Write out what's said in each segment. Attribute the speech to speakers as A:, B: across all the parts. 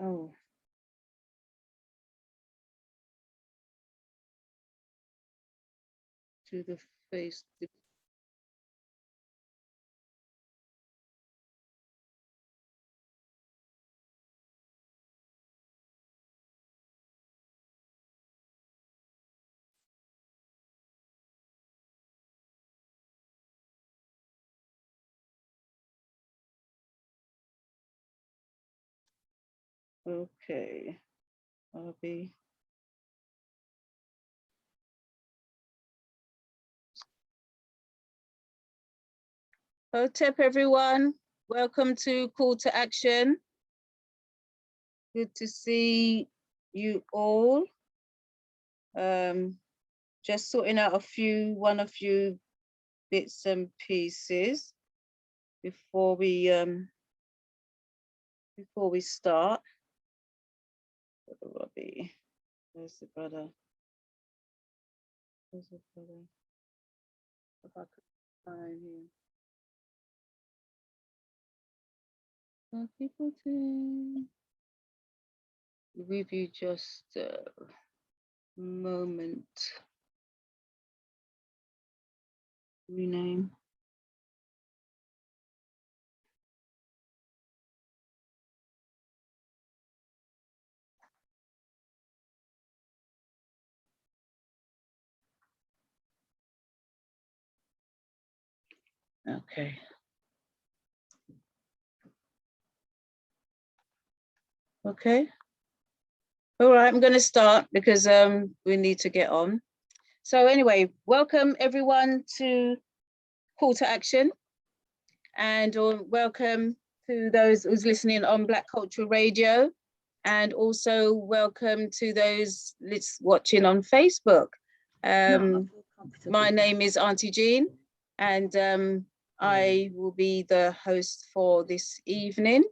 A: Oh. To the face. Okay, I'll be. Hotep, everyone. Welcome to Call to Action. Good to see you all. Just sorting out one of few bits and pieces before we start. Robbie, where's the brother? Where's the brother? If I could find him. People to review just a moment. Rename. Okay. Okay. All right, I'm going to start because we need to get on. So anyway, welcome everyone to Call to Action, and welcome to those who's listening on Black Cultural Radio, and also welcome to those watching on Facebook. My name is Auntie Jean, and I will be the host for this evening.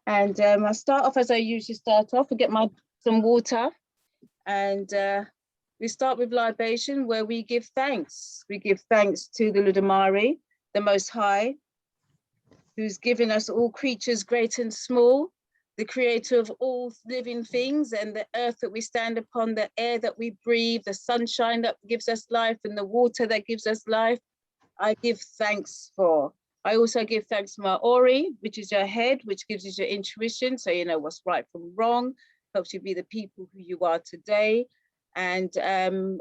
A: And I start off as I usually start off and get some water, and we start with libation, where we give thanks. We give thanks to the Ludamari, the Most High, who's given us all creatures great and small, the creator of all living things, and the earth that we stand upon, the air that we breathe, the sunshine that gives us life, and the water that gives us life. I give thanks for. I also give thanks to my Ori, which is your head, which gives you your intuition, so you know what's right from wrong, helps you be the people who you are today. And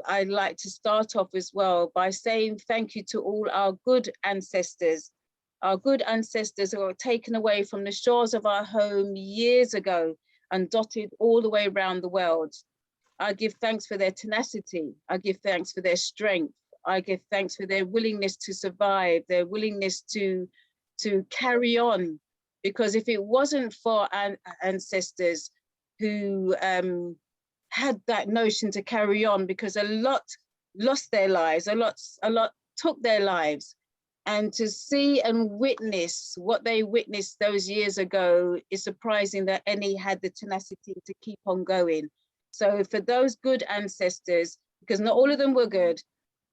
A: I'd like to start off as well by saying thank you to all our good ancestors who were taken away from the shores of our home years ago and dotted all the way around the world. I give thanks for their tenacity. I give thanks for their strength. I give thanks for their willingness to survive, their willingness to carry on. Because if it wasn't for our ancestors who had that notion to carry on, because a lot lost their lives, a lot took their lives. And to see and witness what they witnessed those years ago is surprising that any had the tenacity to keep on going. So for those good ancestors, because not all of them were good,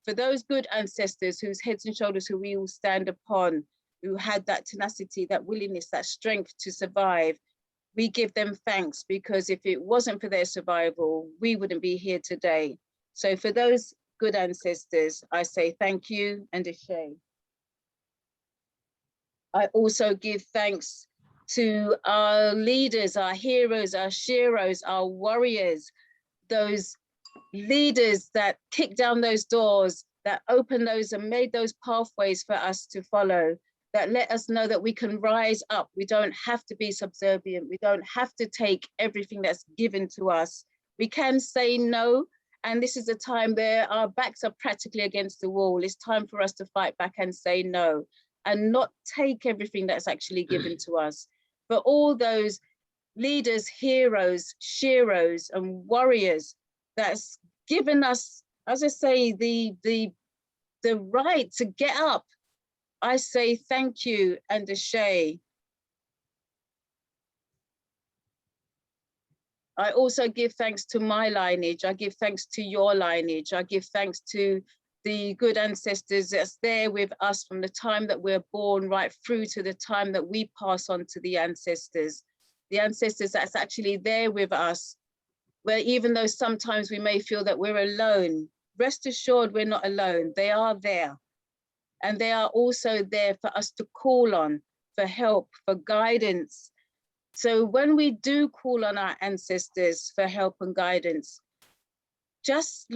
A: for those good ancestors whose heads and shoulders who we all stand upon, who had that tenacity, that willingness, that strength to survive, we give them thanks, because if it wasn't for their survival, we wouldn't be here today. So for those good ancestors, I say thank you and ashe. I also give thanks to our leaders, our heroes, our sheroes, our warriors, those leaders that kicked down those doors, that opened those and made those pathways for us to follow, that let us know that we can rise up. We don't have to be subservient. We don't have to take everything that's given to us. We can say no. And this is a time where our backs are practically against the wall. It's time for us to fight back and say no, and not take everything that's actually given to us. But all those leaders, heroes, sheroes, and warriors that's given us, as I say, the right to get up, I say thank you and ashe. I also give thanks to my lineage. I give thanks to your lineage. I give thanks to the good ancestors that's there with us from the time that we're born right through to the time that we pass on to the ancestors. the ancestors that's actually there with us, where even though sometimes we may feel that we're alone, rest assured we're not alone. They are there. And they are also there for us to call on, for help, for guidance. So when we do call on our ancestors for help and guidance, just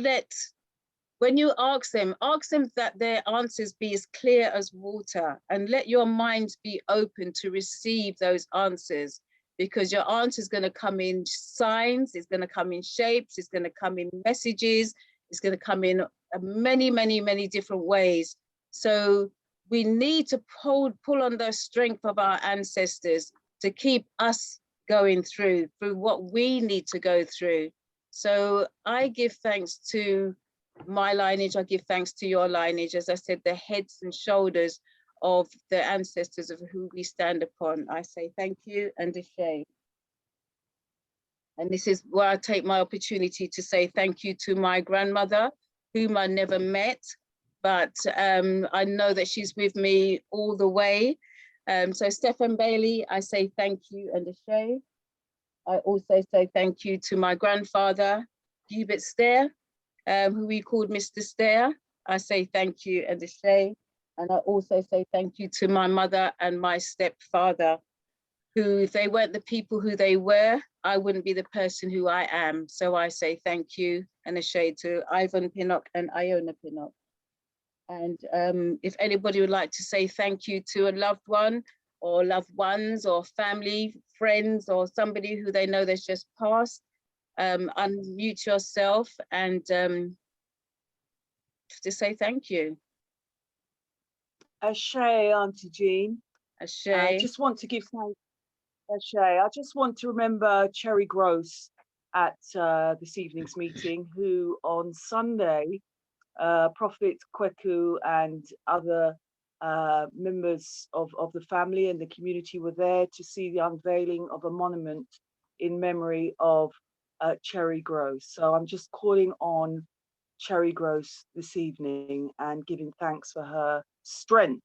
A: when you ask them that their answers be as clear as water, and let your mind be open to receive those answers, because your answer is going to come in signs, it's going to come in shapes, it's going to come in messages, it's going to come in many, many, many different ways. So we need to pull on the strength of our ancestors to keep us going through what we need to go through. So I give thanks to my lineage, I give thanks to your lineage, as I said, the heads and shoulders of the ancestors of who we stand upon. I say thank you and ashe. And this is where I take my opportunity to say thank you to my grandmother, whom I never met, but I know that she's with me all the way. So Stephen Bailey, I say thank you and ashe. I also say thank you to my grandfather, Hubert Stair, who we called Mr. Stair. I say thank you and ashe. And I also say thank you to my mother and my stepfather, who, if they weren't the people who they were, I wouldn't be the person who I am. So I say thank you and ashe to Ivan Pinnock and Iona Pinnock. And if anybody would like to say thank you to a loved one or loved ones or family, friends, or somebody who they know that's just passed, unmute yourself and to say thank you.
B: Ashe, Auntie Jean.
A: Ashe.
B: I just want to give thanks. Ashe. I just want to remember Cherry Gross at this evening's meeting, who on Sunday, Prophet Kweku and other members of the family and the community were there to see the unveiling of a monument in memory of Cherry Gross. So I'm just calling on Cherry Gross this evening and giving thanks for her strength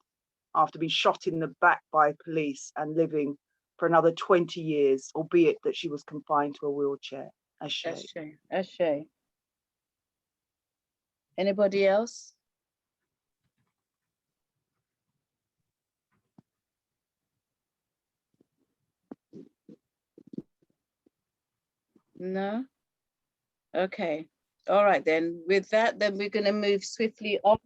B: after being shot in the back by police and living for another 20 years, albeit that she was confined to a wheelchair. Ashe.
A: Ashe. Ashe. Anybody else? No? Okay. All right, then. With that, then we're going to move swiftly on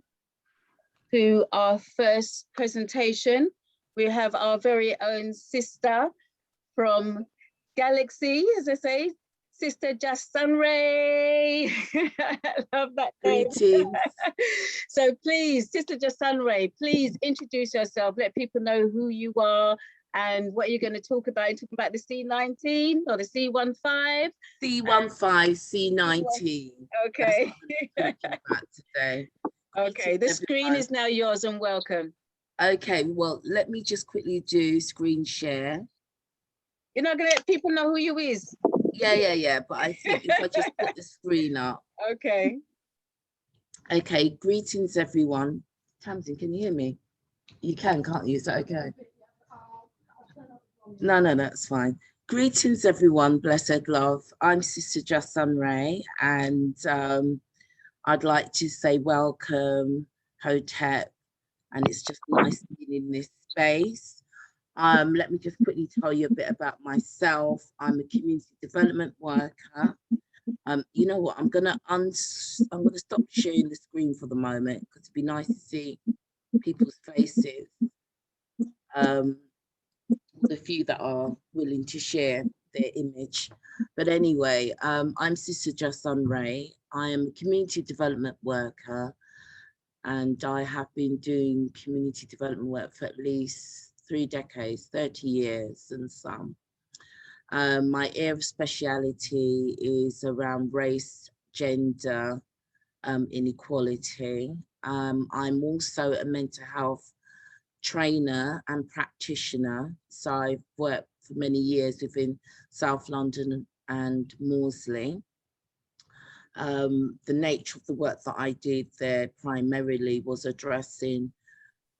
A: to our first presentation. We have our very own sister from Galaxy, as I say, Sista JahSunRay. I love that name.
C: Greetings.
A: So please, Sista JahSunRay, please introduce yourself. Let people know who you are and what you're going to talk about. You're talking about the C19 or the C15?
C: C15, C19.
A: Okay.
C: That's what I'm talking about today.
A: Okay, the screen is now yours and welcome.
C: Okay, well, let me just quickly do screen share.
A: You're not going to let people know who you is?
C: Yeah, but I think if I just put the screen up.
A: Okay.
C: Okay, greetings everyone. Tamsin, can you hear me? You can, can't you? Is that okay? No, that's fine. Greetings everyone, blessed love. I'm Sista JahSunRay, and I'd like to say welcome, Hotep, and it's just nice being in this space. Let me just quickly tell you a bit about myself. I'm a community development worker. You know what? I'm gonna stop sharing the screen for the moment because it'd be nice to see people's faces. The few that are willing to share their image. But anyway, I'm Sista JahSunRay. I am a community development worker, and I have been doing community development work for at least 3 decades, 30 years and some. My area of speciality is around race, gender, inequality. I'm also a mental health trainer and practitioner. So I've worked for many years within South London and Maudsley. The nature of the work that I did there primarily was addressing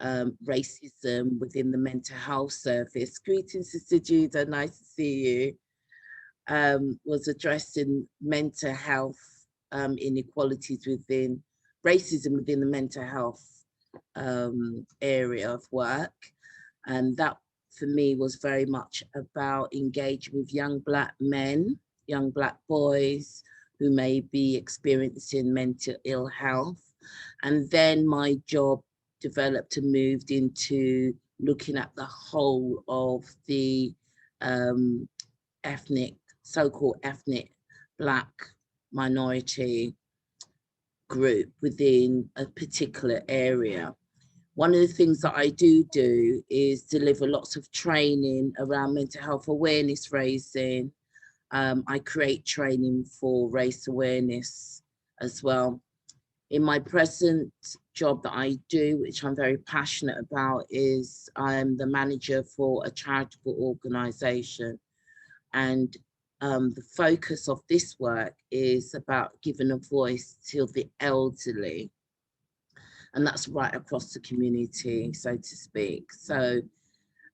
C: racism within the mental health service. Greetings, Sister Judah, nice to see you. Was addressing mental health inequalities within racism within the mental health area of work. And that for me was very much about engaging with young Black men, young Black boys who may be experiencing mental ill health. And then my job developed and moved into looking at the whole of the ethnic, so-called ethnic Black minority group within a particular area. One of the things that I do is deliver lots of training around mental health awareness raising. I create training for race awareness as well. In my present job that I do, which I'm very passionate about, is I'm the manager for a charitable organisation. And the focus of this work is about giving a voice to the elderly. And that's right across the community, so to speak. So,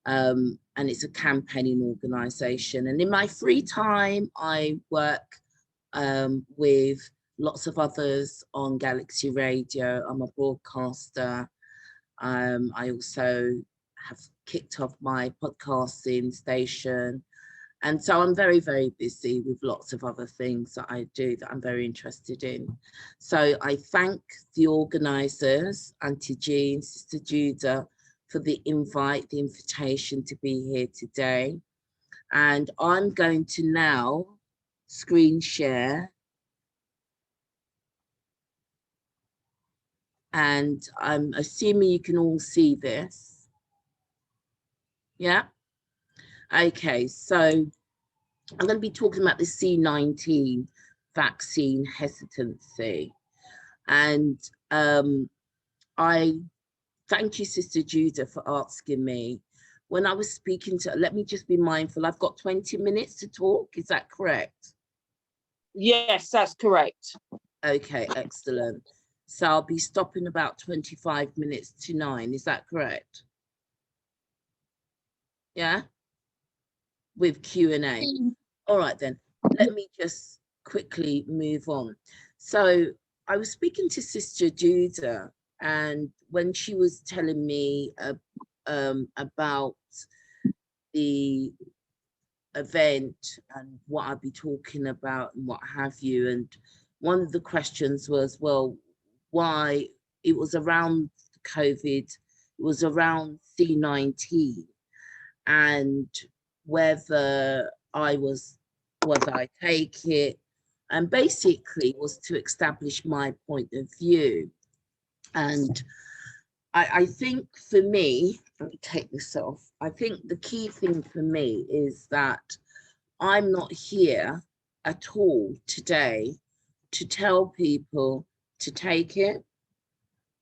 C: and it's a campaigning organisation. And in my free time, I work with lots of others on Galaxy Radio. I'm a broadcaster. I also have kicked off my podcasting station. And so I'm very, very busy with lots of other things that I do that I'm very interested in. So I thank the organisers, Auntie Jean, Sister Judah, for the invite, the invitation to be here today. And I'm going to now screen share. And I'm assuming you can all see this. Yeah? Okay, so I'm going to be talking about the C19 vaccine hesitancy. And I thank you, Sister Judah, for asking me. When I was speaking to, let me just be mindful, I've got 20 minutes to talk, is that correct?
B: Yes, that's correct.
C: Okay, excellent. So I'll be stopping about 25 minutes to 9, is that correct? Yeah? With Q&A. All right then, let me just quickly move on. So I was speaking to Sister Judah, and when she was telling me about the event and what I'd be talking about and what have you, and one of the questions was, well, why it was around COVID, it was around C19, and whether I take it, and basically was to establish my point of view. And I think for me, let me take this off. I think the key thing for me is that I'm not here at all today to tell people to take it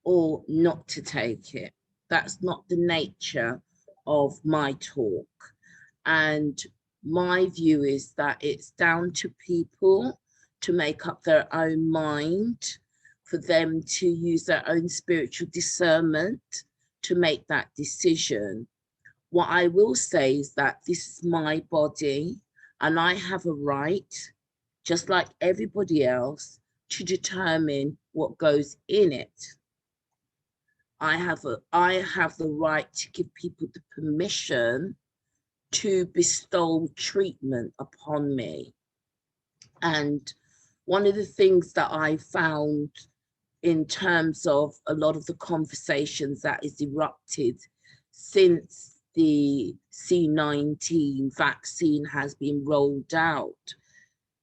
C: or not to take it. That's not the nature of my talk. And my view is that it's down to people to make up their own mind, for them to use their own spiritual discernment to make that decision. What I will say is that this is my body, and I have a right, just like everybody else, to determine what goes in it. I have the right to give people the permission to bestow treatment upon me. And one of the things that I found in terms of a lot of the conversations that is erupted since the C19 vaccine has been rolled out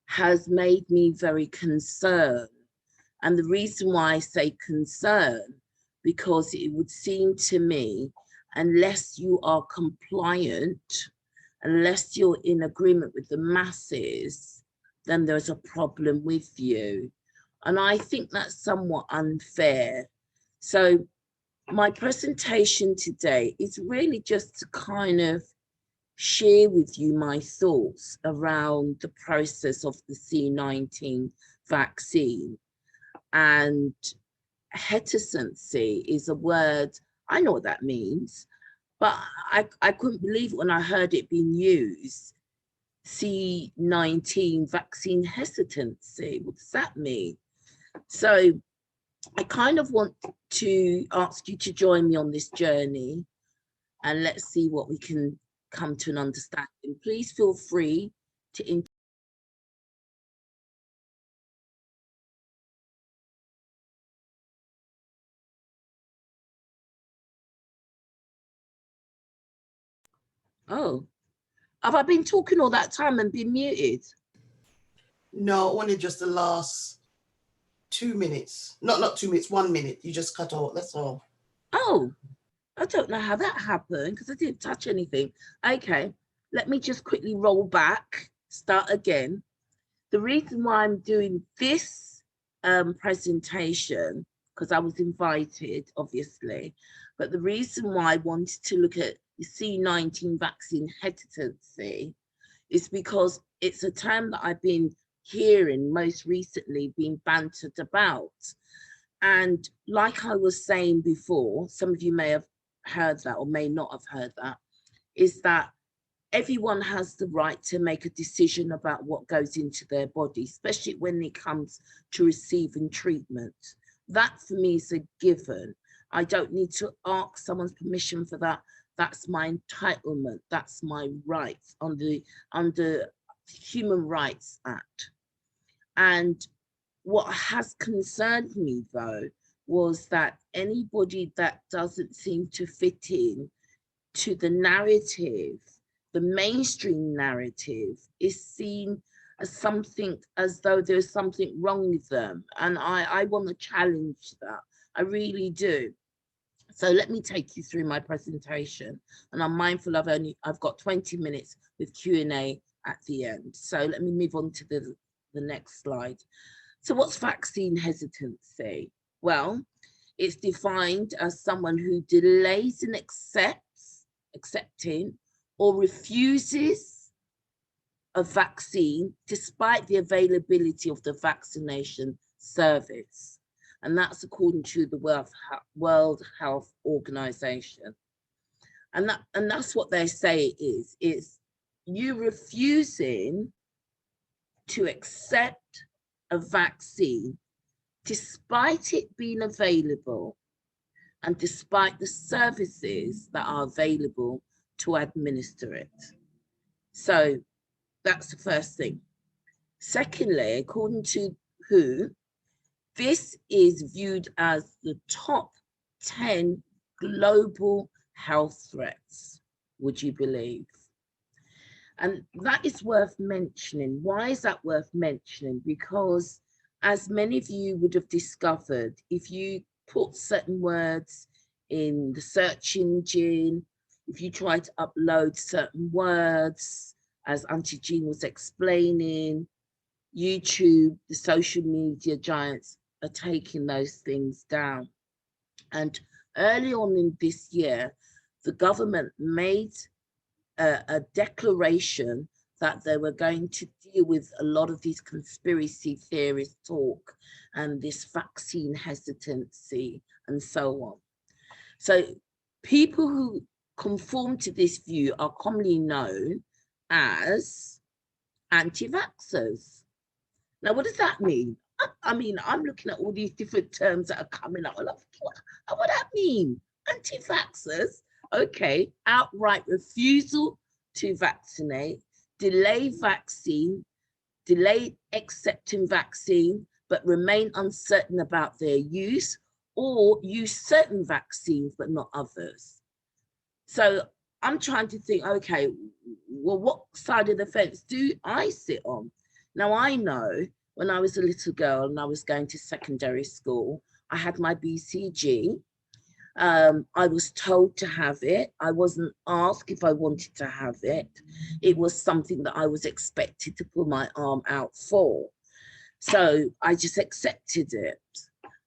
C: has made me very concerned. And the reason why I say concerned, because it would seem to me, unless you are compliant, unless you're in agreement with the masses, then there's a problem with you. And I think that's somewhat unfair. So my presentation today is really just to kind of share with you my thoughts around the process of the C19 vaccine. And hesitancy is a word I know what that means, but I couldn't believe it when I heard it being used. C19 vaccine hesitancy. What does that mean? So I kind of want to ask you to join me on this journey, and let's see what we can come to an understanding. Please feel free to Oh, have I been talking all that time and been muted?
D: No, only just the last 2 minutes. Not 2 minutes, 1 minute. You just cut off, that's all.
C: Oh, I don't know how that happened because I didn't touch anything. Okay, let me just quickly roll back, start again. The reason why I'm doing this presentation, because I was invited, obviously, but the reason why I wanted to look at the C19 vaccine hesitancy is because it's a term that I've been hearing most recently being bantered about. And like I was saying before, some of you may have heard that or may not have heard that, is that everyone has the right to make a decision about what goes into their body, especially when it comes to receiving treatment. That for me is a given. I don't need to ask someone's permission for that. That's my entitlement. That's my right under Human Rights Act. And what has concerned me though was that anybody that doesn't seem to fit in to the narrative, the mainstream narrative, is seen as something, as though there's something wrong with them. And I want to challenge that. I really do. So let me take you through my presentation. And I'm mindful I've got 20 minutes with Q&A at the end. So let me move on to the next slide. So what's vaccine hesitancy? Well, it's defined as someone who delays and accepting or refuses a vaccine despite the availability of the vaccination service. And that's according to the World Health Organization. And that's what they say it is you refusing to accept a vaccine despite it being available and despite the services that are available to administer it. So that's the first thing. Secondly, according to WHO, this is viewed as the top 10 global health threats, would you believe? And that is worth mentioning. Why is that worth mentioning? Because as many of you would have discovered, if you put certain words in the search engine, if you try to upload certain words, as Auntie Jean was explaining, YouTube, the social media giants are taking those things down. And early on in this year, the government made a declaration that they were going to deal with a lot of these conspiracy theorist talk and this vaccine hesitancy and so on. So people who conform to this view are commonly known as anti-vaxxers. Now, what does that mean? I mean, I'm looking at all these different terms that are coming up. What does that mean? Anti-vaxxers, okay, outright refusal to vaccinate, delay vaccine, delay accepting vaccine, but remain uncertain about their use, or use certain vaccines but not others. So I'm trying to think, okay, well, what side of the fence do I sit on? Now, I know when I was a little girl and I was going to secondary school, I had my BCG. I was told to have it. I wasn't asked if I wanted to have it. It was something that I was expected to pull my arm out for. So I just accepted it.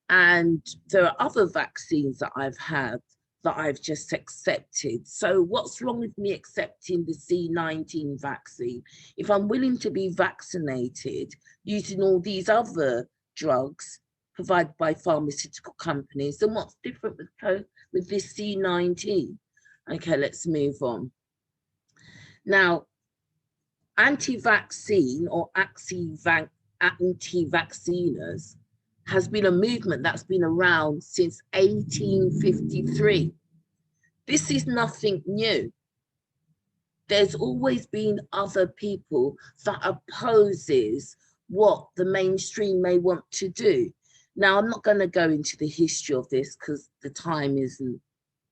C: And there are other vaccines that I've had that I've just accepted. So what's wrong with me accepting the C19 vaccine? If I'm willing to be vaccinated using all these other drugs, provided by pharmaceutical companies. And what's different with this C19? Okay, let's move on. Now, anti-vaccine or anti-vacciners has been a movement that's been around since 1853. This is nothing new. There's always been other people that opposes what the mainstream may want to do. Now, I'm not going to go into the history of this because the time isn't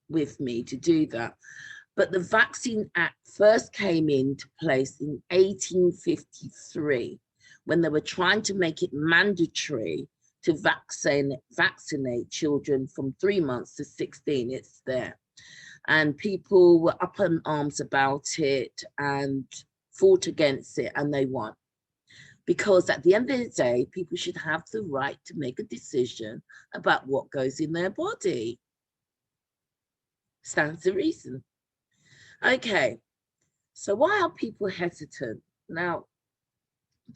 C: with me to do that. But the Vaccine Act first came into place in 1853 when they were trying to make it mandatory to vaccinate children from 3 months to 16. It's there. And people were up in arms about it and fought against it, and they won. Because at the end of the day, people should have the right to make a decision about what goes in their body. Stands to reason. Okay, so why are people hesitant? Now,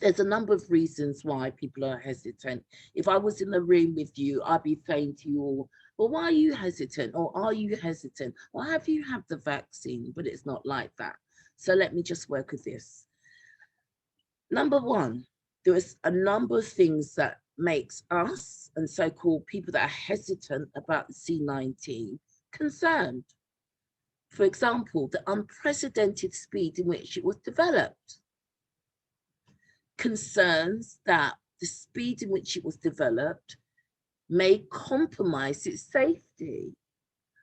C: there's a number of reasons why people are hesitant. If I was in the room with you, I'd be saying to you all, well, why are you hesitant? Or are you hesitant? Or have you had the vaccine? But it's not like that. So let me just work with this. Number one, there is a number of things that makes us and so-called people that are hesitant about the C19 concerned. For example, the unprecedented speed in which it was developed. Concerns that the speed in which it was developed may compromise its safety.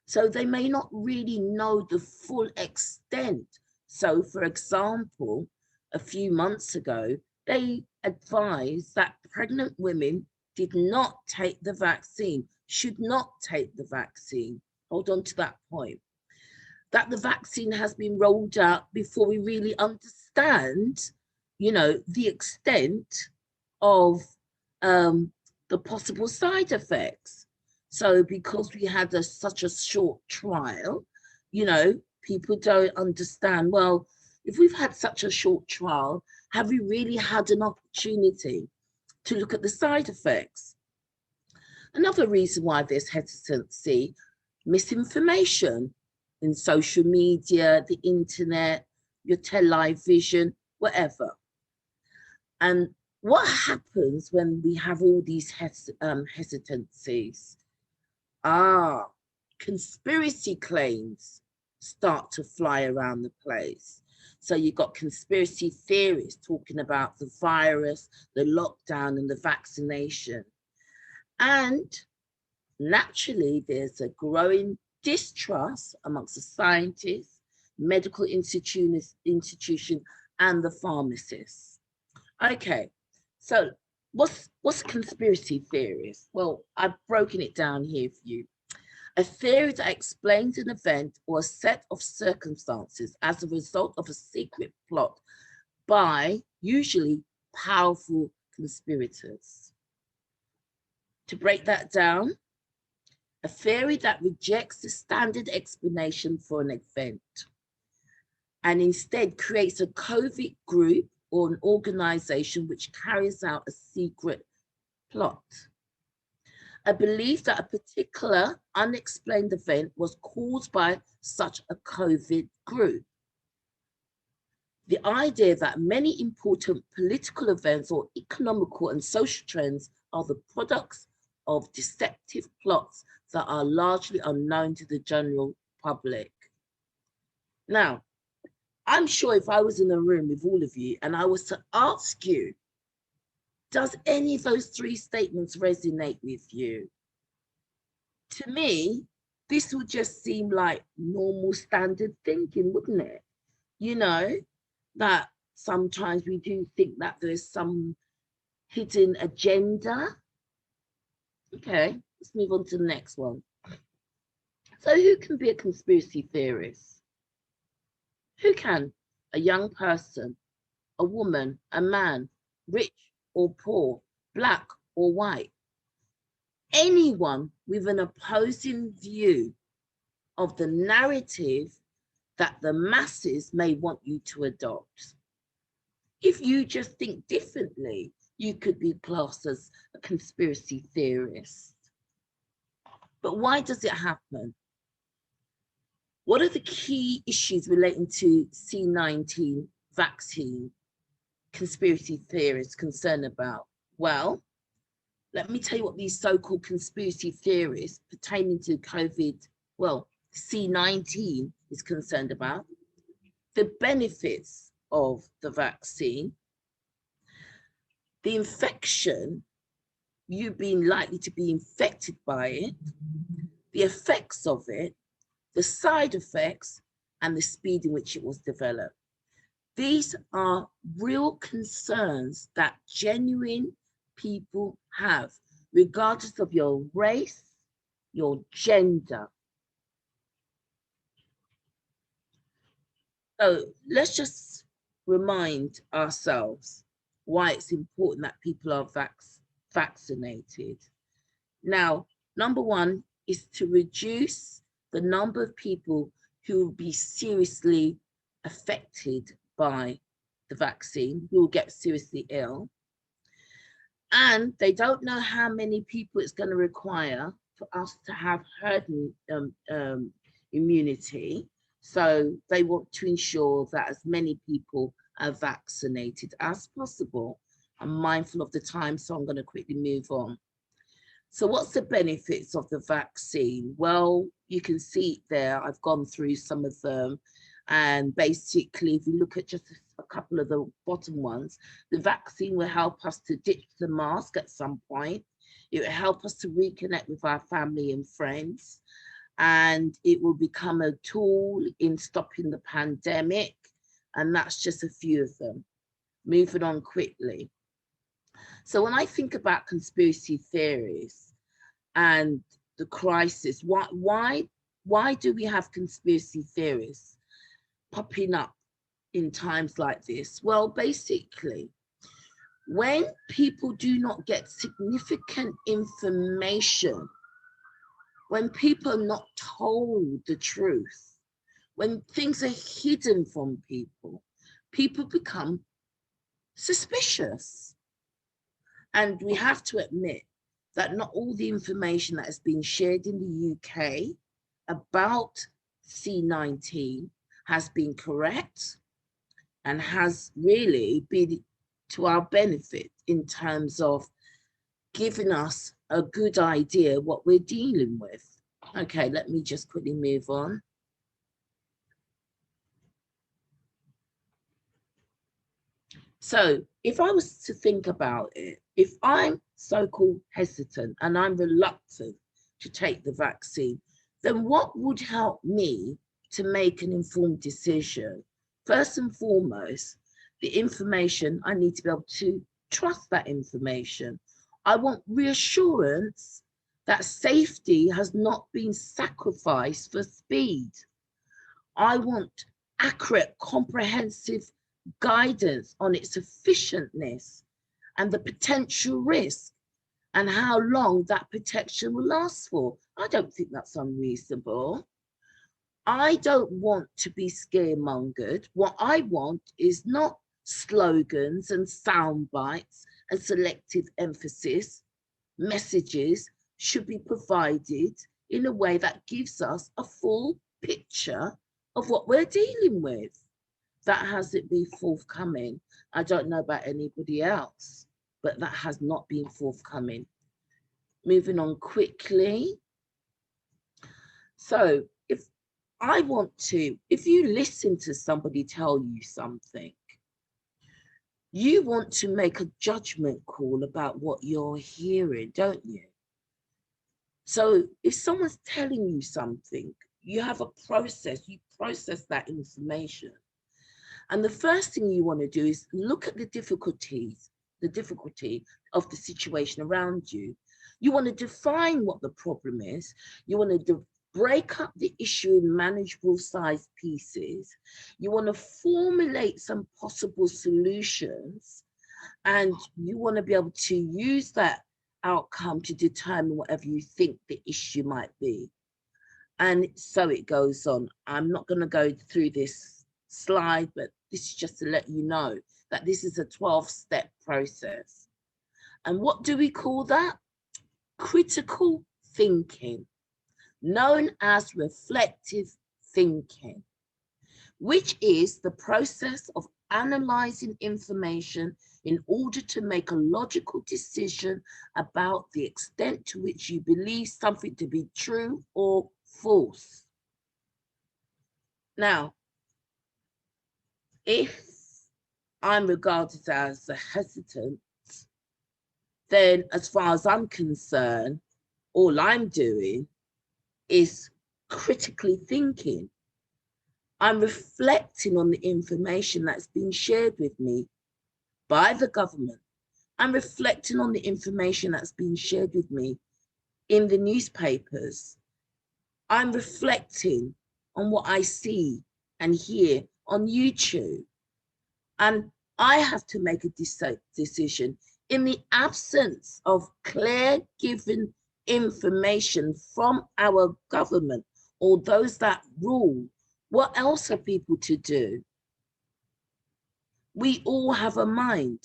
C: So they may not really know the full extent. So for example, a few months ago, they advised that pregnant women did not take the vaccine, should not take the vaccine. Hold on to that point. That the vaccine has been rolled out before we really understand, you know, the extent of the possible side effects. So because we had such a short trial, you know, people don't understand, well, if we've had such a short trial, have we really had an opportunity to look at the side effects? Another reason why there's hesitancy, misinformation in social media, the internet, your television, whatever. And what happens when we have all these hesitancies? Conspiracy claims start to fly around the place. So you've got conspiracy theories talking about the virus, the lockdown, and the vaccination. And naturally, there's a growing distrust amongst the scientists, medical institution, and the pharmacists. Okay, so what's conspiracy theories? Well, I've broken it down here for you. A theory that explains an event or a set of circumstances as a result of a secret plot by usually powerful conspirators. To break that down, a theory that rejects the standard explanation for an event and instead creates a covert group or an organization which carries out a secret plot. A belief that a particular unexplained event was caused by such a covert group. The idea that many important political events or economical and social trends are the products of deceptive plots that are largely unknown to the general public. Now, I'm sure if I was in a room with all of you and I was to ask you, does any of those three statements resonate with you? To me, this would just seem like normal standard thinking, wouldn't it? You know, that sometimes we do think that there's some hidden agenda. Okay, let's move on to the next one. So who can be a conspiracy theorist? Who can? A young person, a woman, a man, rich or poor, black or white. Anyone with an opposing view of the narrative that the masses may want you to adopt. If you just think differently, you could be classed as a conspiracy theorist. But why does it happen? What are the key issues relating to C19 vaccine conspiracy theorists concerned about? Well, let me tell you what these so-called conspiracy theorists pertaining to COVID, well, C19 is concerned about. The benefits of the vaccine, the infection, you being likely to be infected by it, the effects of it, the side effects, and the speed in which it was developed. These are real concerns that genuine people have, regardless of your race, your gender. So let's just remind ourselves why it's important that people are vaccinated. Now, number one is to reduce the number of people who will be seriously affected by the vaccine, who will get seriously ill. And they don't know how many people it's going to require for us to have herd immunity. So they want to ensure that as many people are vaccinated as possible. I'm mindful of the time, so I'm going to quickly move on. So what's the benefits of the vaccine? Well, you can see it there. I've gone through some of them. And basically, if you look at just a couple of the bottom ones, the vaccine will help us to ditch the mask at some point. It will help us to reconnect with our family and friends. And it will become a tool in stopping the pandemic. And that's just a few of them. Moving on quickly. So when I think about conspiracy theories and the crisis, why do we have conspiracy theories popping up in times like this? Well, basically, when people do not get significant information, when people are not told the truth, when things are hidden from people, people become suspicious. And we have to admit that not all the information that has been shared in the UK about C19 has been correct and has really been to our benefit in terms of giving us a good idea what we're dealing with. Okay, let me just quickly move on. So if I was to think about it, if I'm so-called hesitant and I'm reluctant to take the vaccine, then what would help me to make an informed decision? First and foremost, the information, I need to be able to trust that information. I want reassurance that safety has not been sacrificed for speed. I want accurate, comprehensive guidance on its efficientness and the potential risk and how long that protection will last for. I don't think that's unreasonable. I don't want to be scaremongered. What I want is not slogans and sound bites and selective emphasis. Messages should be provided in a way that gives us a full picture of what we're dealing with. That hasn't been forthcoming. I don't know about anybody else, but that has not been forthcoming. Moving on quickly. So if you listen to somebody tell you something, you want to make a judgment call about what you're hearing, don't you? So if someone's telling you something, you have a process, you process that information. And the first thing you want to do is look at the difficulty of the situation around you. You want to define what the problem is. You want to break up the issue in manageable sized pieces. You want to formulate some possible solutions, and you want to be able to use that outcome to determine whatever you think the issue might be. And so it goes on. I'm not going to go through this slide, but this is just to let you know that this is a 12-step process. And what do we call that? Critical thinking, known as reflective thinking, which is the process of analyzing information in order to make a logical decision about the extent to which you believe something to be true or false. Now, if I'm regarded as a hesitant, then as far as I'm concerned, all I'm doing is critically thinking. I'm reflecting on the information that's been shared with me by the government. I'm reflecting on the information that's been shared with me in the newspapers. I'm reflecting on what I see and hear on YouTube. And I have to make a decision in the absence of clear given information from our government or those that rule. What else are people to do? We all have a mind.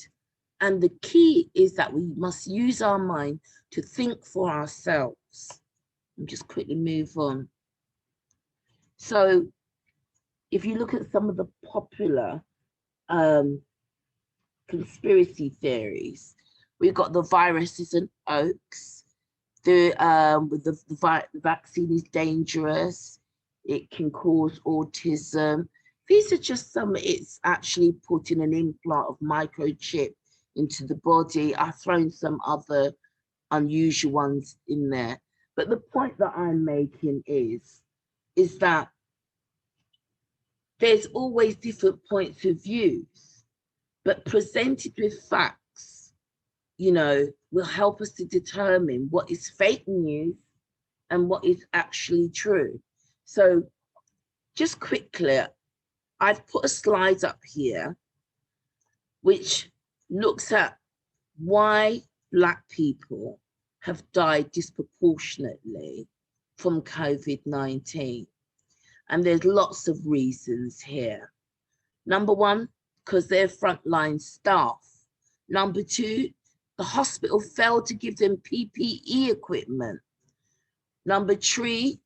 C: And the key is that we must use our mind to think for ourselves. And just quickly move on. So if you look at some of the popular conspiracy theories, we've got the virus is an hoax. The vaccine is dangerous. It can cause autism. These are just some. It's actually putting an implant of microchip into the body. I've thrown some other unusual ones in there. But the point that I'm making is that there's always different points of views, but presented with facts, you know, will help us to determine what is fake news and what is actually true. So just quickly, I've put a slide up here which looks at why Black people have died disproportionately from COVID-19. And there's lots of reasons here. Number one, because they're frontline staff. Number two, the hospital failed to give them PPE equipment. Number three,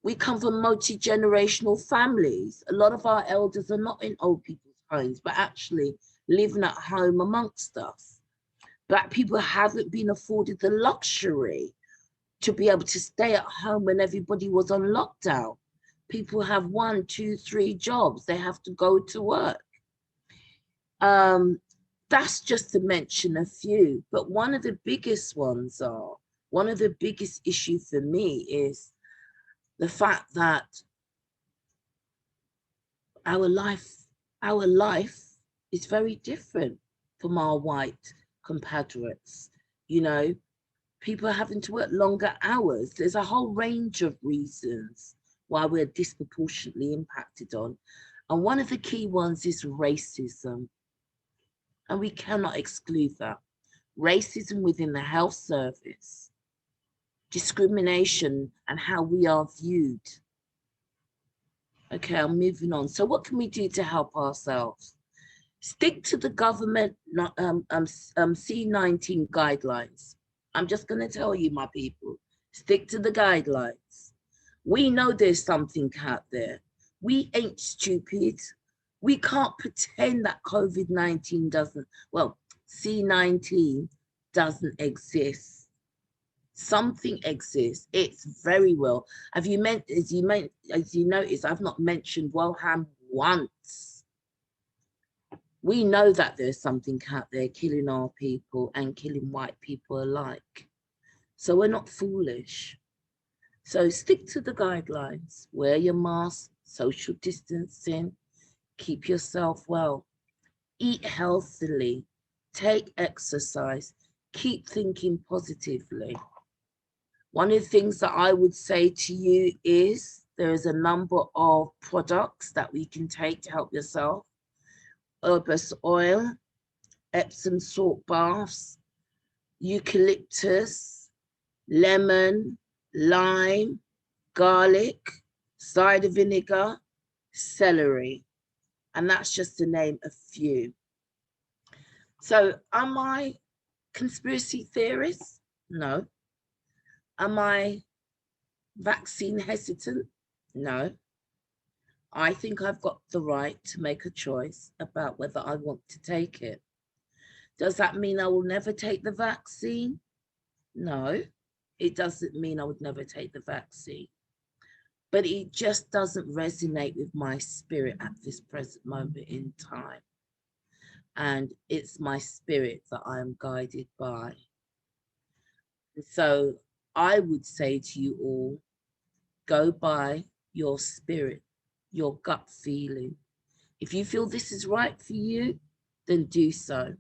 C: we come from multi-generational families. A lot of our elders are not in old people's homes, but actually living at home amongst us. Black people haven't been afforded the luxury to be able to stay at home when everybody was on lockdown. People have 1, 2, 3 jobs. They have to go to work. That's just to mention a few, but one of the biggest ones are, one of the biggest issues for me is the fact that our life is very different from our white compatriots. You know, people are having to work longer hours. There's a whole range of reasons why we're disproportionately impacted on. And one of the key ones is racism. And we cannot exclude that. Racism within the health service, discrimination and how we are viewed. Okay, I'm moving on. So what can we do to help ourselves? Stick to the government C19 guidelines. I'm just going to tell you, my people, stick to the guidelines. We know there's something out there. We ain't stupid. We can't pretend that COVID-19 doesn't, well, C19 doesn't exist. Something exists. It's very well. As you notice, I've not mentioned Wilhelm once. We know that there's something out there killing our people and killing white people alike. So we're not foolish. So stick to the guidelines. Wear your mask, social distancing, keep yourself well, eat healthily, take exercise, keep thinking positively. One of the things that I would say to you is there is a number of products that we can take to help yourself. Herbus oil, Epsom salt baths, eucalyptus, lemon, lime, garlic, cider vinegar, celery. And that's just to name a few. So am I conspiracy theorist? No. Am I vaccine hesitant? No. I think I've got the right to make a choice about whether I want to take it. Does that mean I will never take the vaccine? No, it doesn't mean I would never take the vaccine. But it just doesn't resonate with my spirit at this present moment in time. And it's my spirit that I am guided by. So I would say to you all, go by your spirit, your gut feeling. If you feel this is right for you, then do so.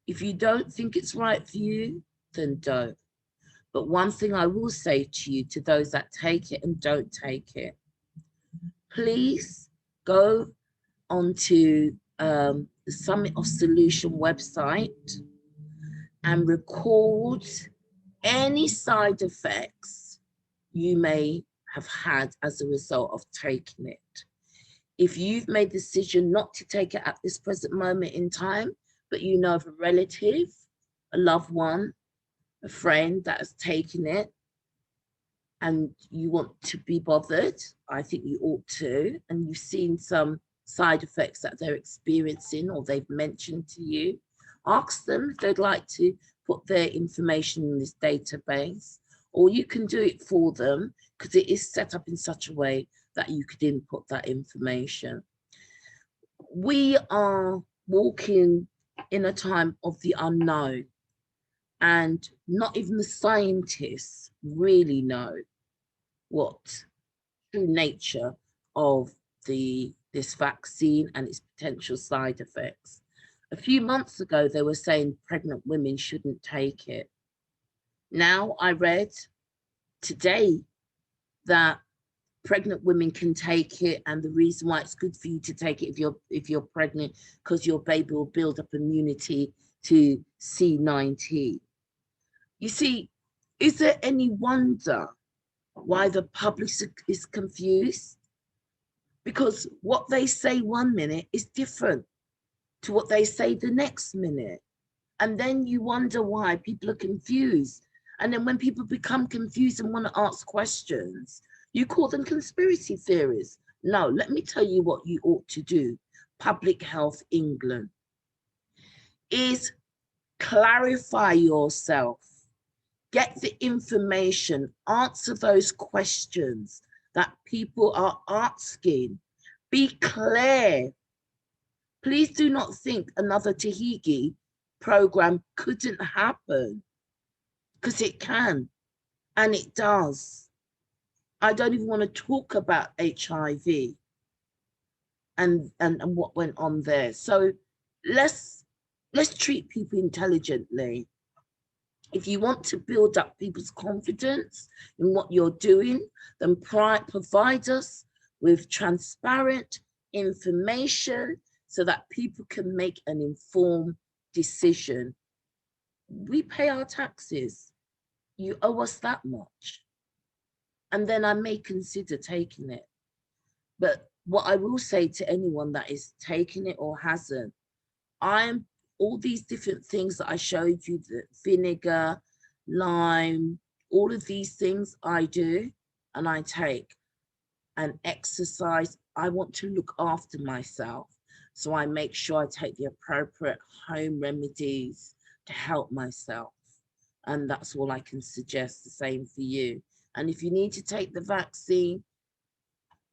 C: If you don't think it's right for you, then don't. But one thing I will say to you, to those that take it and don't take it, please go onto the Summit of Solution website and record any side effects you may have had as a result of taking it. If you've made the decision not to take it at this present moment in time, but you know of a relative, a loved one, a friend that has taken it, and you want to be bothered, I think you ought to, and you've seen some side effects that they're experiencing or they've mentioned to you, ask them if they'd like to put their information in this database, or you can do it for them because it is set up in such a way that you could input that information. We are walking in a time of the unknown, and not even the scientists really know what true nature of this vaccine and its potential side effects. A few months ago, they were saying pregnant women shouldn't take it. Now I read today that pregnant women can take it, and the reason why it's good for you to take it if you're pregnant, because your baby will build up immunity to C19. You see, is there any wonder why the public is confused? Because what they say one minute is different to what they say the next minute. And then you wonder why people are confused. And then when people become confused and want to ask questions, you call them conspiracy theories. No, let me tell you what you ought to do. Public Health England is clarify yourself. Get the information, answer those questions that people are asking. Be clear. Please do not think another Tahigi program couldn't happen, because it can, and it does. I don't even want to talk about HIV and what went on there. So let's treat people intelligently. If you want to build up people's confidence in what you're doing, then provide us with transparent information so that people can make an informed decision. We pay our taxes. You owe us that much. And then I may consider taking it. But what I will say to anyone that is taking it or hasn't, all these different things that I showed you, the vinegar, lime, all of these things I do and I take. And exercise, I want to look after myself. So I make sure I take the appropriate home remedies to help myself. And that's all I can suggest, the same for you. And if you need to take the vaccine,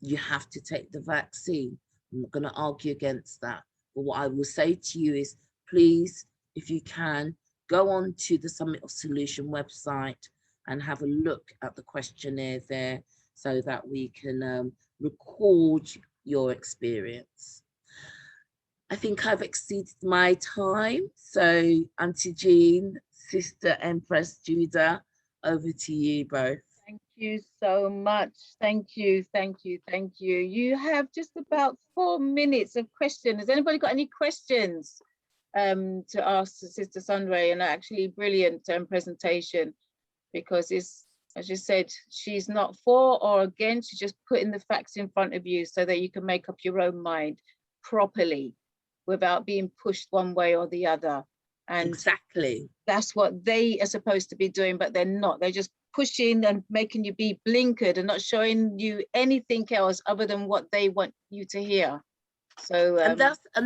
C: you have to take the vaccine. I'm not going to argue against that. But what I will say to you is, please, if you can, go on to the Summit of Solution website and have a look at the questionnaire there so that we can record your experience. I think I've exceeded my time. So Auntie Jean, Sister Empress Judah, over to you both.
A: Thank you so much. Thank you, thank you, thank you. You have just about 4 minutes of questions. Has anybody got any questions to ask Sister JahSunRay? And actually brilliant presentation, because it's, as you said, she's not for or against, she's just putting the facts in front of you so that you can make up your own mind properly without being pushed one way or the other. And
C: exactly.
A: that's what they are supposed to be doing, but they're not. They're just pushing and making you be blinkered and not showing you anything else other than what they want you to hear. So
C: and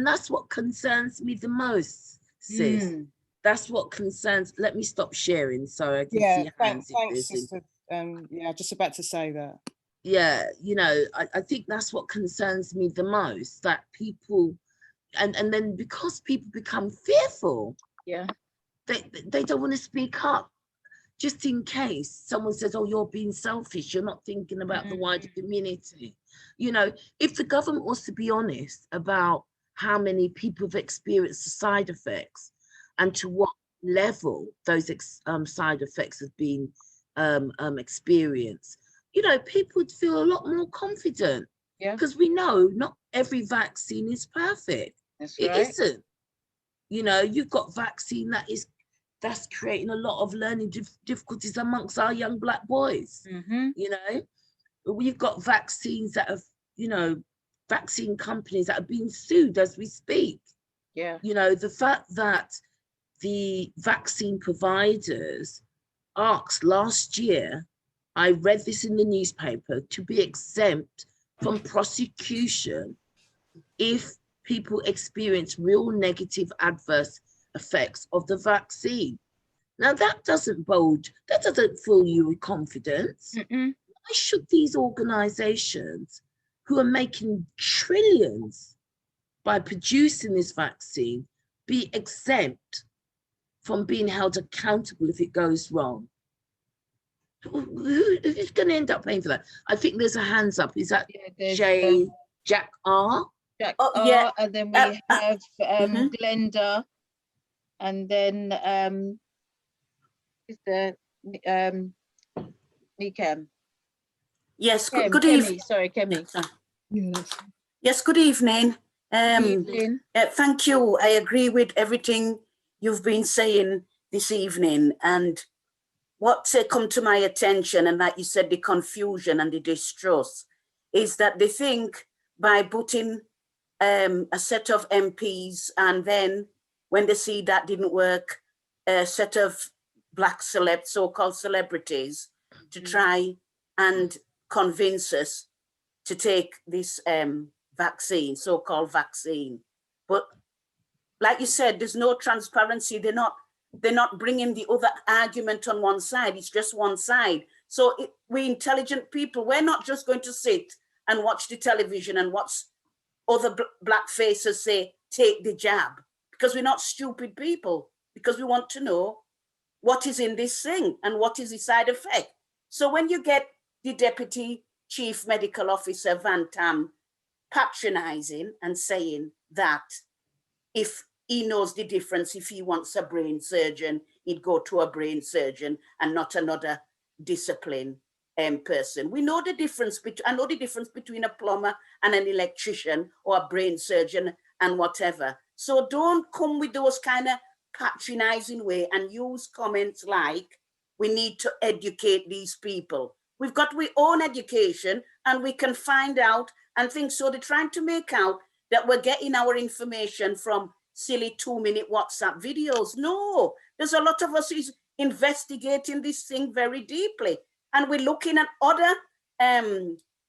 C: that's what concerns me the most, sis. That's what concerns. Let me stop sharing so I can see hands.
E: Thanks, sister. Yeah, just about to say that.
C: Yeah, you know, I think that's what concerns me the most, that people, and then because people become fearful,
A: yeah,
C: they don't want to speak up, just in case someone says, oh, you're being selfish, you're not thinking about the wider community. You know, if the government was to be honest about how many people have experienced the side effects and to what level those side effects have been experienced, you know, people would feel a lot more confident.
A: Yeah,
C: because we know not every vaccine is perfect.
A: that's
C: It
A: right.
C: isn't. You know, you've got vaccine that's creating a lot of learning difficulties amongst our young Black boys. You know, we've got vaccines that have, you know, vaccine companies that are being sued as we speak.
A: Yeah,
C: You know, the fact that the vaccine providers asked last year, I read this in the newspaper, to be exempt from prosecution if people experience real negative adverse effects of the vaccine. Now that doesn't fill you with confidence. Why should these organizations who are making trillions by producing this vaccine be exempt from being held accountable if it goes wrong? Who's going to end up paying for that? I think there's a hands up. Is that Jack R?
A: Jack
B: Oh,
A: R,
B: yeah.
A: and then we have Glenda, and then Mr. Nikem.
F: Yes, good
A: Kemi,
F: evening.
A: sorry, Kemi.
F: Yes, good evening.
A: Good evening.
F: Thank you. I agree with everything you've been saying this evening. And what's come to my attention, and that you said, the confusion and the distrust, is that they think by putting a set of MPs, and then when they see that didn't work, a set of Black so-called celebrities to try and convince us to take this vaccine, so-called vaccine. But like you said, there's no transparency. They're not bringing the other argument on one side. It's just one side. So we intelligent people, we're not just going to sit and watch the television and watch other Black faces say, take the jab, because we're not stupid people, because we want to know what is in this thing and what is the side effect. So when you get the Deputy Chief Medical Officer, Van Tam, patronizing and saying that if he knows the difference, if he wants a brain surgeon, he'd go to a brain surgeon and not another discipline person. We know the difference. I know the difference between a plumber and an electrician or a brain surgeon and whatever. So don't come with those kind of patronizing way and use comments like, we need to educate these people. We've got our own education and we can find out and think. So they're trying to make out that we're getting our information from silly 2-minute WhatsApp videos. No, there's a lot of us who's investigating this thing very deeply. And we're looking at other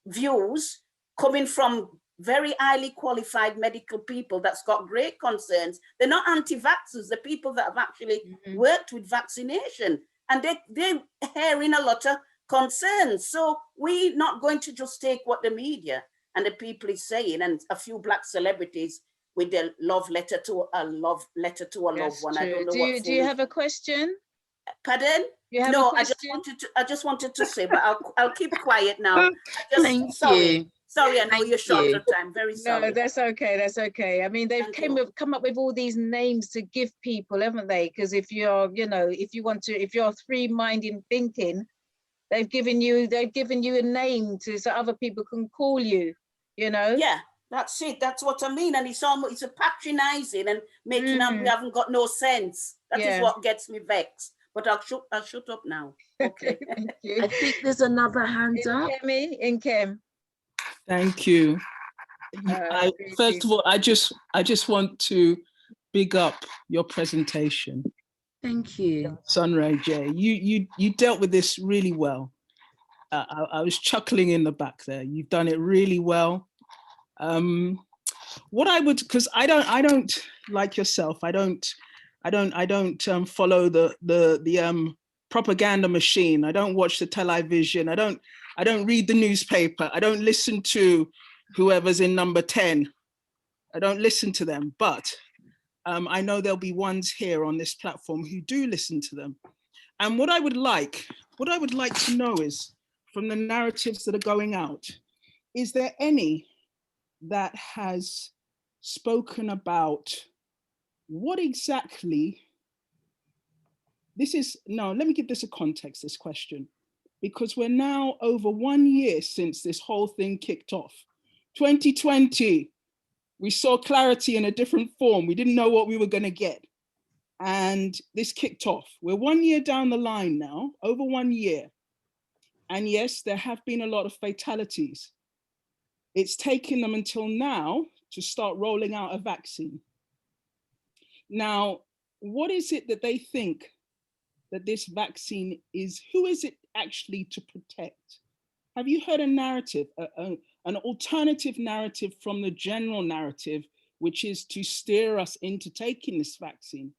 F: views coming from very highly qualified medical people that's got great concerns. They're not anti-vaxxers, they're people that have actually worked with vaccination. And they're hearing a lot of concerns. So we're not going to just take what the media and the people is saying, and a few Black celebrities with their love letter to a loved one. I don't know what.
A: Do you have a question?
F: Pardon?
A: No,
F: I just wanted to say, but I'll keep quiet now.
C: Thank you.
F: Sorry, I know you're short of time. Very sorry.
A: No, that's okay. That's okay. I mean, they've come up with all these names to give people, haven't they? Because if you're, you know, if you're free-minded thinking, they've given you a name so other people can call you, you know?
F: Yeah, that's it. That's what I mean. And it's a patronizing and making up we haven't got no sense. That is what gets me vexed. But I'll shut up now. Okay.
A: Thank you.
C: I think there's another hand up.
A: In Kim.
E: Thank you. First of all, I just want to
G: big up your presentation.
C: Thank you.
G: JahSunRay J, you dealt with this really well. I was chuckling in the back there. You've done it really well. What I would, because I don't like yourself. I don't follow the propaganda machine. I don't watch the television. I don't read the newspaper. I don't listen to whoever's in number 10. I don't listen to them, but I know there'll be ones here on this platform who do listen to them. And what I would like to know is, from the narratives that are going out, is there any that has spoken about what exactly this is? No, let me give this a context, this question, because we're now over 1 year since this whole thing kicked off. 2020, we saw clarity in a different form. We didn't know what we were going to get. And this kicked off. We're 1 year down the line now, over 1 year. And yes, there have been a lot of fatalities. It's taken them until now to start rolling out a vaccine. Now, what is it that they think that this vaccine is? Who is it actually to protect? Have you heard a narrative, an alternative narrative from the general narrative, which is to steer us into taking this vaccine?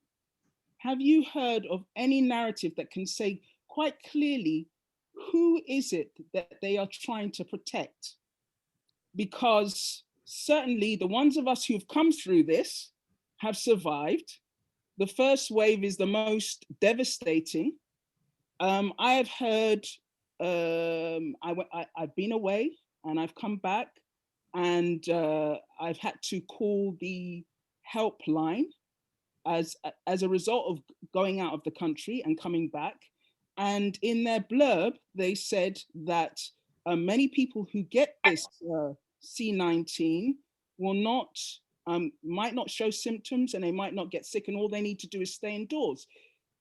G: Have you heard of any narrative that can say quite clearly, who is it that they are trying to protect? Because certainly the ones of us who've come through this have survived. The first wave is the most devastating. I have heard, I've been away and I've come back, and I've had to call the helpline as a result of going out of the country and coming back. And in their blurb, they said that many people who get this C19 will not, might not show symptoms, and they might not get sick, and all they need to do is stay indoors.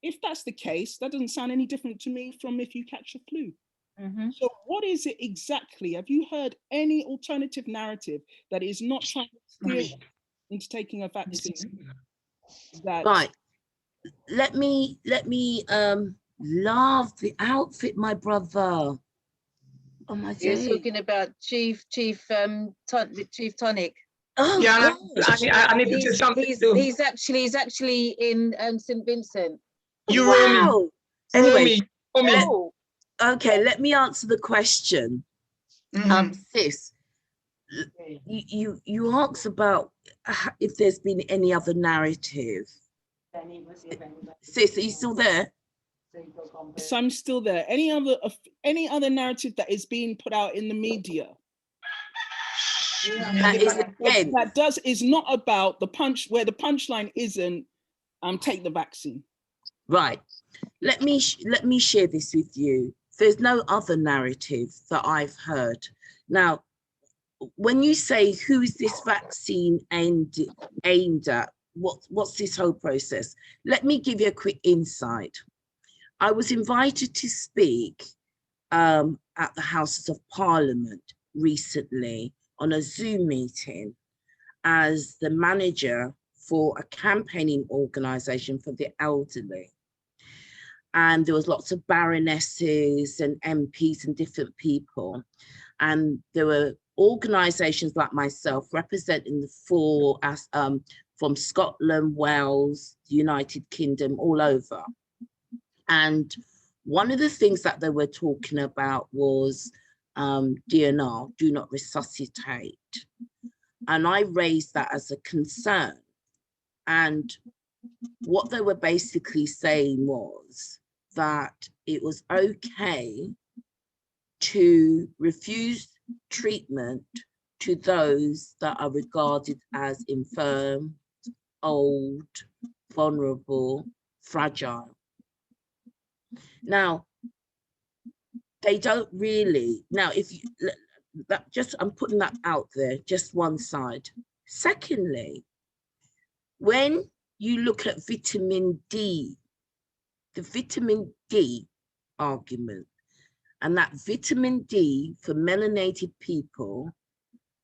G: If that's the case, that doesn't sound any different to me from if you catch a flu.
A: Mm-hmm.
G: So what is it exactly? Have you heard any alternative narrative that is not trying to steer into taking a vaccine? That
C: Right. Let me love the outfit, my brother. Oh my
A: You're
C: days.
A: talking about Chief Tonic.
C: Oh,
H: Yeah,
C: gosh.
H: I need to say something too.
A: He's actually in St. Vincent.
H: You
C: Wow. Anyway,
A: Oh.
C: okay, let me answer the question. Sis, you asked about if there's been any other narrative. Sis, are you still there?
G: So I'm still there. Any other narrative that is being put out in the media that is not about the where the punchline isn't take the vaccine.
C: Right. Let me share this with you. There's no other narrative that I've heard. Now, when you say who is this vaccine aimed at, what's this whole process? Let me give you a quick insight. I was invited to speak at the Houses of Parliament recently on a Zoom meeting as the manager for a campaigning organisation for the elderly. And there was lots of baronesses and MPs and different people. And there were organisations like myself representing the four from Scotland, Wales, the United Kingdom, all over. And one of the things that they were talking about was DNR, do not resuscitate. And I raised that as a concern. And what they were basically saying was that it was okay to refuse treatment to those that are regarded as infirm, old, vulnerable, fragile. Now, they don't really, now if you, I'm putting that out there, just one side. Secondly, when you look at vitamin D, the vitamin D argument, and that vitamin D for melanated people,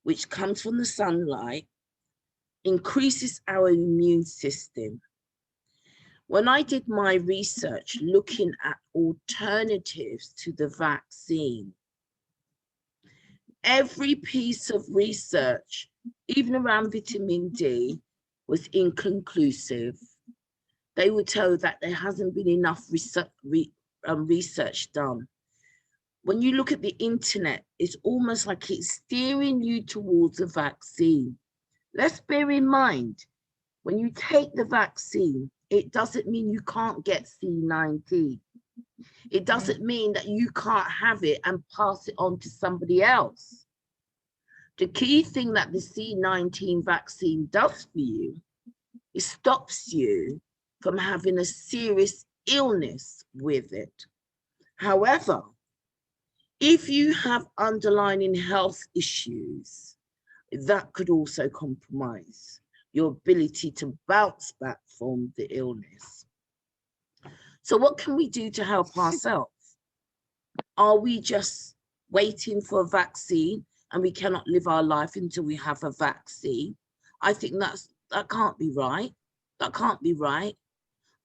C: which comes from the sunlight, increases our immune system. When I did my research looking at alternatives to the vaccine, every piece of research, even around vitamin D, was inconclusive. They would tell you that there hasn't been enough research done. When you look at the internet, it's almost like it's steering you towards a vaccine. Let's bear in mind, when you take the vaccine, it doesn't mean you can't get C19. It doesn't mean that you can't have it and pass it on to somebody else. The key thing that the C19 vaccine does for you, it stops you from having a serious illness with it. However, if you have underlying health issues, that could also compromise your ability to bounce back from the illness. So what can we do to help ourselves? Are we just waiting for a vaccine and we cannot live our life until we have a vaccine? I think that can't be right. That can't be right.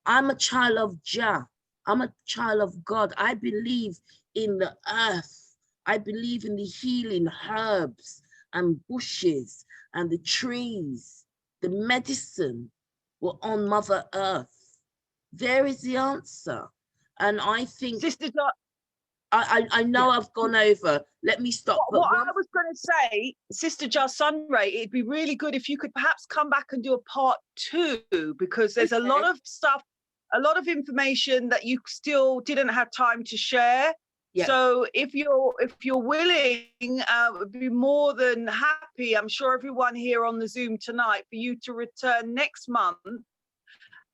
C: I'm a child of Jah. I'm a child of God. I believe in the earth. I believe in the healing herbs and bushes and the trees. The medicine were on Mother Earth. There is the answer. And I think,
B: Sister,
C: I know I've gone over. Let me stop.
B: what I was going to say, Sister JahSunRay, it'd be really good if you could perhaps come back and do a part 2, because there's a lot of stuff, a lot of information that you still didn't have time to share.
C: Yeah.
B: So if you're willing, would be more than happy, I'm sure everyone here on the Zoom tonight, for you to return next month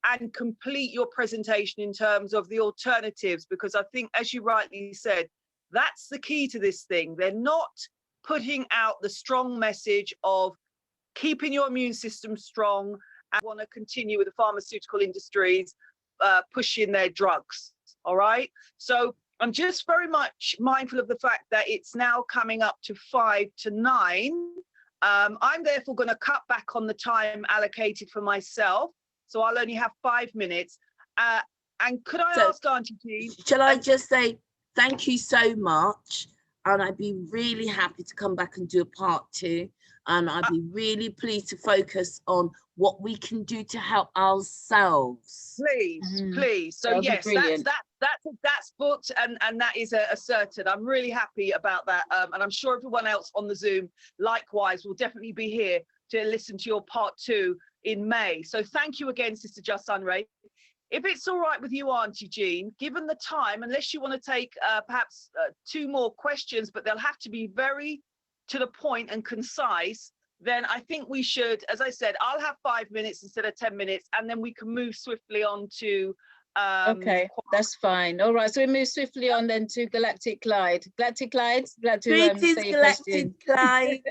B: and complete your presentation in terms of the alternatives, because I think, as you rightly said, that's the key to this thing. They're not putting out the strong message of keeping your immune system strong and want to continue with the pharmaceutical industries pushing their drugs. All right. So I'm just very much mindful of the fact that it's now coming up to 5 to 9. I'm therefore going to cut back on the time allocated for myself. So I'll only have 5 minutes. And could I ask Auntie Jean?
C: Shall I just say thank you so much? And I'd be really happy to come back and do a part 2. And I'd be really pleased to focus on what we can do to help ourselves.
B: Please, please. So yes, that's booked and that is asserted. I'm really happy about that. And I'm sure everyone else on the Zoom likewise will definitely be here to listen to your part 2 in May. So thank you again, Sister JahSunRay. If it's all right with you, Auntie Jean, given the time, unless you want to take perhaps 2 more questions, but they'll have to be very to the point and concise, then I think we should, as I said, I'll have 5 minutes instead of 10 minutes, and then we can move swiftly on to...
A: okay, that's fine. All right, so we move swiftly on then to Galactic Clyde. Galactic Clyde, glad to
C: Greetings,
A: say your question.
C: Galactic Clyde.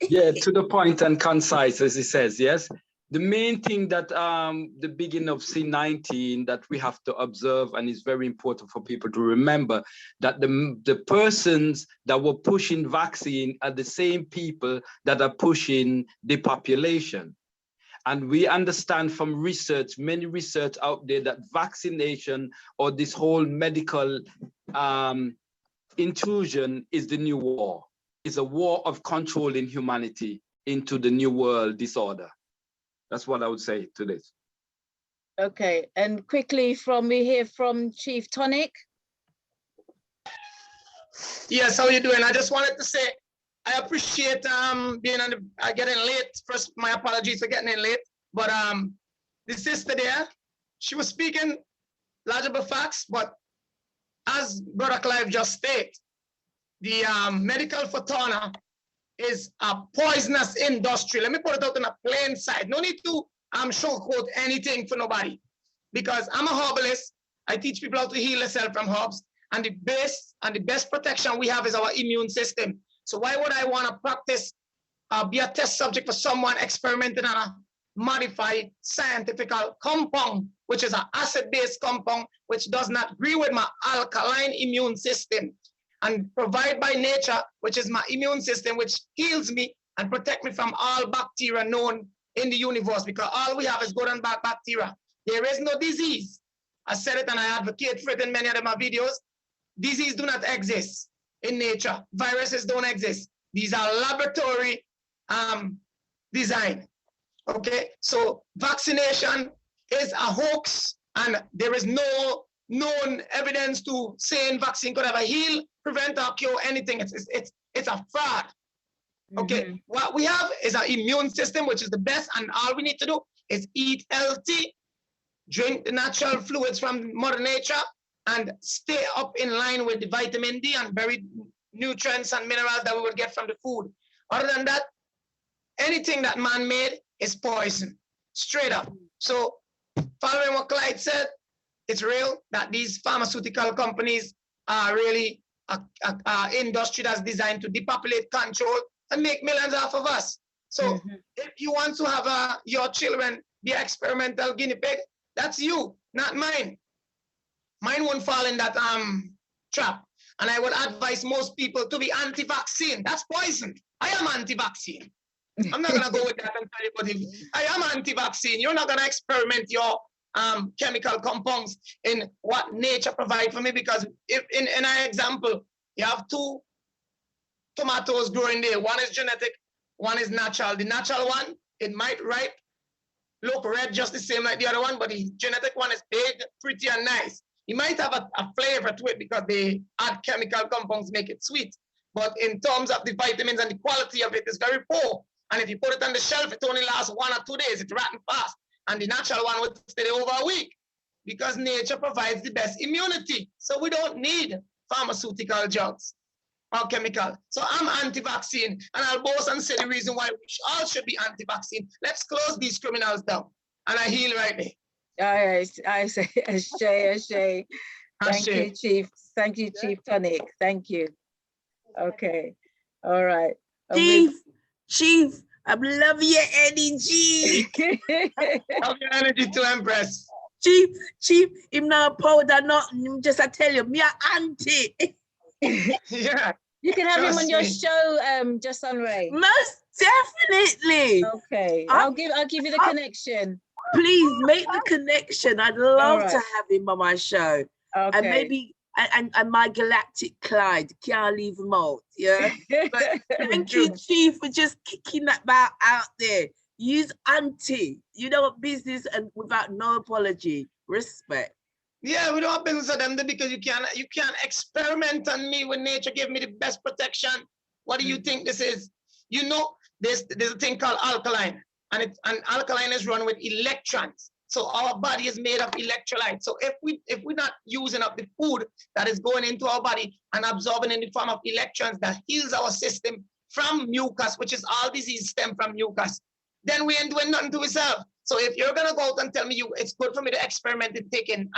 H: Yeah, to the point and concise, as he says, yes. The main thing that the beginning of C19 that we have to observe, and it's very important for people to remember, that the persons that were pushing vaccine are the same people that are pushing depopulation. And we understand from research, many research out there, that vaccination or this whole medical intrusion is the new war. It's a war of controlling humanity into the new world disorder. That's what I would say to this.
A: Okay, and quickly we hear from Chief Tonic.
I: Yes, how you doing? I just wanted to say I appreciate being on the getting late. First, my apologies for getting in late. But the sister there, she was speaking logical facts, but as Brother Clive just stated, the medical photonia is a poisonous industry. Let me put it out in a plain side. No need to sugarcoat anything for nobody, because I'm a herbalist. I teach people how to heal themselves from herbs, and the best protection we have is our immune system. So why would I want to practice, be a test subject for someone experimenting on a modified scientific compound, which is an acid-based compound, which does not agree with my alkaline immune system, and provide by nature, which is my immune system, which heals me and protect me from all bacteria known in the universe, because all we have is good and bad bacteria. There is no disease. I said it and I advocate for it in many of my videos. Disease do not exist in nature. Viruses don't exist. These are laboratory design. Okay, so vaccination is a hoax, and there is no known evidence to saying vaccine could ever heal, prevent, or cure anything. It's a fraud. Okay, what we have is an immune system, which is the best, and all we need to do is eat healthy, drink the natural fluids from Mother Nature, and stay up in line with the vitamin D and berry nutrients and minerals that we would get from the food. Other than that, anything that man made is poison, straight up. So following what Clyde said, it's real that these pharmaceutical companies are really an industry that's designed to depopulate, control, and make millions off of us. So if you want to have your children be experimental guinea pig, that's you, not mine. Mine won't fall in that trap. And I would advise most people to be anti-vaccine. That's poison. I am anti-vaccine. I'm not gonna go with that and tell you, but if I am anti-vaccine, you're not gonna experiment your chemical compounds in what nature provides for me, because if in an example, you have 2 tomatoes growing there. One is genetic, one is natural. The natural one, it might look red just the same like the other one, but the genetic one is big, pretty, and nice. You might have a flavor to it because they add chemical compounds, make it sweet. But in terms of the vitamins and the quality of it, it's very poor. And if you put it on the shelf, it only lasts 1 or 2 days. It's rotten fast. And the natural one would stay over a week because nature provides the best immunity. So we don't need pharmaceutical drugs or chemical. So I'm anti-vaccine, and I'll boast and say the reason why we all should be anti-vaccine. Let's close these criminals down. And I heal right there.
A: All right, I say Ashay. Thank you, Chief. Thank you, Chief Tonic. Thank you. Okay. All right.
C: Chief, I love your energy.
I: Love your energy too, Empress.
C: Chief, him not powder, not just I tell you, me a auntie.
I: Yeah.
A: You can have him on your show, JahSunRay.
C: Most definitely.
A: Okay. I'll give you the connection.
C: Please make the connection. I'd love to have him on my show.
A: Okay.
C: And maybe and my galactic Clyde, can't leave him out. Yeah. But thank you, Chief, for just kicking that out there. Use auntie, you know what, business, and without no apology. Respect.
I: Yeah, we don't have business with them because you can't experiment on me when nature gave me the best protection. What do you think this is? You know, there's a thing called alkaline, and alkaline is run with electrons. So our body is made of electrolytes. So if we're not using up the food that is going into our body and absorbing in the form of electrons that heals our system from mucus, which is all disease stem from mucus, then we ain't doing nothing to ourselves. So if you're gonna go out and tell me it's good for me to experiment in taking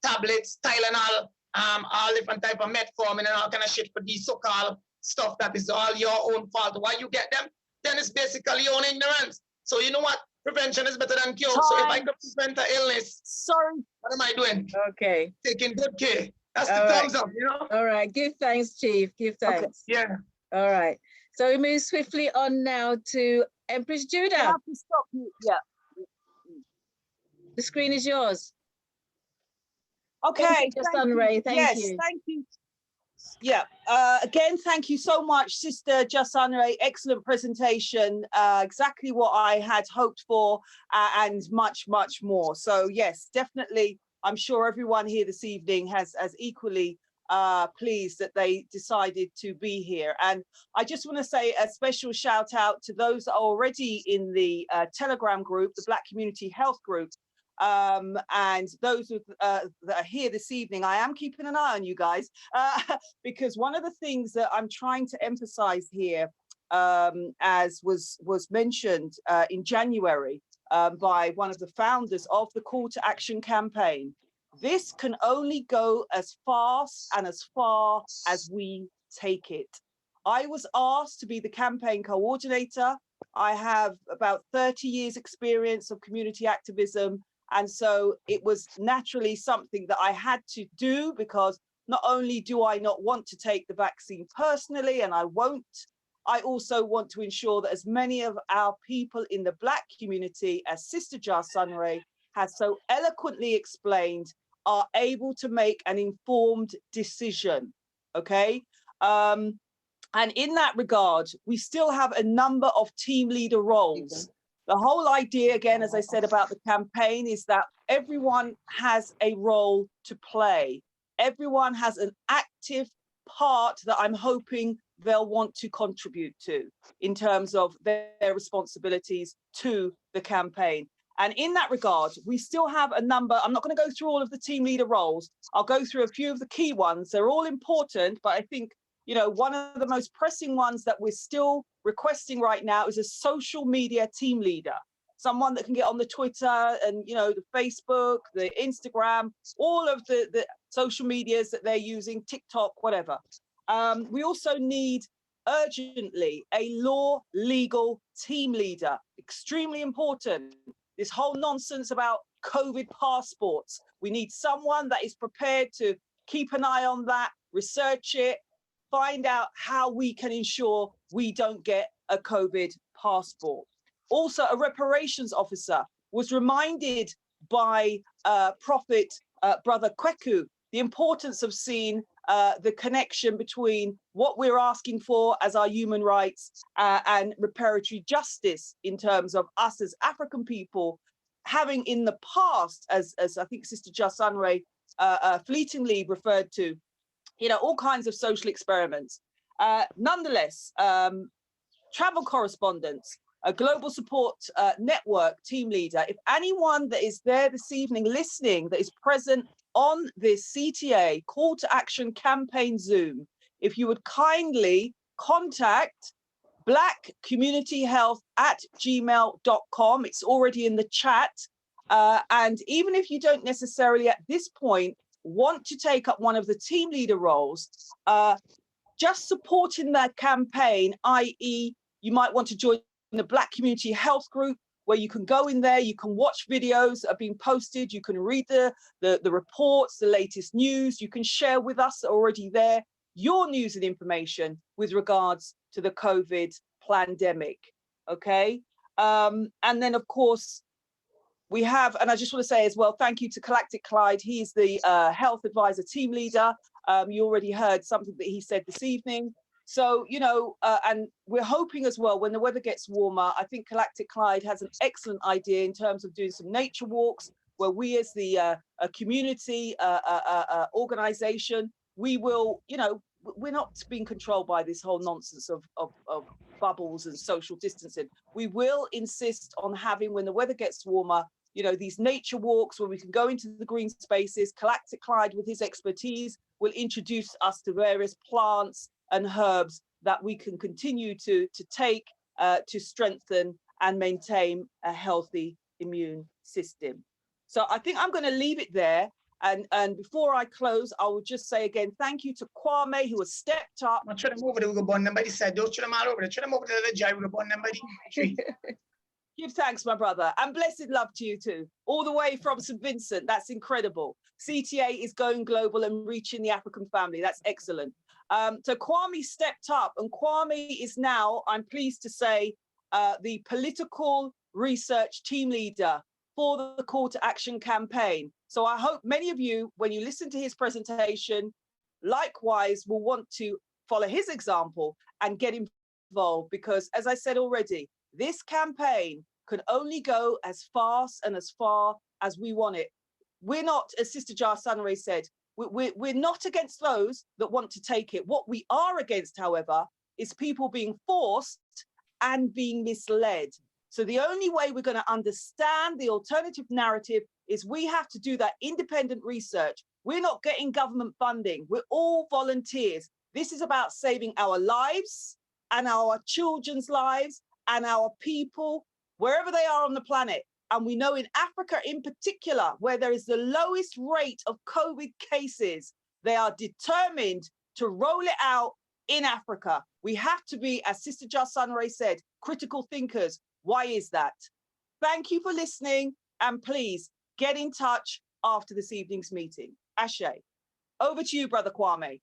I: tablets, Tylenol, all different type of metformin and all kind of shit for these so-called stuff that is all your own fault, why you get them, then it's basically your own ignorance. So you know what? Prevention is better than cure. So if I could prevent an illness,
B: sorry,
I: what am I doing?
A: Okay.
I: Taking good care. That's the thumbs up, you know?
A: All right. Give thanks, Chief. Give thanks.
I: Okay. Yeah.
A: All right. So we move swiftly on now to Empress Judah.
B: I have to stop you. Yeah.
A: The screen is yours.
B: Okay.
A: JahSunRay, thank you.
B: Yes, thank you. Yeah. Again, thank you so much, Sister JahSunRay. Excellent presentation. Exactly what I had hoped for, and much, much more. So yes, definitely. I'm sure everyone here this evening has equally pleased that they decided to be here. And I just want to say a special shout out to those that are already in the Telegram group, the Black Community Health Group. And those that are here this evening, I am keeping an eye on you guys, because one of the things that I'm trying to emphasize here, as was mentioned in January by one of the founders of the Call to Action campaign, this can only go as fast and as far as we take it. I was asked to be the campaign coordinator. I have about 30 years experience of community activism. And so it was naturally something that I had to do, because not only do I not want to take the vaccine personally, and I won't, I also want to ensure that as many of our people in the Black community, as Sister JahSunRay has so eloquently explained, are able to make an informed decision, okay? And in that regard, we still have a number of team leader roles. The whole idea, again, as I said about the campaign, is that everyone has a role to play. Everyone has an active part that I'm hoping they'll want to contribute to in terms of their responsibilities to the campaign. And in that regard, we still have a number. I'm not going to go through all of the team leader roles. I'll go through a few of the key ones. They're all important, but I think, you know, one of the most pressing ones that we're still requesting right now is a social media team leader, someone that can get on the Twitter and, you know, the Facebook, the Instagram, all of the social medias that they're using, TikTok, whatever. We also need urgently a legal team leader, extremely important. This whole nonsense about COVID passports. We need someone that is prepared to keep an eye on that, research it, find out how we can ensure we don't get a COVID passport. Also, a reparations officer was reminded by Prophet Brother Kweku the importance of seeing the connection between what we're asking for as our human rights and reparatory justice in terms of us as African people having in the past, as I think Sister JahSunRay fleetingly referred to, you know, all kinds of social experiments. Nonetheless, travel correspondents, a global support network team leader, if anyone that is there this evening listening that is present on this CTA Call to Action campaign Zoom, if you would kindly contact blackcommunityhealth@gmail.com. It's already in the chat. And even if you don't necessarily at this point want to take up one of the team leader roles, just supporting that campaign, i.e. you might want to join the Black Community Health Group, where you can go in there, you can watch videos that are being posted, you can read the reports, the latest news, you can share with us already there your news and information with regards to the COVID pandemic, okay? And then of course, we have, and I just want to say as well, thank you to Galactic Clyde. He's the health advisor team leader. You already heard something that he said this evening. So, you know, and we're hoping as well, when the weather gets warmer, I think Galactic Clyde has an excellent idea in terms of doing some nature walks, where we as the community organization, we will, you know, we're not being controlled by this whole nonsense of bubbles and social distancing. We will insist on having, when the weather gets warmer, you know, these nature walks where we can go into the green spaces. Galactic Clyde, with his expertise, will introduce us to various plants and herbs that we can continue to take to strengthen and maintain a healthy immune system. So I think I'm going to leave it there. And before I close, I will just say again, thank you to Kwame, who has stepped up. Give thanks, my brother, and blessed love to you too. All the way from St. Vincent, that's incredible. CTA is going global and reaching the African family. That's excellent. So Kwame stepped up, and Kwame is now, I'm pleased to say, the political research team leader for the Call to Action campaign. So I hope many of you, when you listen to his presentation, likewise will want to follow his example and get involved, because as I said already, this campaign can only go as fast and as far as we want it. We're not, as Sister JahSunRay said, we're not against those that want to take it. What we are against, however, is people being forced and being misled. So the only way we're going to understand the alternative narrative is we have to do that independent research. We're not getting government funding. We're all volunteers. This is about saving our lives and our children's lives and our people, wherever they are on the planet. And we know in Africa in particular, where there is the lowest rate of COVID cases, they are determined to roll it out in Africa. We have to be, as Sister JahSunRay said, critical thinkers. Why is that? Thank you for listening, and please get in touch after this evening's meeting. Ashe. Over to you, Brother Kwame.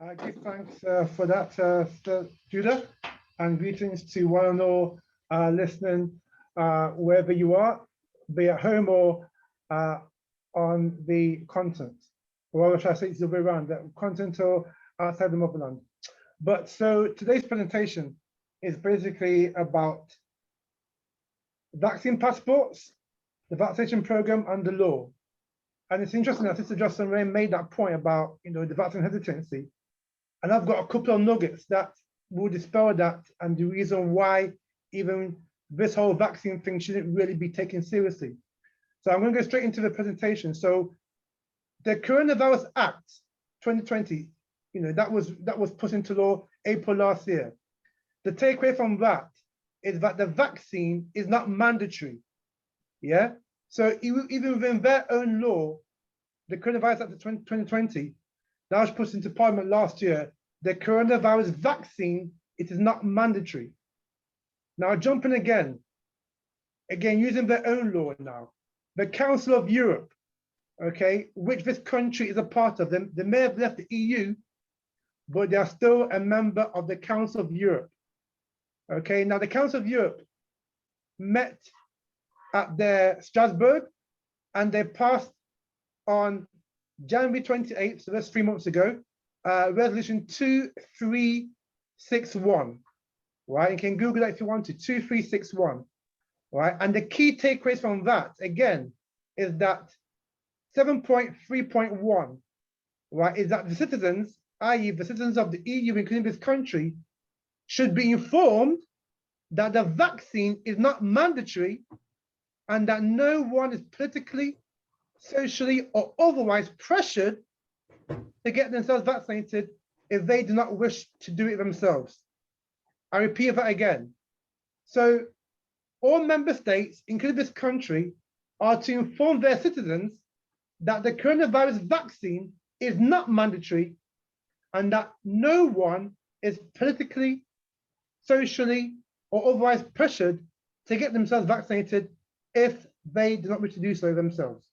J: I give thanks for that, Judah, and greetings to one and all listening wherever you are, be at home or on the continent. Or I say it's the way around, that continent or outside the motherland. But so today's presentation is basically about vaccine passports, the vaccination program, and the law. And it's interesting that Sista JahSunRay made that point about, the vaccine hesitancy. And I've got a couple of nuggets that will dispel that and the reason why even this whole vaccine thing shouldn't really be taken seriously. So I'm going to go straight into the presentation. So the Coronavirus Act 2020, that was put into law April last year. The takeaway from that is that the vaccine is not mandatory. Yeah. So even within their own law, the Coronavirus Act of 2020, that was put into Parliament last year, the coronavirus vaccine, it is not mandatory. Now jumping again using their own law now, the Council of Europe, okay, which this country is a part of, they may have left the EU, but they are still a member of the Council of Europe. Okay, now the Council of Europe met at their Strasbourg and they passed on January 28th, so that's 3 months ago, resolution 2361, right? You can Google that if you want to, 2361, right? And the key takeaways from that, again, is that 7.3.1, right, is that the citizens, i.e. the citizens of the EU, including this country, should be informed that the vaccine is not mandatory and that no one is politically, socially, or otherwise pressured to get themselves vaccinated if they do not wish to do it themselves. I repeat that again. So all member states, including this country, are to inform their citizens that the coronavirus vaccine is not mandatory and that no one is politically, socially, or otherwise pressured to get themselves vaccinated if they do not wish to do so themselves.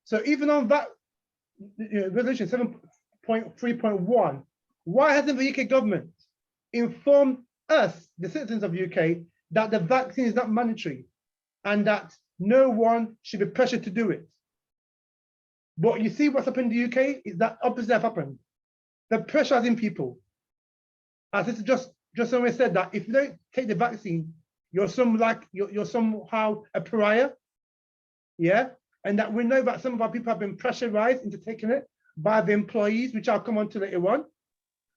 J: So even on that resolution 7.3.1, why hasn't the UK government informed us, the citizens of UK, that the vaccine is not mandatory and that no one should be pressured to do it? But you see what's happened in the UK is that opposite has happened. The pressure is in people. As it's just someone said that if you don't take the vaccine, you're somehow a pariah. Yeah. And that we know that some of our people have been pressurized into taking it by the employees, which I'll come on to later on.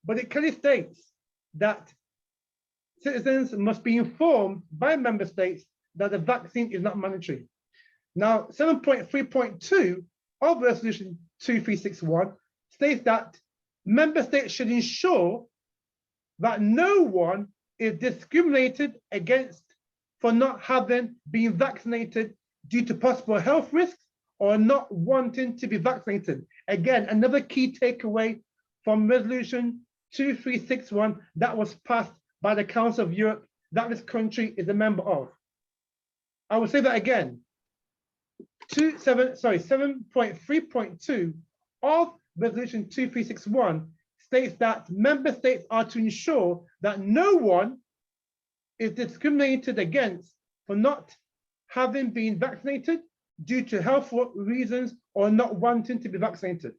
J: But it clearly states that citizens must be informed by member states that the vaccine is not mandatory. Now, 7.3.2 of Resolution 2361 states that member states should ensure that no one is discriminated against for not having been vaccinated due to possible health risks or not wanting to be vaccinated. Again, another key takeaway from Resolution 2361 that was passed by the Council of Europe that this country is a member of. I will say that again. 7.3.2 of Resolution 2361 states that member states are to ensure that no one is discriminated against for not having been vaccinated due to health reasons or not wanting to be vaccinated.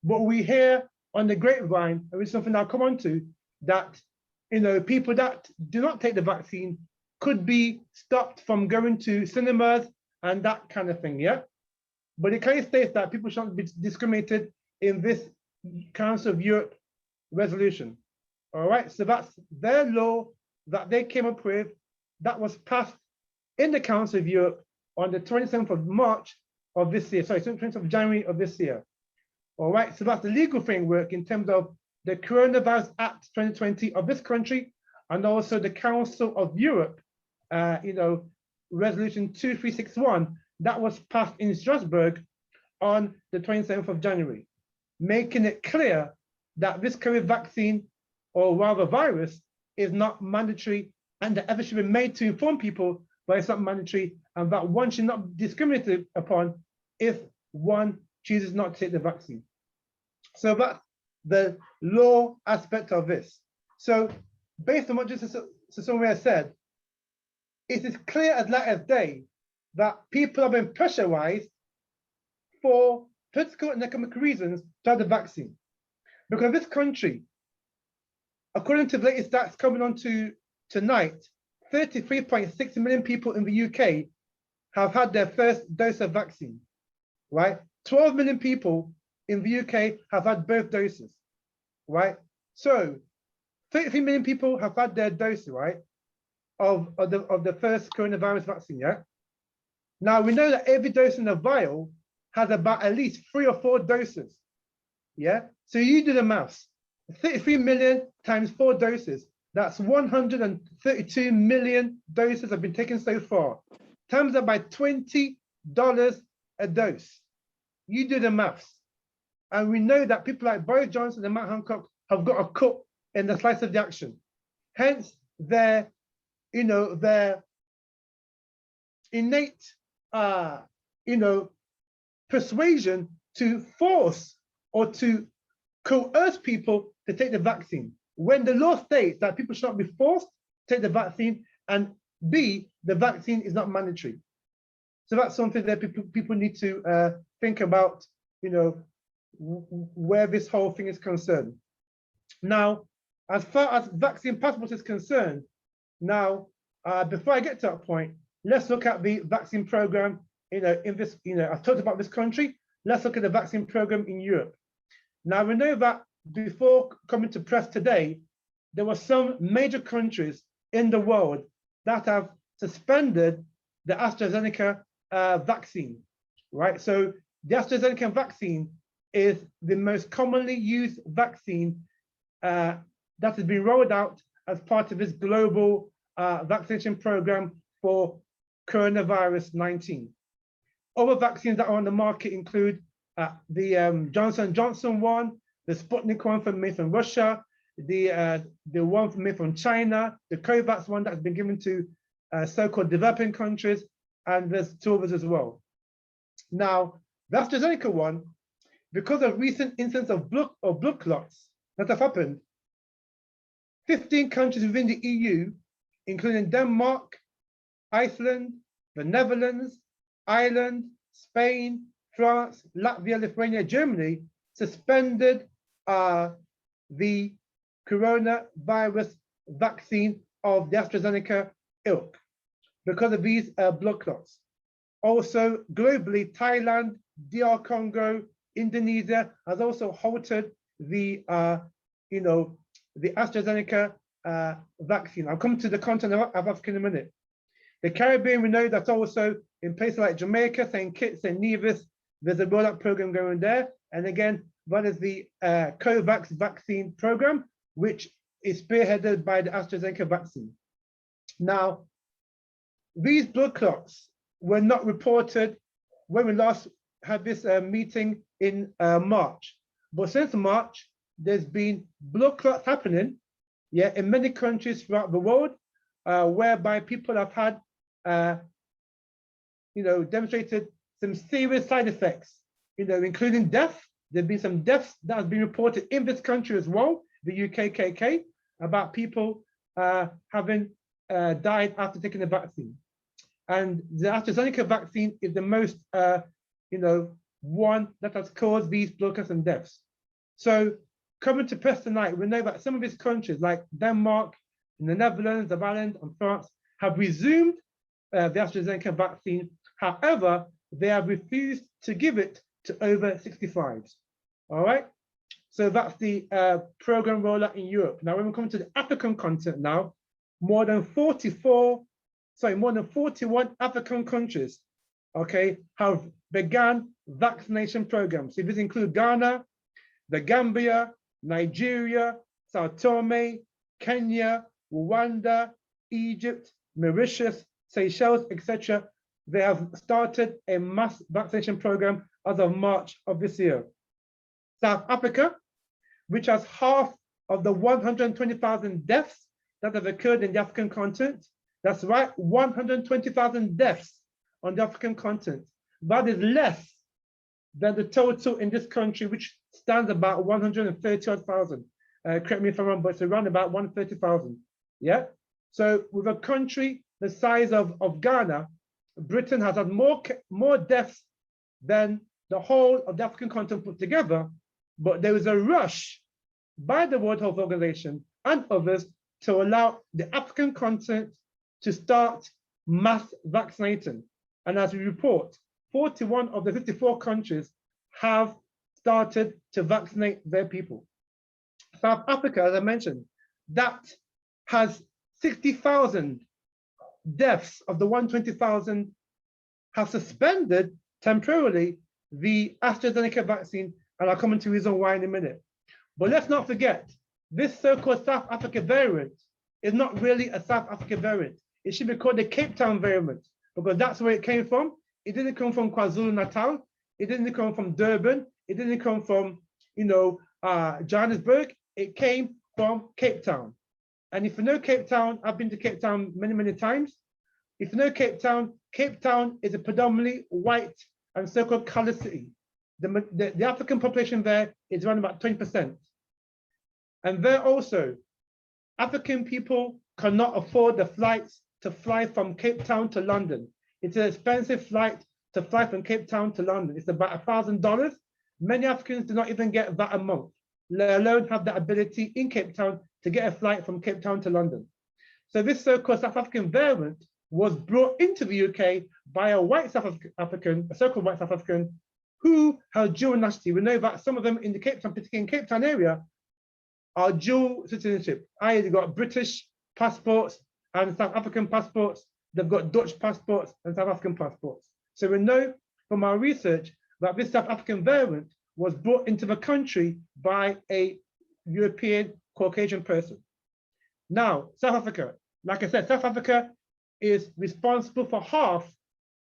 J: But we hear on the grapevine, and it's something I'll come on to, that people that do not take the vaccine could be stopped from going to cinemas and that kind of thing, yeah? But it clearly states that people shouldn't be discriminated in this Council of Europe resolution. All right, so that's their law that they came up with that was passed in the Council of Europe on the 27th of March of this year, 27th of January of this year. All right, so that's the legal framework in terms of the Coronavirus Act 2020 of this country and also the Council of Europe, Resolution 2361 that was passed in Strasbourg on the 27th of January, making it clear that this COVID vaccine, or rather virus, is not mandatory and the effort should be made to inform people, but it's not mandatory and that one should not be discriminated upon if one chooses not to take the vaccine. So the law aspect of this. So based on what Sista JahSunRay said, it is clear as light as day that people have been pressurized for political and economic reasons to have the vaccine. Because this country, according to the latest stats coming on to tonight, 33.6 million people in the UK have had their first dose of vaccine, right? 12 million people in the UK have had both doses, right? So 33 million people have had their dose, right, of the first coronavirus vaccine, yeah? Now we know that every dose in the vial has about at least 3 or 4 doses, yeah? So you do the maths, 33 million times 4 doses, that's 132 million doses have been taken so far. Times that by $20 a dose. You do the maths. And we know that people like Boris Johnson and Matt Hancock have got a cut in the slice of the action. Hence their, their innate, persuasion to force or to coerce people to take the vaccine, when the law states that people should not be forced to take the vaccine, and B, the vaccine is not mandatory. So that's something that people need to think about, where this whole thing is concerned. Now, as far as vaccine passport is concerned, now, before I get to that point, let's look at the vaccine program, in this, I've talked about this country, let's look at the vaccine program in Europe. Now, we know that before coming to press today, there were some major countries in the world that have suspended the AstraZeneca vaccine, right? So the AstraZeneca vaccine is the most commonly used vaccine that has been rolled out as part of this global vaccination program for coronavirus 19. Other vaccines that are on the market include the Johnson & Johnson one, the Sputnik one made from Russia, the one made from China, the COVAX one that's been given to so-called developing countries, and there's 2 others as well. Now, the AstraZeneca one, because of recent incidents of blood clots that have happened, 15 countries within the EU, including Denmark, Iceland, the Netherlands, Ireland, Spain, France, Latvia, Lithuania, Germany, suspended the coronavirus vaccine of the AstraZeneca ilk because of these blood clots. Also, globally, Thailand, DR Congo, Indonesia has also halted the, the AstraZeneca vaccine. I'll come to the content of Africa in a minute. The Caribbean, we know that's also in places like Jamaica, St. Kitts, St. Nevis, there's a rollout program going there. And again, that is the COVAX vaccine program, which is spearheaded by the AstraZeneca vaccine. Now, these blood clots were not reported when we last had this meeting in March. But since March, there's been blood clots happening, yeah, in many countries throughout the world, whereby people have had, demonstrated some serious side effects, including death. There've been some deaths that have been reported in this country as well, the UKKK, about people having died after taking the vaccine. And the AstraZeneca vaccine is the most, one that has caused these blood clots and deaths. So coming to press tonight, we know that some of these countries like Denmark, the Netherlands, Ireland, and France have resumed the AstraZeneca vaccine. However, they have refused to give it to over 65s. All right. So that's the program rollout in Europe. Now, when we come to the African continent now, more than 41 African countries, okay, have begun vaccination programs. So this includes Ghana, the Gambia, Nigeria, Sao Tome, Kenya, Rwanda, Egypt, Mauritius, Seychelles, etc. They have started a mass vaccination program as of March of this year. South Africa, which has half of the 120,000 deaths that have occurred in the African continent. That's right, 120,000 deaths on the African continent. That is less than the total in this country, which stands about 130,000. Correct me if I'm wrong, but it's around about 130,000. Yeah. So with a country the size of Ghana, Britain has had more deaths than the whole of the African continent put together. But there was a rush by the World Health Organization and others to allow the African continent to start mass vaccinating. And as we report, 41 of the 54 countries have started to vaccinate their people. South Africa, as I mentioned, that has 60,000 deaths of the 120,000 have suspended temporarily the AstraZeneca vaccine, and I'll come into the reason why in a minute. But let's not forget, this so-called South Africa variant is not really a South Africa variant. It should be called the Cape Town variant, because that's where it came from. It didn't come from KwaZulu-Natal. It didn't come from Durban. It didn't come from, Johannesburg. It came from Cape Town. And if you know Cape Town, I've been to Cape Town many, many times. If you know Cape Town is a predominantly white and so-called colored city. The African population there is around about 20%. And there also, African people cannot afford the flights to fly from Cape Town to London. It's an expensive flight to fly from Cape Town to London. It's about $1,000. Many Africans do not even get that a month, let alone have the ability in Cape Town to get a flight from Cape Town to London. So this so-called South African variant was brought into the UK by a white South African, a so-called white South African, who held dual nationality. We know that some of them in the Cape Town, particularly in Cape Town area, are dual citizenship, i.e. they've got British passports and South African passports, they've got Dutch passports and South African passports. So we know from our research that this South African variant was brought into the country by a European Caucasian person. Now, South Africa, like I said, South Africa is responsible for half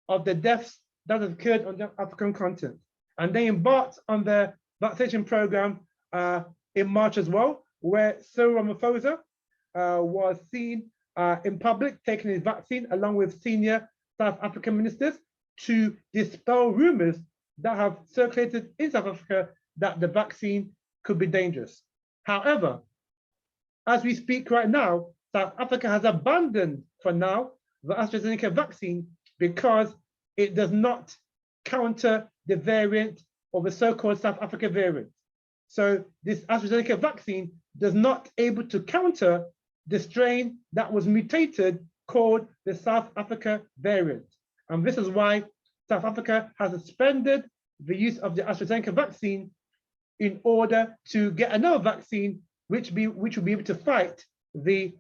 J: of the deaths that have occurred on the African continent. And they embarked on their vaccination program in March as well, where Cyril Ramaphosa was seen in public taking his vaccine along with senior South African ministers to dispel rumors that have circulated in South Africa that the vaccine could be dangerous. However, as we speak right now, South Africa has abandoned for now the AstraZeneca vaccine because it does not counter the variant of the so-called South Africa variant. So this AstraZeneca vaccine does not able to counter the strain that was mutated called the South Africa variant. And this is why South Africa has suspended the use of the AstraZeneca vaccine in order to get another vaccine which will be able to fight the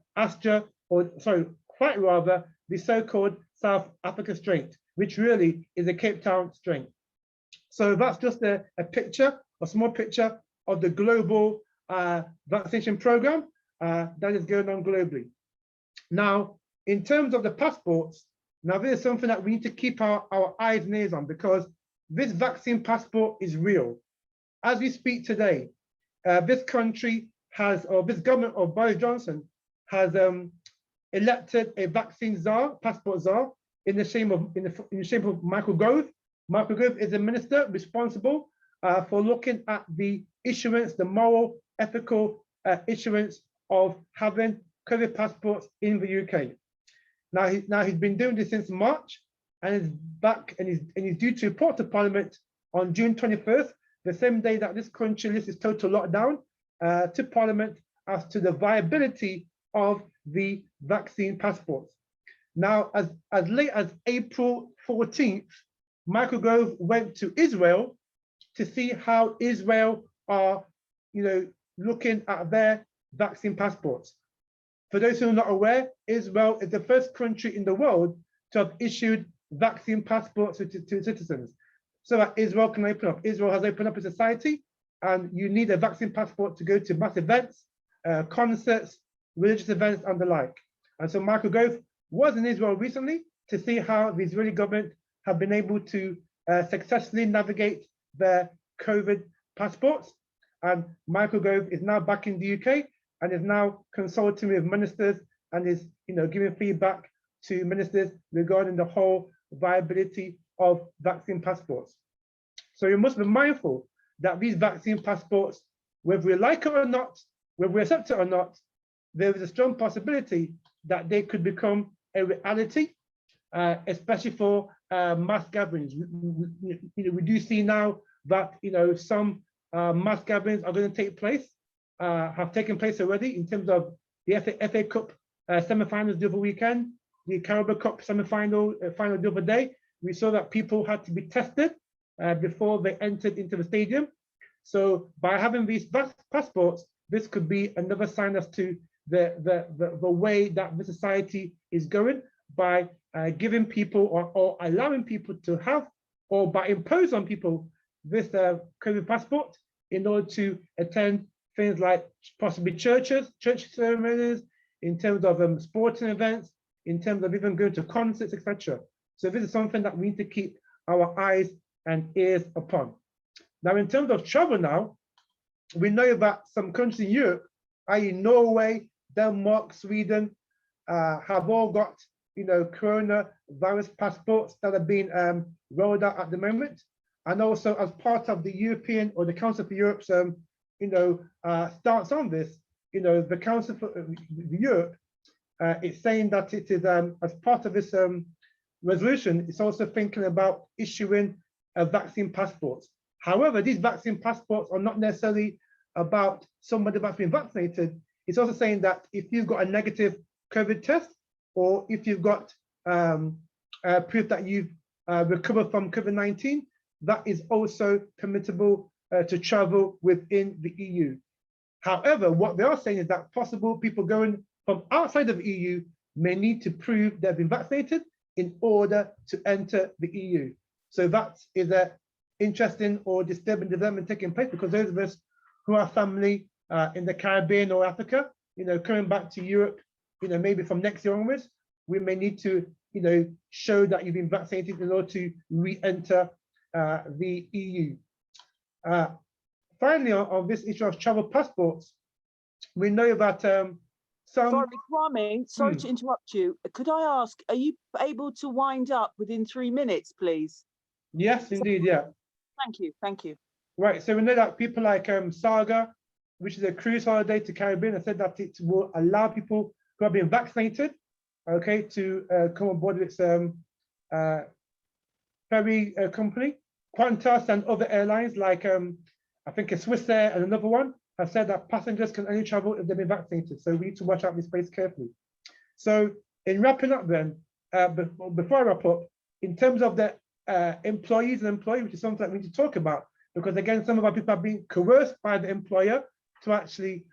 J: the so-called South Africa strain, which really is a Cape Town strain. So that's just a small picture of the global vaccination program that is going on globally. Now, in terms of the passports, now this is something that we need to keep our eyes and ears on, because this vaccine passport is real. As we speak today, this country has, or this government of Boris Johnson has elected a vaccine czar, passport czar, in the shape of Michael Gove. Michael Gove is a minister responsible for looking at the issuance, the moral, ethical issuance of having COVID passports in the UK. Now he's been doing this since March, and is back, and he's due to report to Parliament on June 21st, the same day that this country lists its total lockdown, to Parliament as to the viability of the vaccine passports. Now, as late as April 14th, Michael Gove went to Israel to see how Israel are, looking at their vaccine passports. For those who are not aware, Israel is the first country in the world to have issued vaccine passports to citizens, so that Israel can open up. Israel has opened up a society, and you need a vaccine passport to go to mass events, concerts, religious events, and the like. And so Michael Gove was in Israel recently to see how the Israeli government have been able to successfully navigate their COVID passports. And Michael Gove is now back in the UK and is now consulting with ministers and is giving feedback to ministers regarding the whole viability of vaccine passports. So you must be mindful that these vaccine passports, whether we like it or not, whether we accept it or not, there is a strong possibility that they could become a reality, especially for mass gatherings. We do see now that some mass gatherings are going to take place, have taken place already in terms of the FA Cup semi-finals the other weekend, the Carabao Cup semi-final final the other day. We saw that people had to be tested before they entered into the stadium. So by having these passports, this could be another sign as to the way that the society is going, by giving people or allowing people to have, or by imposing on people this COVID passport in order to attend things like possibly church ceremonies, in terms of sporting events, in terms of even going to concerts, etc. So this is something that we need to keep our eyes and ears upon. Now, in terms of travel now, we know that some countries in Europe, i.e. Norway, Denmark, Sweden, have all got coronavirus passports that are being rolled out at the moment. And also as part of the European, or the Council for Europe's stance on this, the Council for Europe is saying that it is as part of this resolution, it's also thinking about issuing vaccine passports. However, these vaccine passports are not necessarily about somebody that's been vaccinated. It's also saying that if you've got a negative COVID test, or if you've got proof that you've recovered from COVID-19, that is also permissible to travel within the EU. However, what they are saying is that possible people going from outside of the EU may need to prove they've been vaccinated in order to enter the EU. So that is an interesting or disturbing development taking place, because those of us who are family in the Caribbean or Africa, coming back to Europe, maybe from next year onwards, we may need to, show that you've been vaccinated in order to re-enter the EU. Finally, on this issue of travel passports, we know that some...
B: Sorry, Kwame, sorry to interrupt you. Could I ask, are you able to wind up within 3 minutes, please?
J: Yes, indeed, yeah.
B: Thank you.
J: Right, so we know that people like Saga, which is a cruise holiday to Caribbean, have said that it will allow people who have been vaccinated, okay, to come on board with its ferry company. Qantas and other airlines like I think a Swiss Air and another one have said that passengers can only travel if they've been vaccinated. So we need to watch out this space carefully. So in wrapping up then, before I wrap up, in terms of the employees and employees, which is something that we need to talk about, because again, some of our people are being coerced by the employer to actually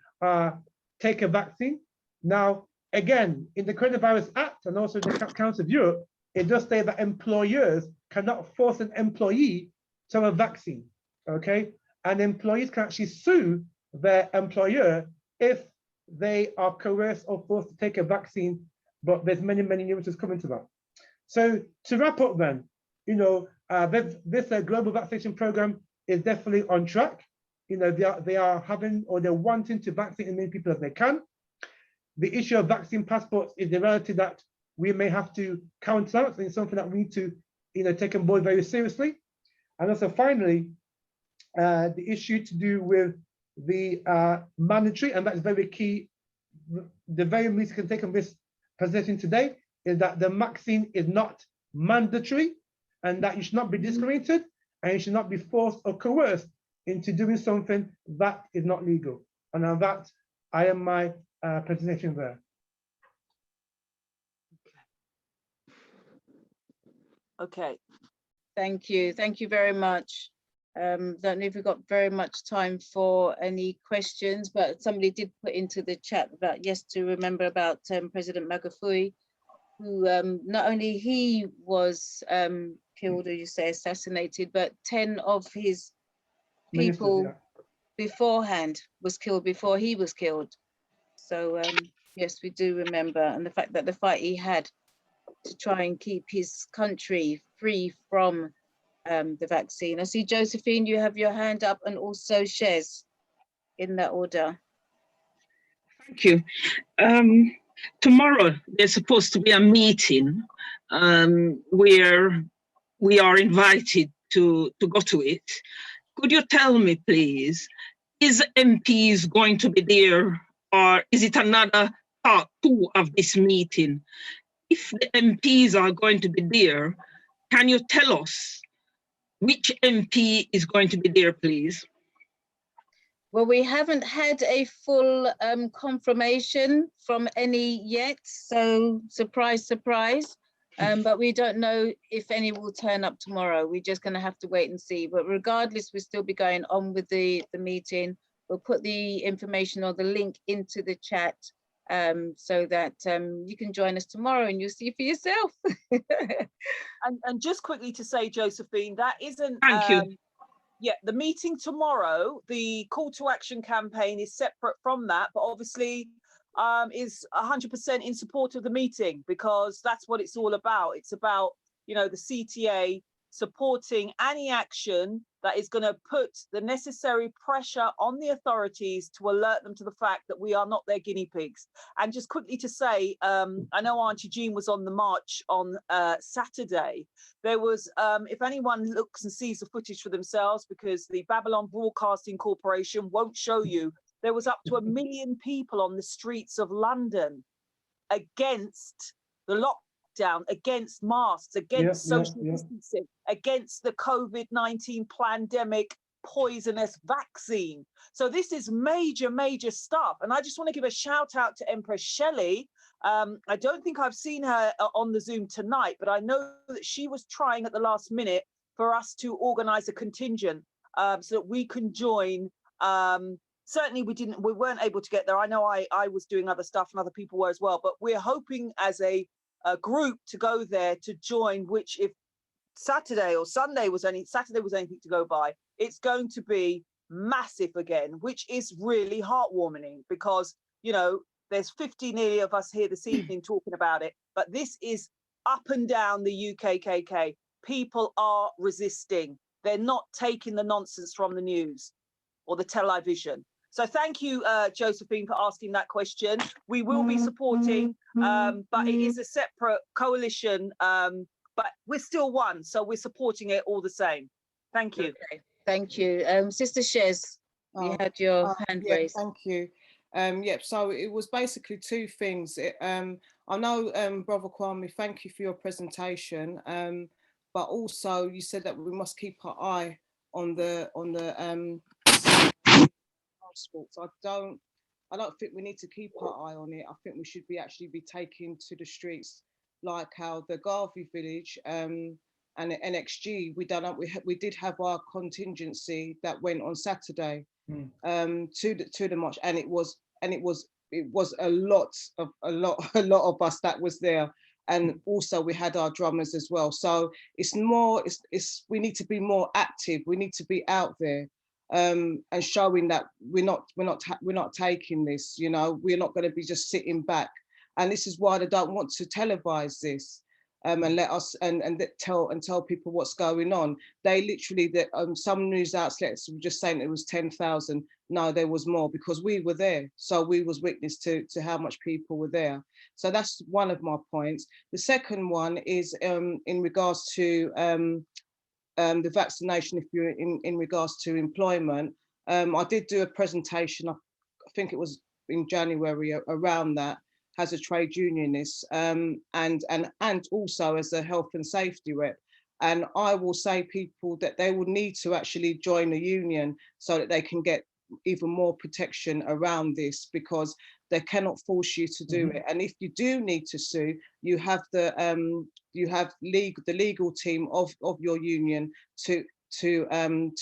J: take a vaccine. Now, again, in the Coronavirus Act and also the Council of Europe, it does say that employers cannot force an employee to have a vaccine, okay? And employees can actually sue their employer if they are coerced or forced to take a vaccine, but there's many nuances coming to that. So to wrap up then, this global vaccination program is definitely on track. They are having, or they're wanting to vaccinate as many people as they can. The issue of vaccine passports is the reality that we may have to counter out, and it's something that we need to take on board very seriously. And also finally, the issue to do with the mandatory, and that's very key, the very least can take on this position today, is that the vaccine is not mandatory, and that you should not be discriminated, and you should not be forced or coerced into doing something that is not legal. And on that, I am my presentation there.
B: Okay.
A: Thank you very much. Don't know if we've got very much time for any questions, but somebody did put into the chat about, yes, to remember about President Magufuli, who not only he was killed, or you say assassinated, but 10 of his people beforehand was killed before he was killed. So yes, we do remember, and the fact that the fight he had to try and keep his country free from the vaccine. I see Josephine, you have your hand up, and also Shez, in that order.
K: Thank you. Tomorrow there's supposed to be a meeting where we are invited to go to it. could you tell me, please, is MPs going to be there, or is it another part 2 of this meeting? If the MPs are going to be there, can you tell us which MP is going to be there, please?
A: Well, we haven't had a full confirmation from any yet, so surprise, surprise. But we don't know if any will turn up tomorrow. We're just going to have to wait and see. But regardless, we'll still be going on with the meeting. We'll put the information or the link into the chat so that you can join us tomorrow and you'll see for yourself.
B: And just quickly to say, Josephine, that isn't...
K: Thank you.
B: Yeah, the meeting tomorrow, the call to action campaign is separate from that, but obviously is 100% in support of the meeting, because that's what it's all about. It's about, you know, the CTA supporting any action that is going to put the necessary pressure on the authorities to alert them to the fact that we are not their guinea pigs. And just quickly to say, I know Auntie Jean was on the march on Saturday. There was, if anyone looks and sees the footage for themselves, because the Babylon Broadcasting Corporation won't show you, there was up to 1 million people on the streets of London against the lockdown, against masks, against social distancing, against the COVID-19 pandemic poisonous vaccine. So this is major, major stuff. And I just want to give a shout out to Empress Shelley. I don't think I've seen her on the Zoom tonight, but I know that she was trying at the last minute for us to organize a contingent so that we can join. Certainly we weren't able to get there. I know I was doing other stuff and other people were as well, but we're hoping as a group to go there to join, which if Saturday or Sunday was anything to go by, it's going to be massive again, which is really heartwarming, because, you know, there's 50 nearly of us here this evening talking about it, but this is up and down the UKKK. People are resisting. They're not taking the nonsense from the news or the television. So thank you, Josephine, for asking that question. We will be supporting, but it is a separate coalition, but we're still one, so we're supporting it all the same. Thank you.
A: Okay, thank you. Sister Shez, you had your hand raised.
E: Thank you. Yep, so it was basically 2 things. I know, Brother Kwame, thank you for your presentation, but also you said that we must keep our eye on the sports. I don't think we need to keep our eye on it. I think we should actually be taking to the streets, like how the Garvey Village and the NXG, we did have our contingency that went on Saturday to the march, and it was a lot of us that was there, and also we had our drummers as well. So we need to be more active. We need to be out there and showing that we're not taking this. You know, we're not going to be just sitting back. And this is why they don't want to televise this and let us and tell people what's going on. They literally, some news outlets were just saying it was 10,000. No, there was more, because we were there. So we was witness to how much people were there. So that's one of my points. The second one is in regards to the vaccination, if you're in regards to employment. I did do a presentation, I think it was in January, around that, as a trade unionist and also as a health and safety rep. And I will say people that they will need to actually join a union so that they can get even more protection around this, because they cannot force you to do it. And if you do need to sue, you have the legal team of your union to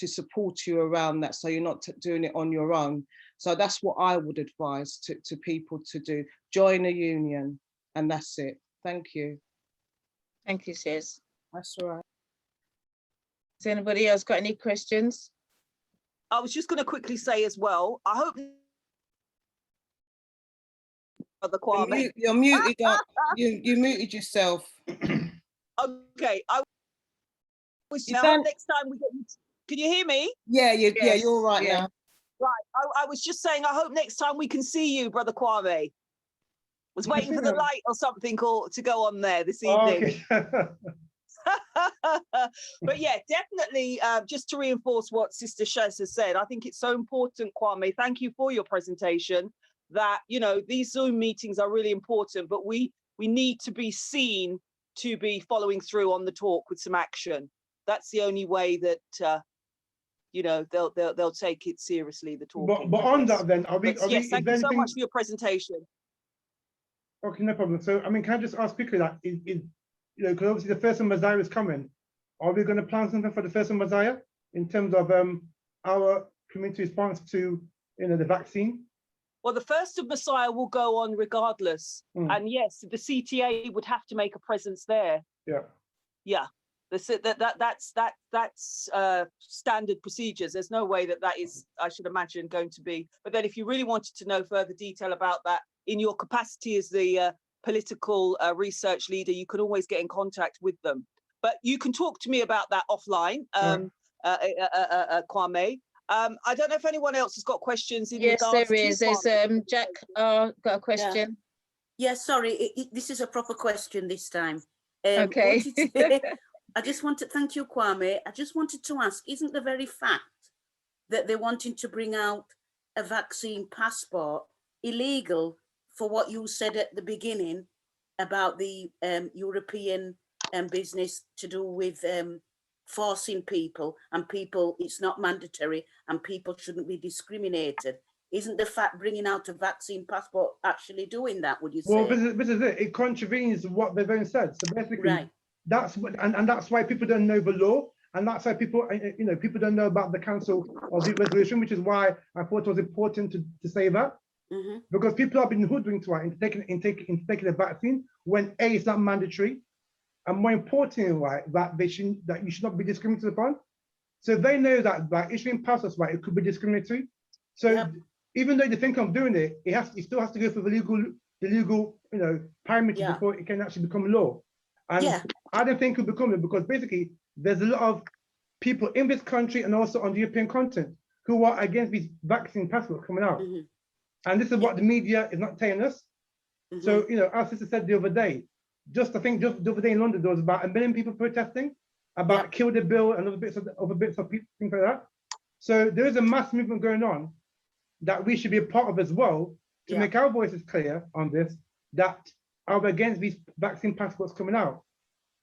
E: support you around that, so you're not doing it on your own. So that's what I would advise to people to do. Join a union, and that's it. Thank you.
A: Thank you, Sis.
E: That's all right.
A: Has anybody else got any questions?
B: I was just going to quickly say as well, I hope the Kwame.
E: You're muted. You muted yourself.
B: Okay, I was next time we get. Can you hear me?
E: Yeah, yeah, you're all right now.
B: Right, I was just saying, I hope next time we can see you, Brother Kwame. Was waiting for the light or something to go on there this evening.
J: Okay.
B: But yeah, definitely, just to reinforce what Sister Shaz has said, I think it's so important, Kwame. Thank you for your presentation. That, you know, these Zoom meetings are really important, but we need to be seen to be following through on the talk with some action. That's the only way that you know, they'll take it seriously, the talking.
J: But on that then,
B: yes, thank you so much for your presentation.
J: Okay, no problem. So, I mean, can I just ask quickly that, you know, because obviously the first of Messiah is coming. Are we going to plan something for the first of Messiah in terms of our community response to, you know, the vaccine?
B: Well, the first of Messiah will go on regardless. And yes, the CTA would have to make a presence there.
J: Yeah.
B: Yeah. That's standard procedures. There's no way that is, I should imagine, going to be. But then if you really wanted to know further detail about that, in your capacity as the political research leader, you can always get in contact with them. But you can talk to me about that offline, Kwame. I don't know if anyone else has got questions in regards to.
A: Yes, there is. There's Jack got a question.
F: Yeah, sorry, this is a proper question this time.
A: Okay.
F: I just want to thank you, Kwame. I just wanted to ask, isn't the very fact that they're wanting to bring out a vaccine passport illegal for what you said at the beginning about the European business to do with forcing people, and people, it's not mandatory and people shouldn't be discriminated? Isn't the fact bringing out a vaccine passport actually doing that, would you say?
J: Well, this is it. It contravenes what they've own said. So basically, that's what, and that's why people don't know the law, and that's why people, you know, people don't know about the council or the resolution, which is why I thought it was important to say that, because people have been hoodwinked into taking a vaccine when A, it's not mandatory, and more importantly, right, that you should not be discriminated upon. So they know that by issuing passports, right, it could be discriminatory. So even though they think of doing it, it still has to go through the legal, you know, parameters before it can actually become law. And I don't think it will become it, because basically there's a lot of people in this country and also on the European continent who are against these vaccine passports coming out. And this is what the media is not telling us. So, you know, our sister said the other day, I think just the other day in London, there was about 1 million people protesting about kill the bill and other bits of people, things like that. So there is a mass movement going on that we should be a part of as well, to make our voices clear on this, that are against these vaccine passports coming out.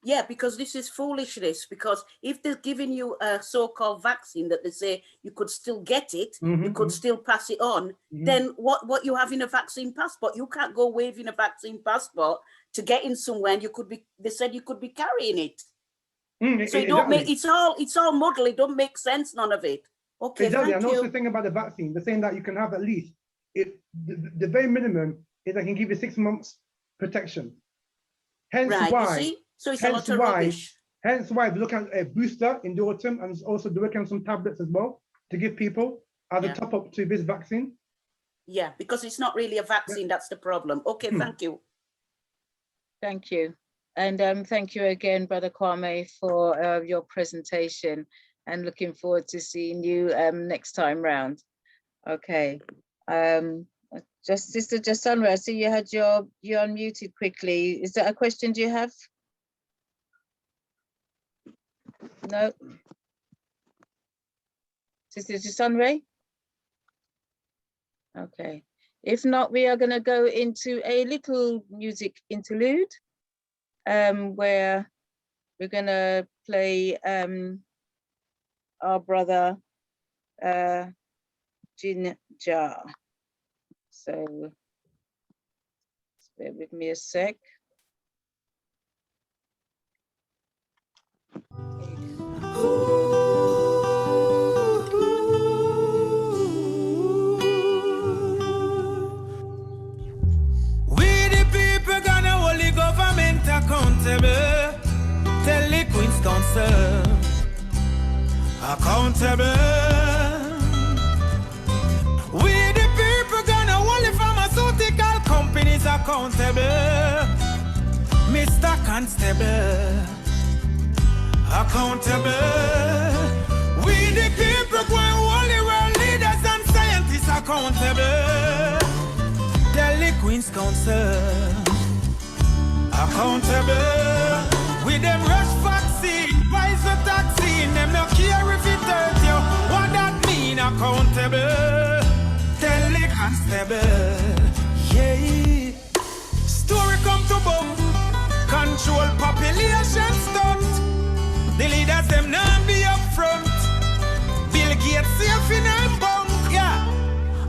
F: Yeah, because this is foolishness, because if they're giving you a so-called vaccine that they say you could still get it, you could still pass it on, then what you have in a vaccine passport? You can't go waving a vaccine passport to get in somewhere, and they said you could be carrying it. So it don't make, it's all muddled, it don't make sense, none of it. Okay,
J: exactly.
F: thank
J: And
F: you.
J: also the thing about the vaccine, they're saying that you can have at least, the very minimum is they can give you 6 months protection. Hence why,
F: you see? So it's a lot of rubbish.
J: Hence why we look at a booster in the autumn, and also they're working on some tablets as well to give people as a top up to this vaccine.
F: Yeah, because it's not really a vaccine, that's the problem. Okay, thank you.
A: Thank you. And thank you again, Brother Kwame, for your presentation, and looking forward to seeing you next time round. Okay. Just Sister JahSunRay, I see you had you unmuted quickly. Is that a question do you have? No. Sister JahSunRay? Okay. If not, we are going to go into a little music interlude, where we're going to play our brother Ginger. So bear with me a sec.
L: Accountable, tell the Queen's Council, accountable. We the people gonna hold the pharmaceutical companies accountable. Mr. Constable, accountable. We the people gonna hold the world leaders and scientists accountable. Tell the Queen's Council, accountable. With them rush facts hurt you. What that mean accountable? Tell the constable. Yeah. Story come to boom. Control population stunt. The leaders them now be up front. Bill Gates safe in a bunk. Yeah.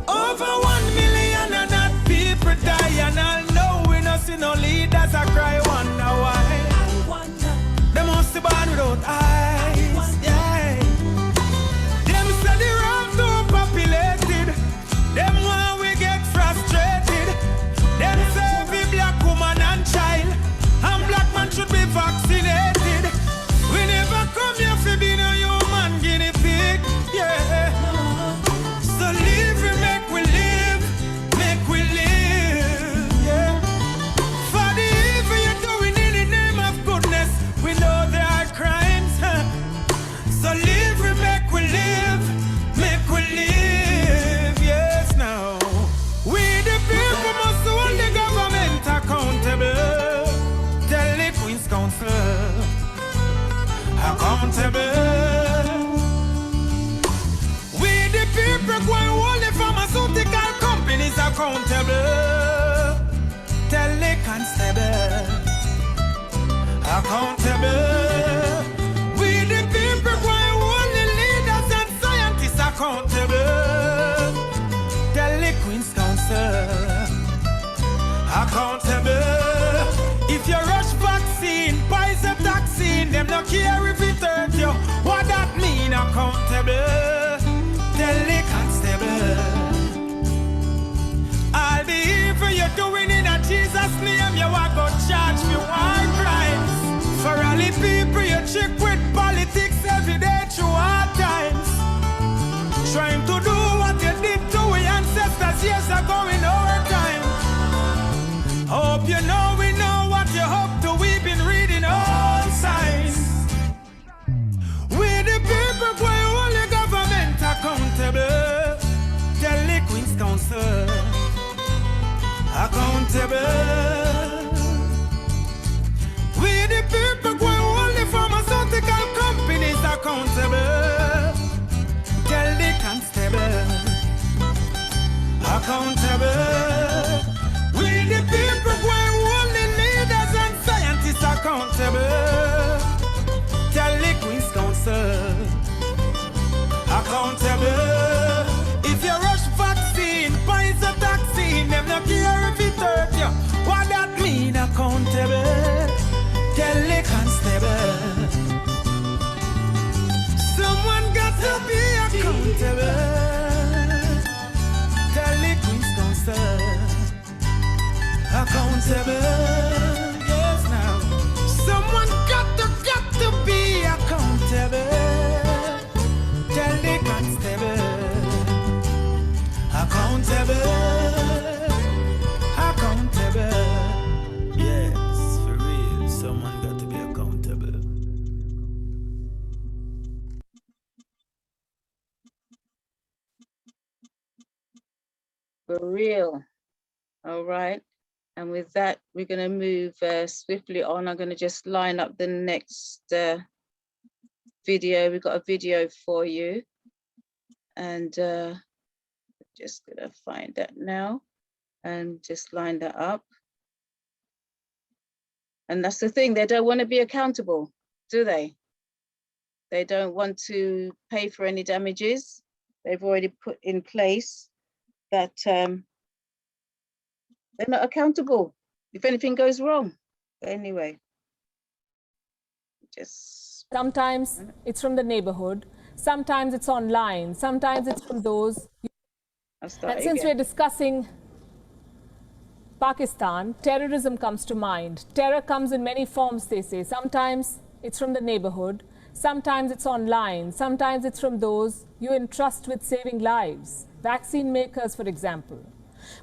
L: Over 1 million and not people die. And I know we no see no leaders I cry wonder why. They must be born without eyes. Yeah. Them say the road too populated. Them want we get frustrated. Them say every black woman and child and black man should be vaccinated. We never come here for be no human guinea pig. Yeah. So live we make we live. Make we live. Yeah. For the evil you're doing in the name of goodness, we know there are crimes. So live we make we live. Make we live. Yes, now. We the people must hold the government accountable. Tell the Queen's Council accountable. We the people go and hold the pharmaceutical companies accountable. Tell the constable accountable. We the people go and hold the leaders and scientists accountable. Tell the Queen's Council accountable. If you rush vaccine, poison vaccine, them no care if it hurt you. What that mean accountable? Tell the constable. All the evil you're doing in a Jesus' name, you are going to charge me war crimes. For all the people you trick with politics every day through hard times. Trying to do what you did to our ancestors years ago in our time. Hope you know we know what you hope to. We've been reading all signs. We the people go and hold the government accountable. Tell the Queen's Council accountable. We the people go and hold the pharmaceutical companies accountable. Tell the constable accountable. We the people go and hold the leaders and scientists accountable. Tell the Queen's Council accountable. If you rush vaccine, poison vaccine, them no care if it hurt you. What that mean accountable? Tell the constable. Someone got to be accountable. Tell the Queen's Council accountable. Yes, now. Someone got to be accountable. Tell the constable accountable. Accountable. Yes, for real. Someone got to be accountable.
A: For real. All right. And with that, we're going to move swiftly on. I'm going to just line up the next video. We've got a video for you. And just going to find that now and just line that up. And that's the thing, they don't want to be accountable, do they? They don't want to pay for any damages. They've already put in place that they're not accountable if anything goes wrong. But anyway, just...
M: Sometimes it's from the neighborhood, sometimes it's online, sometimes it's from those. And since we're discussing Pakistan, terrorism comes to mind. Terror comes in many forms, they say. Sometimes it's from the neighborhood, sometimes it's online, sometimes it's from those you entrust with saving lives. Vaccine makers, for example.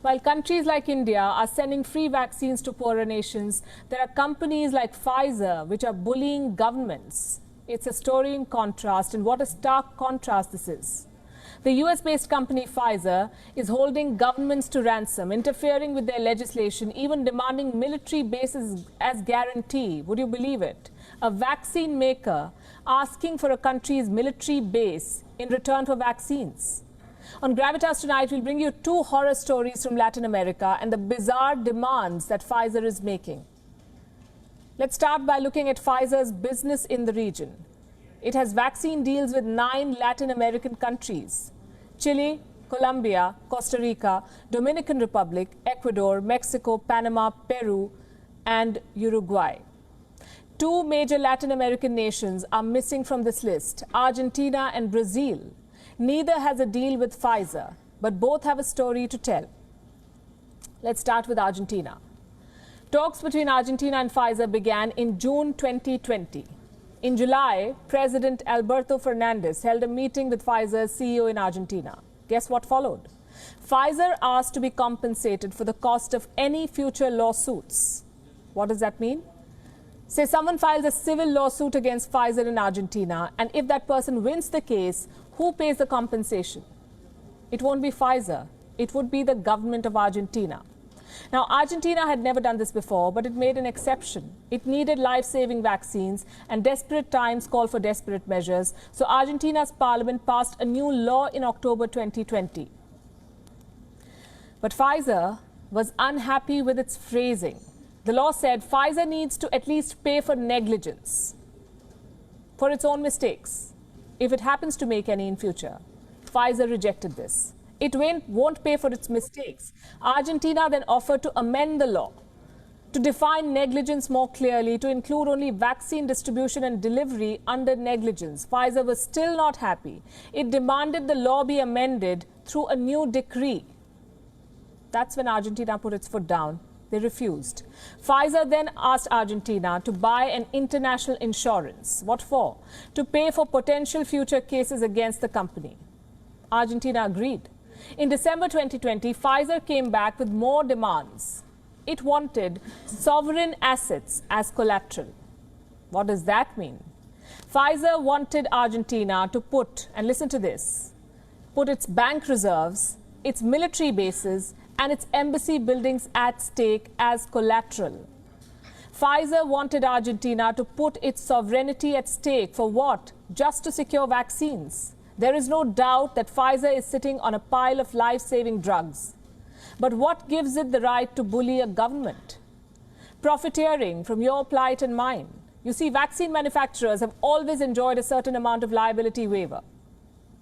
M: While countries like India are sending free vaccines to poorer nations, there are companies like Pfizer which are bullying governments. It's a story in contrast, and what a stark contrast this is. The US-based company Pfizer is holding governments to ransom, interfering with their legislation, even demanding military bases as guarantee. Would you believe it? A vaccine maker asking for a country's military base in return for vaccines. On Gravitas tonight, we'll bring you 2 horror stories from Latin America and the bizarre demands that Pfizer is making. Let's start by looking at Pfizer's business in the region. It has vaccine deals with 9 Latin American countries: Chile, Colombia, Costa Rica, Dominican Republic, Ecuador, Mexico, Panama, Peru, and Uruguay. 2 major Latin American nations are missing from this list: Argentina and Brazil. Neither has a deal with Pfizer, but both have a story to tell. Let's start with Argentina. Talks between Argentina and Pfizer began in June 2020. In July, President Alberto Fernandez held a meeting with Pfizer's CEO in Argentina. Guess what followed? Pfizer asked to be compensated for the cost of any future lawsuits. What does that mean? Say someone files a civil lawsuit against Pfizer in Argentina, and if that person wins the case, who pays the compensation? It won't be Pfizer. It would be the government of Argentina. Now, Argentina had never done this before, but it made an exception. It needed life-saving vaccines, and desperate times call for desperate measures. So Argentina's parliament passed a new law in October 2020. But Pfizer was unhappy with its phrasing. The law said Pfizer needs to at least pay for negligence, for its own mistakes, if it happens to make any in future. Pfizer rejected this. It won't pay for its mistakes. Argentina then offered to amend the law to define negligence more clearly, to include only vaccine distribution and delivery under negligence. Pfizer was still not happy. It demanded the law be amended through a new decree. That's when Argentina put its foot down. They refused. Pfizer then asked Argentina to buy an international insurance. What for? To pay for potential future cases against the company. Argentina agreed. In December 2020, Pfizer came back with more demands. It wanted sovereign assets as collateral. What does that mean? Pfizer wanted Argentina to put, and listen to this, put its bank reserves, its military bases, and its embassy buildings at stake as collateral. Pfizer wanted Argentina to put its sovereignty at stake for what? Just to secure vaccines. There is no doubt that Pfizer is sitting on a pile of life-saving drugs. But what gives it the right to bully a government? Profiteering from your plight and mine. You see, vaccine manufacturers have always enjoyed a certain amount of liability waiver.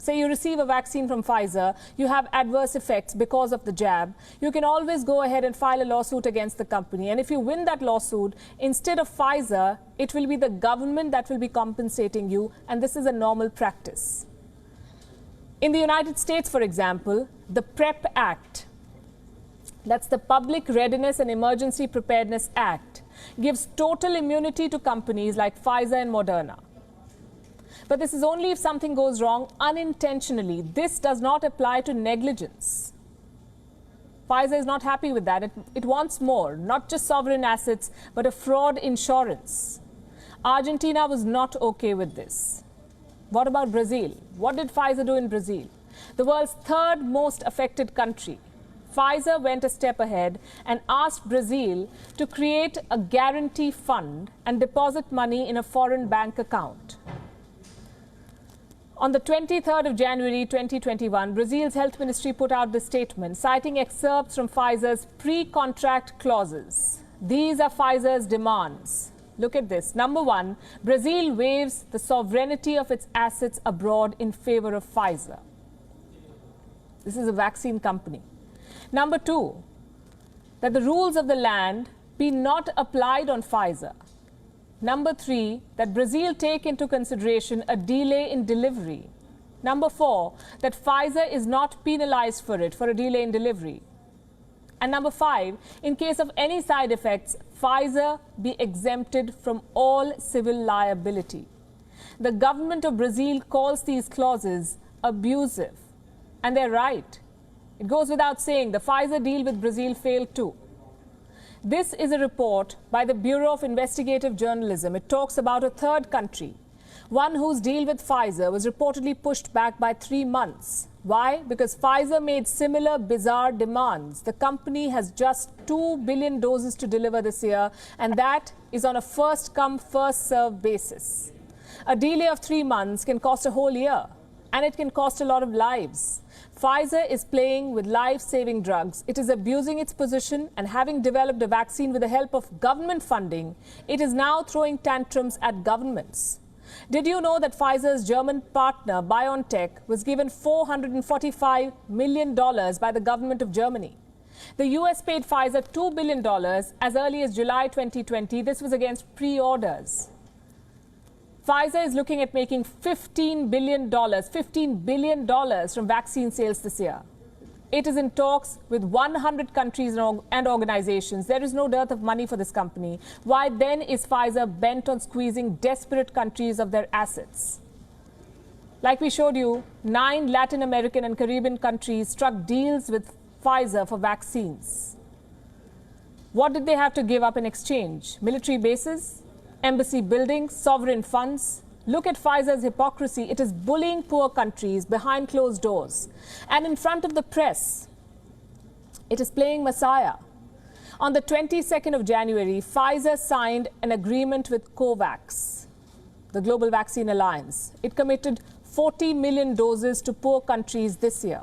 M: Say you receive a vaccine from Pfizer, you have adverse effects because of the jab. You can always go ahead and file a lawsuit against the company. And if you win that lawsuit, instead of Pfizer, it will be the government that will be compensating you. And this is a normal practice. In the United States, for example, the PrEP Act, that's the Public Readiness and Emergency Preparedness Act, gives total immunity to companies like Pfizer and Moderna. But this is only if something goes wrong unintentionally. This does not apply to negligence. Pfizer is not happy with that. It wants more, not just sovereign assets, but a fraud insurance. Argentina was not okay with this. What about Brazil? What did Pfizer do in Brazil? The world's 3rd most affected country. Pfizer went a step ahead and asked Brazil to create a guarantee fund and deposit money in a foreign bank account. On the 23rd of January 2021, Brazil's health ministry put out this statement, citing excerpts from Pfizer's pre-contract clauses. These are Pfizer's demands. Look at this. Number 1, Brazil waives the sovereignty of its assets abroad in favor of Pfizer. This is a vaccine company. Number 2, that the rules of the land be not applied on Pfizer. Number 3, that Brazil take into consideration a delay in delivery. Number 4, that Pfizer is not penalized for a delay in delivery. And number 5, in case of any side effects, Pfizer be exempted from all civil liability. The government of Brazil calls these clauses abusive. And they're right. It goes without saying, the Pfizer deal with Brazil failed too. This is a report by the Bureau of Investigative Journalism. It talks about a 3rd country, one whose deal with Pfizer was reportedly pushed back by 3 months. Why? Because Pfizer made similar bizarre demands. The company has just 2 billion doses to deliver this year, and that is on a first-come, first-served basis. A delay of 3 months can cost a whole year, and it can cost a lot of lives. Pfizer is playing with life-saving drugs. It is abusing its position, and having developed a vaccine with the help of government funding, it is now throwing tantrums at governments. Did you know that Pfizer's German partner BioNTech was given $445 million by the government of Germany? The US paid Pfizer $2 billion as early as July 2020. This was against pre-orders. Pfizer is looking at making $15 billion from vaccine sales this year. It is in talks with 100 countries and organizations. There is no dearth of money for this company. Why then is Pfizer bent on squeezing desperate countries of their assets? Like we showed you, 9 Latin American and Caribbean countries struck deals with Pfizer for vaccines. What did they have to give up in exchange? Military bases? Embassy buildings, sovereign funds. Look at Pfizer's hypocrisy. It is bullying poor countries behind closed doors. And in front of the press, it is playing Messiah. On the 22nd of January, Pfizer signed an agreement with COVAX, the Global Vaccine Alliance. It committed 40 million doses to poor countries this year.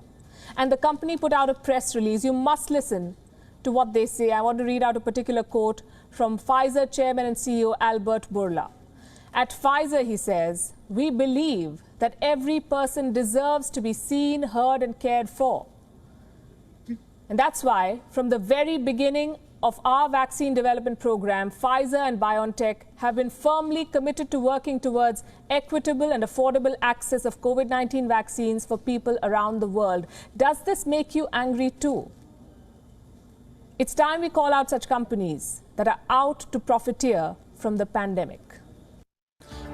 M: And the company put out a press release. You must listen to what they say. I want to read out a particular quote from Pfizer Chairman and CEO Albert Bourla. At Pfizer, he says, "We believe that every person deserves to be seen, heard, and cared for. And that's why, from the very beginning of our vaccine development program, Pfizer and BioNTech have been firmly committed to working towards equitable and affordable access of COVID-19 vaccines for people around the world." Does this make you angry too? It's time we call out such companies that are out to profiteer from the pandemic.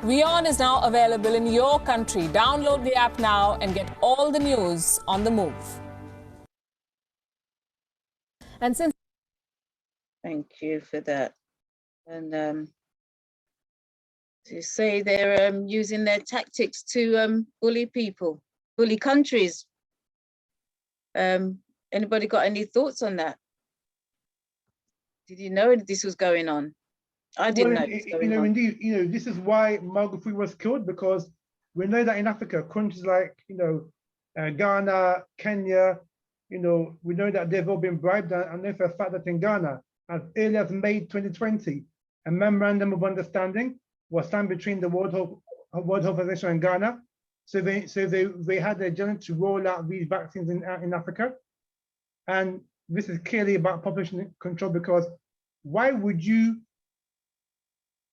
M: WION is now available in your country. Download the app now and get all the news on the move. And since
A: Thank you for that. And to say they're using their tactics to bully people, bully countries. Anybody got any thoughts on that? Did you know this was going on? I didn't know this was going on.
J: Indeed, this is why Magufuli was killed, because we know that in Africa, countries like, Ghana, Kenya, we know that they've all been bribed. And I know for a fact that in Ghana, as early as May 2020, a memorandum of understanding was signed between the World Health Organization and Ghana. So they had the agenda to roll out these vaccines in Africa. And this is clearly about population control, because why would you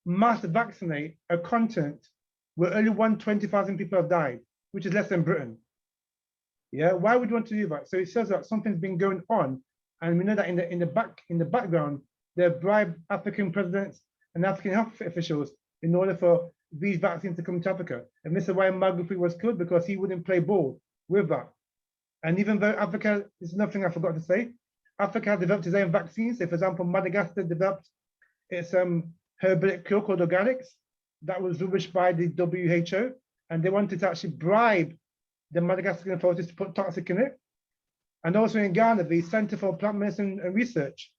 J: mass vaccinate a continent where only 120,000 people have died, which is less than Britain? Yeah, why would you want to do that? So it says that something's been going on, and we know that in the background, they've bribed African presidents and African health officials in order for these vaccines to come to Africa. And this is why Magufuli was killed, because he wouldn't play ball with that. And even though Africa, this is another thing I forgot to say, Africa has developed its own vaccines. So for example, Madagascar developed its herbal cure called organics that was rubbish by the WHO, and they wanted to actually bribe the Madagascar authorities to put toxic in it. And also in Ghana, the Center for Plant Medicine and Research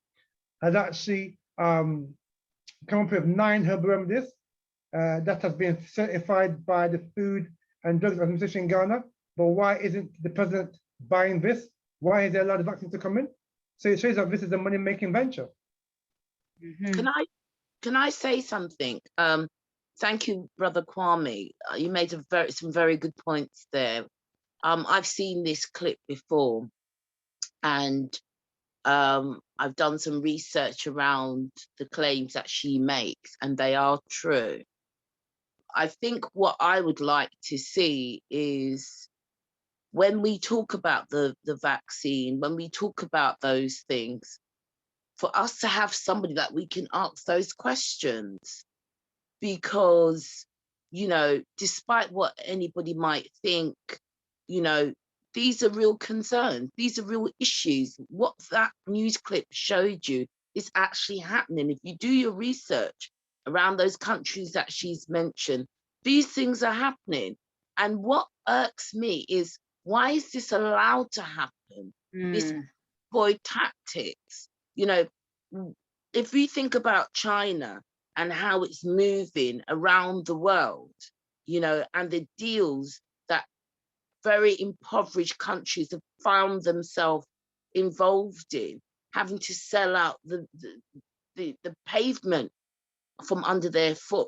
J: has actually come up with 9 herbal remedies that has been certified by the Food and Drugs Administration in Ghana. But why isn't the president buying this? Why is there a lot of vaccines to come in? So it shows that this is a money-making venture.
C: Mm-hmm. Can I say something? Thank you, Brother Kwame. You made some very good points there. I've seen this clip before, and I've done some research around the claims that she makes, and they are true. I think what I would like to see is, when we talk about the vaccine, when we talk about those things, for us to have somebody that we can ask those questions. Because, despite what anybody might think, these are real concerns. These are real issues. What that news clip showed you is actually happening. If you do your research around those countries that she's mentioned, these things are happening. And what irks me is, why is this allowed to happen? This boy tactics. If we think about China and how it's moving around the world, you know, and the deals that very impoverished countries have found themselves involved in, having to sell out the pavement from under their foot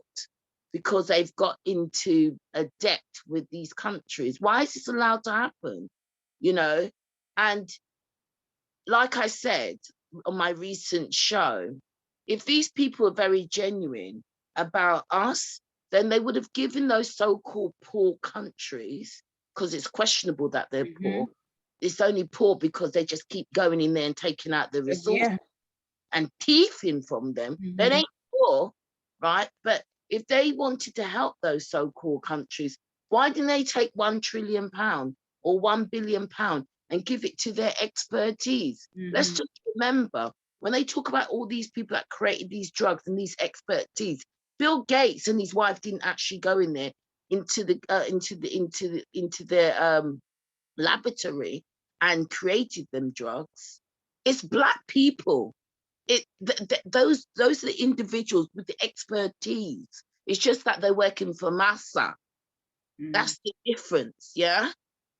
C: because they've got into a debt with these countries. Why is this allowed to happen? You know, and like I said on my recent show, if these people are very genuine about us, then they would have given those so-called poor countries, because it's questionable that they're poor. It's only poor because they just keep going in there and taking out the resources and thieving from them. They ain't poor, right? But if they wanted to help those so-called countries, why didn't they take £1 trillion or £1 billion and give it to their expertise? Let's just remember, when they talk about all these people that created these drugs and these expertise, Bill Gates and his wife didn't actually go in there into their laboratory and created them drugs. It's Black people. Those are the individuals with the expertise. It's just that they're working for massa. That's the difference, yeah?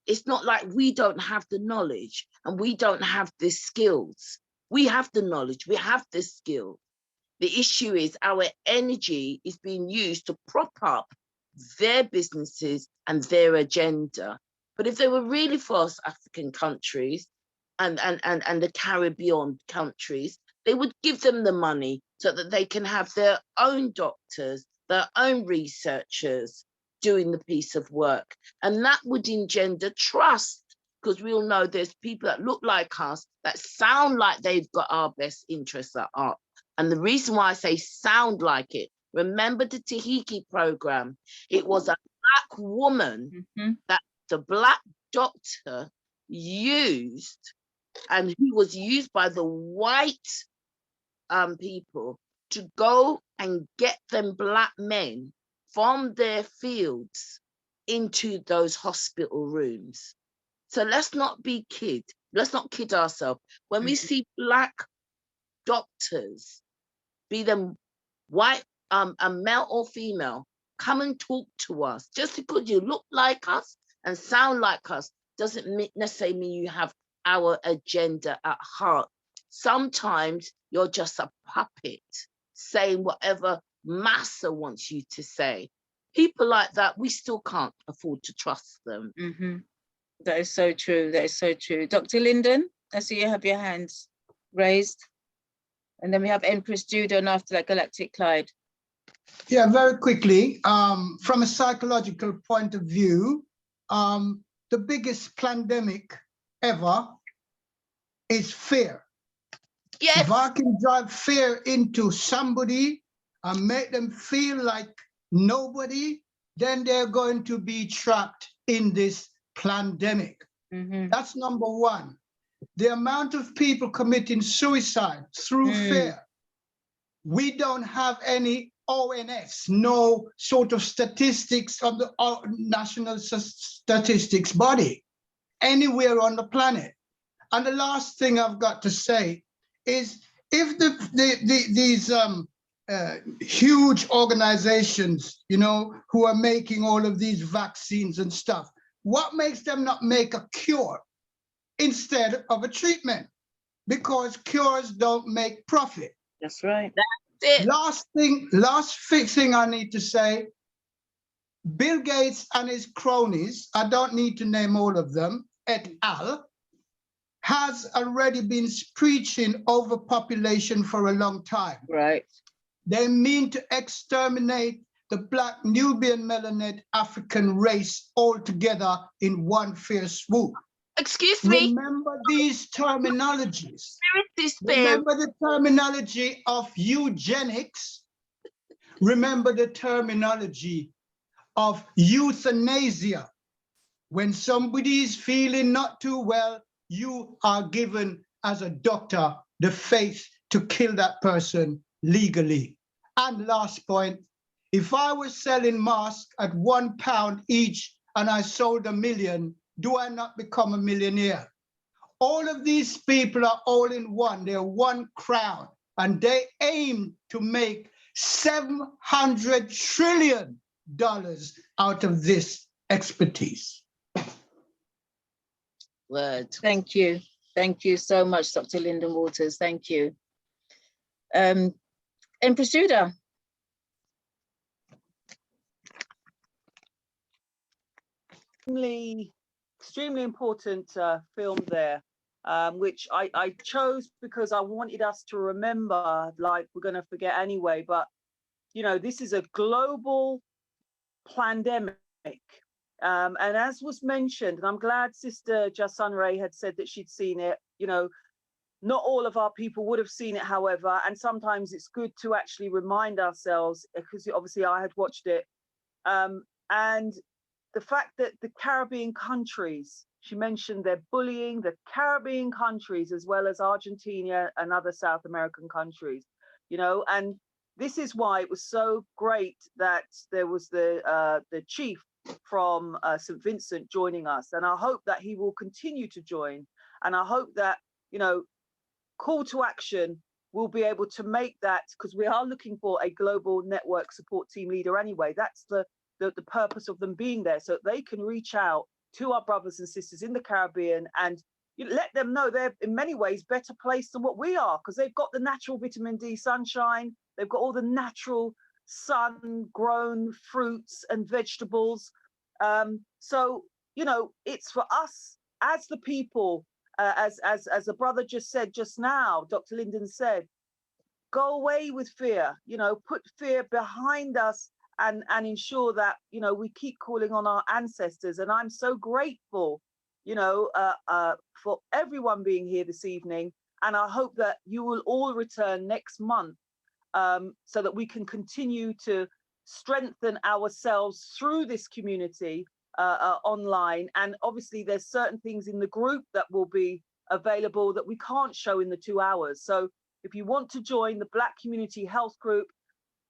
C: It's not like we don't have the knowledge and we don't have the skills. We have the knowledge, we have the skill. The issue is our energy is being used to prop up their businesses and their agenda. But if they were really for us African countries and the Caribbean countries, they would give them the money so that they can have their own doctors, their own researchers doing the piece of work. And that would engender trust, because we all know there's people that look like us that sound like they've got our best interests at heart. And the reason why I say sound like it, remember the Tahiki program? It was a Black woman that the Black doctor used, and who was used by the white people to go and get them Black men from their fields into those hospital rooms. So let's not be let's not kid ourselves. When we see Black doctors, be them white, male or female, come and talk to us. Just because you look like us and sound like us doesn't necessarily mean you have our agenda at heart. Sometimes you're just a puppet saying whatever massa wants you to say. People like that, we still can't afford to trust them.
A: That is so true. That is so true. Dr. Linden, I see you have your hands raised. And then we have Empress Judah, and after that, Galactic Clyde.
N: Yeah, very quickly, from a psychological point of view, the biggest pandemic ever is fear.
C: Yes.
N: If I can drive fear into somebody and make them feel like nobody, then they're going to be trapped in this pandemic. That's number one. The amount of people committing suicide through fear. We don't have any ONS, no sort of statistics of the national statistics body anywhere on the planet. And the last thing I've got to say is, if these huge organizations, you know, who are making all of these vaccines and stuff, what makes them not make a cure instead of a treatment? Because cures don't make profit.
A: That's right.
C: That's it.
N: Last thing I need to say, Bill Gates and his cronies, I don't need to name all of them, et al., has already been preaching overpopulation for a long time.
A: Right.
N: They mean to exterminate the Black, Nubian, Melanin African race altogether in one fierce swoop.
C: Excuse me?
N: Remember these terminologies. Remember the terminology of eugenics. Remember the terminology of euthanasia. When somebody is feeling not too well, you are given, as a doctor, the faith to kill that person legally. And last point, if I was selling masks at £1 each and I sold 1 million, do I not become a millionaire? All of these people are all in one, they're one crowd, and they aim to make $700 trillion out of this expertise.
A: Word. Thank you. Thank you so much, Dr. Lyndon Waters. Thank you. Empress Judah.
B: Extremely important film there, which I chose because I wanted us to remember, like we're going to forget anyway, but you know, this is a global pandemic. And as was mentioned, and I'm glad Sister JahSunRay had said that she'd seen it, you know, not all of our people would have seen it, however, and sometimes it's good to actually remind ourselves, because obviously I had watched it, and the fact that the Caribbean countries, she mentioned they're bullying the Caribbean countries as well as Argentina and other South American countries, you know, and this is why it was so great that there was the chief from St. Vincent joining us. And I hope that he will continue to join. And I hope that, you know, call to action will be able to make that, because we are looking for a global network support team leader anyway. That's the purpose of them being there, so they can reach out to our brothers and sisters in the Caribbean and let them know they're in many ways better placed than what we are, because they've got the natural vitamin D sunshine, they've got all the natural sun-grown fruits and vegetables. So, you know, it's for us as the people, as a brother just said just now, Dr. Lyndon said, go away with fear, you know, put fear behind us and ensure that, you know, we keep calling on our ancestors. And I'm so grateful, you know, for everyone being here this evening. And I hope that you will all return next month so that we can continue to strengthen ourselves through this community online. And obviously there's certain things in the group that will be available that we can't show in the 2 hours. So if you want to join the Black Community Health Group,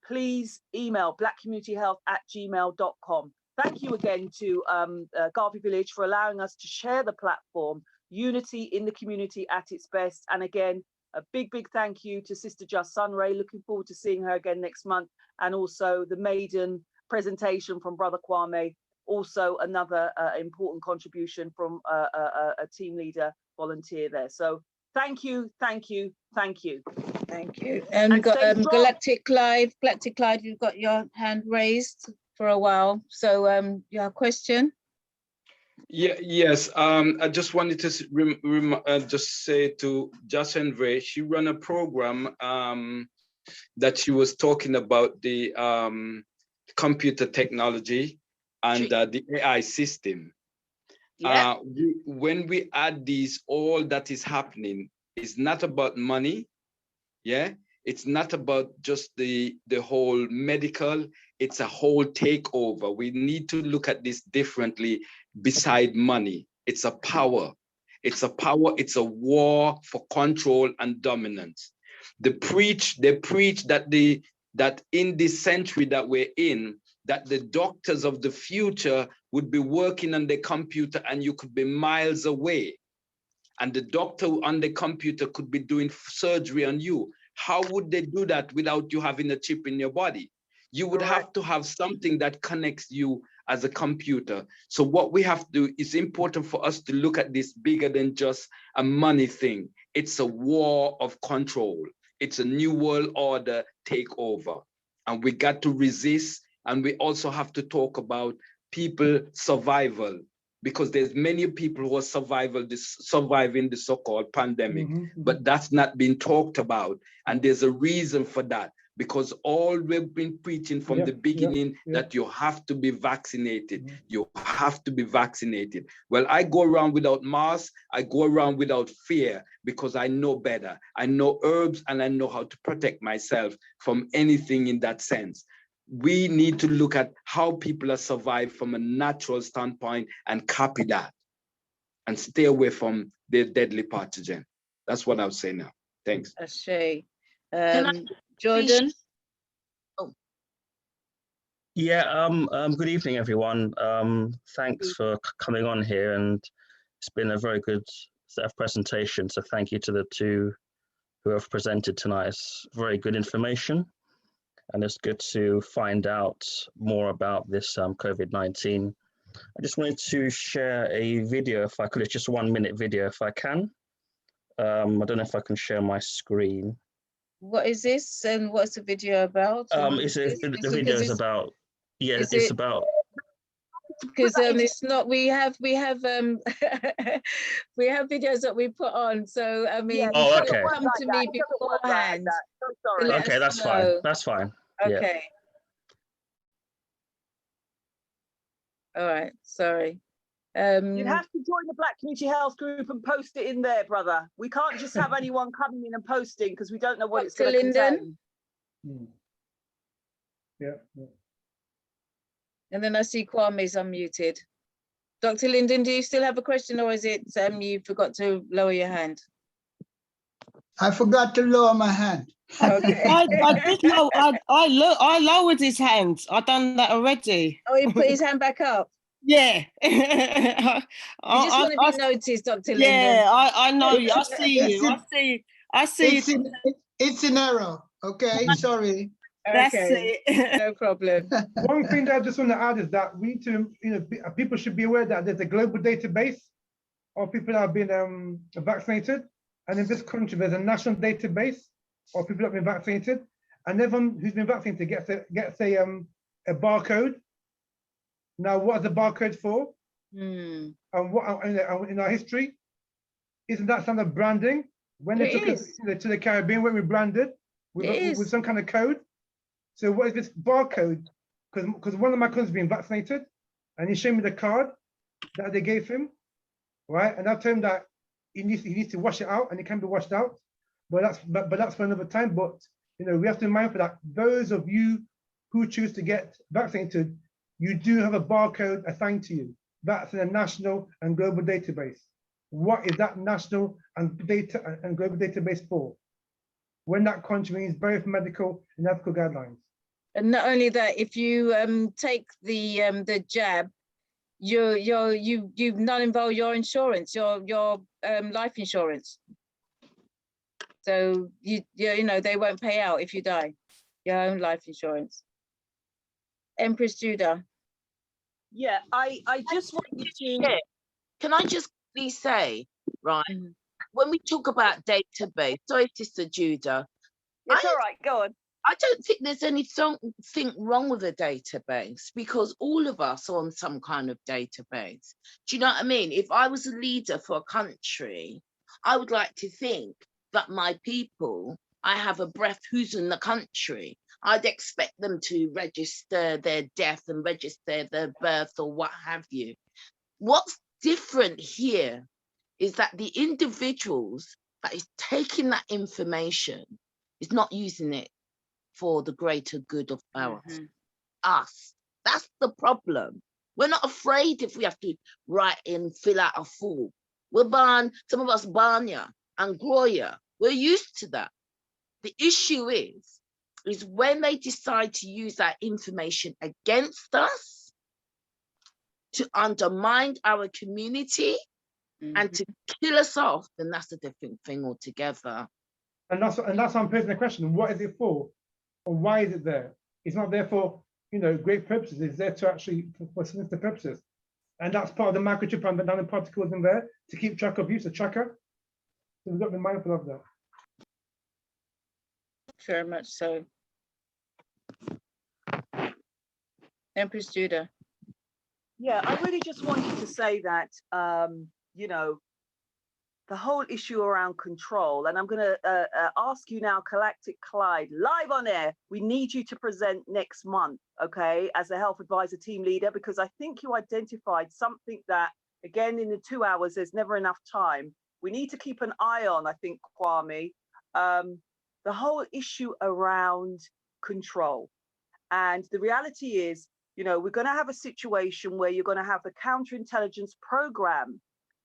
B: please email blackcommunityhealth@gmail.com. Thank you again to Garvey Village for allowing us to share the platform, unity in the community at its best. And again, a big thank you to Sister JahSunRay. Looking forward to seeing her again next month. And also the maiden presentation from Brother Kwame, also another important contribution from a team leader volunteer there. So thank you, thank you, thank you.
A: Thank you. And we've got Galactic Live, you've got your hand raised for a while. So you have a question?
H: Yeah, yes. I just wanted to just say to JahSunRay, she ran a program that she was talking about the computer technology and the AI system. Yeah. When we add these, all that is happening is not about money. Yeah, it's not about just the whole medical, it's a whole takeover. We need to look at this differently beside money. It's a power. It's a power, it's a war for control and dominance. They preach that that in this century that we're in, that the doctors of the future would be working on the computer and you could be miles away. And the doctor on the computer could be doing surgery on you. How would they do that without you having a chip in your body? You would have to have something that connects you as a computer. So what we have to do is important for us to look at this bigger than just a money thing. It's a war of control. It's a new world order takeover. And we got to resist. And we also have to talk about people survival, because there's many people who are surviving the so-called pandemic, but that's not been talked about. And there's a reason for that, because all we've been preaching from the beginning that you have to be vaccinated. You have to be vaccinated. Well, I go around without mask. I go around without fear because I know better. I know herbs and I know how to protect myself from anything in that sense. We need to look at how people have survived from a natural standpoint and copy that and stay away from the deadly pathogen. That's what I'll say now. Thanks.
A: Ashay. Jordan?
O: Oh. Yeah, good evening, everyone. Thanks for coming on here, and it's been a very good set of presentations. So thank you to the two who have presented tonight. It's very good information. and it's good to find out more about this COVID-19. I just wanted to share a video, if I could. It's just a 1 minute video, if I can. I don't know if I can share my screen.
A: What is this, and what's the video about?
O: The video is about, yeah, it's about.
A: Because it's not, we have we have videos that we put on, so I mean,
O: Oh,
A: you should
O: okay.
A: have come to me beforehand. to let
O: Okay,
A: us
O: that's
A: know.
O: fine. That's fine. Yeah.
A: Okay. All right, sorry.
B: You'd have to join the Black Community Health Group and post it in there, brother. We can't just have anyone coming in and posting because we don't know what it's going to contain.
J: Yeah.
A: And then I see Kwame's unmuted. Dr. Linden, do you still have a question, or is it you forgot to lower your hand?
N: I forgot to lower my hand.
A: Okay.
P: I lowered his hand. I've done that already.
A: Oh, he put his hand back up?
P: Yeah.
A: You just want to be noticed, Dr. Linden.
P: Yeah, I know you. I see you. I see you.
N: It's an error. Okay, sorry.
P: That's
A: it. No problem.
J: One thing that I just want to add is that we need to, people should be aware that there's a global database of people that have been vaccinated. And in this country, there's a national database of people that have been vaccinated. And everyone who's been vaccinated gets a barcode. Now, what is the barcode for? And what in our history, isn't that kind of branding? When they took us to the Caribbean, when we branded with some kind of code. So what is this barcode? Because one of my cousins has been vaccinated, and he showed me the card that they gave him, right? And I told him that he needs to wash it out, and it can be washed out. But that's for another time. But we have to be mindful that those of you who choose to get vaccinated, you do have a barcode assigned to you. That's in a national and global database. What is that national and global database for? When that country means both medical and ethical guidelines.
A: And not only that, if you take the jab, you've not involved your insurance, your life insurance. So they won't pay out if you die, your own life insurance. Empress Judah.
B: Yeah, I just wanted to.
C: Can I just please say, right? When we talk about database, sorry, Sister Judah.
B: It's all right, go on.
C: I don't think there's anything wrong with a database because all of us are on some kind of database. Do you know what I mean? If I was a leader for a country, I would like to think that my people, I have a breath who's in the country. I'd expect them to register their death and register their birth or what have you. What's different here is that the individuals that is taking that information is not using it for the greater good of us. That's the problem. We're not afraid if we have to write in, fill out a form. We're born, some of us Banya and Gloria, we're used to that. The issue is when they decide to use that information against us, to undermine our community, and to kill us off, then that's a different thing altogether.
J: And that's why I'm posing the question: what is it for, or why is it there? It's not there for great purposes. It's there to actually for sinister purposes, and that's part of the microchip and the nanoparticles in there to keep track of you, so tracker. So we've got to be mindful of that.
A: Very much so. Empress Judah.
B: Yeah, I really just wanted to say that, the whole issue around control, and I'm going to ask you now, Galactic Clyde, live on air, we need you to present next month, okay, as a health advisor team leader, because I think you identified something that, again, in the 2 hours, there's never enough time. We need to keep an eye on, I think, Kwame, the whole issue around control. And the reality is, we're going to have a situation where you're going to have the counterintelligence program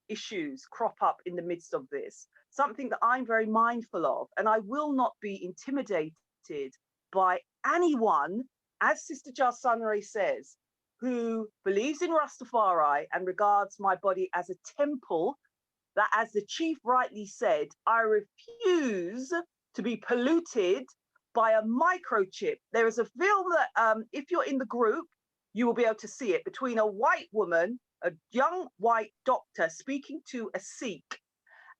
B: issues crop up in the midst of this, something that I'm very mindful of. And I will not be intimidated by anyone, as Sister JahSunRay says, who believes in Rastafari and regards my body as a temple, that, as the chief rightly said, I refuse to be polluted by a microchip. There is a film that if you're in the group, you will be able to see it, between a white woman, a young white doctor speaking to a Sikh.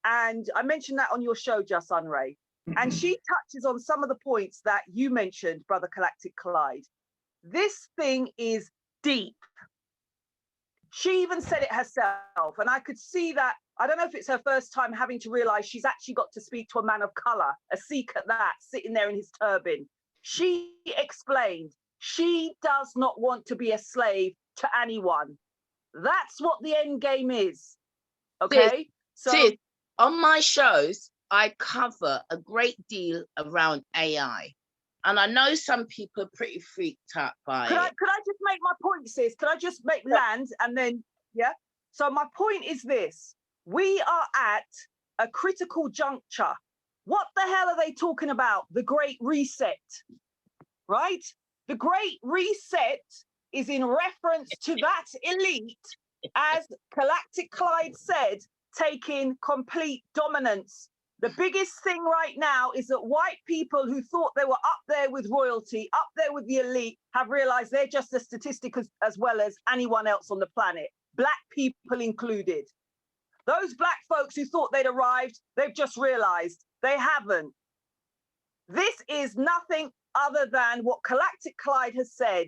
B: And I mentioned that on your show, JahSunRay. And she touches on some of the points that you mentioned, Brother Galactic Clyde. This thing is deep. She even said it herself. And I could see that. I don't know if it's her first time having to realize she's actually got to speak to a man of color, a Sikh at that, sitting there in his turban. She explained she does not want to be a slave to anyone. That's what the end game is. Okay?
C: Sis, on my shows, I cover a great deal around AI. And I know some people are pretty freaked out by it.
B: Could I just make my point, sis? Could I just make land and then, yeah? So my point is this. We are at a critical juncture. What the hell are they talking about? The Great Reset, right? The Great Reset is in reference to that elite, as Galactic Clyde said, taking complete dominance. The biggest thing right now is that white people who thought they were up there with royalty, up there with the elite, have realized they're just a statistic as well as anyone else on the planet, Black people included. Those Black folks who thought they'd arrived, they've just realized they haven't. This is nothing other than what Galactic Clyde has said: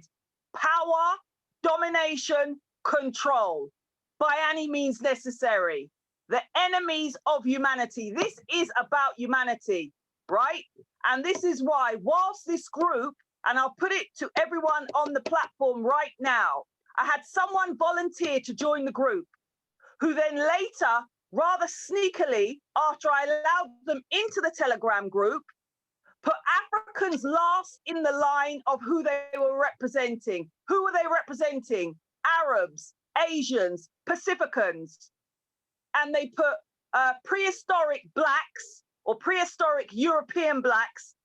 B: power, domination, control, by any means necessary. The enemies of humanity. This is about humanity, right? And this is why, whilst this group, and I'll put it to everyone on the platform right now, I had someone volunteer to join the group, who then later, rather sneakily, after I allowed them into the Telegram group, put Africans last in the line of who they were representing. Who were they representing? Arabs, Asians, Pacificans. And they put prehistoric Blacks or prehistoric European Blacks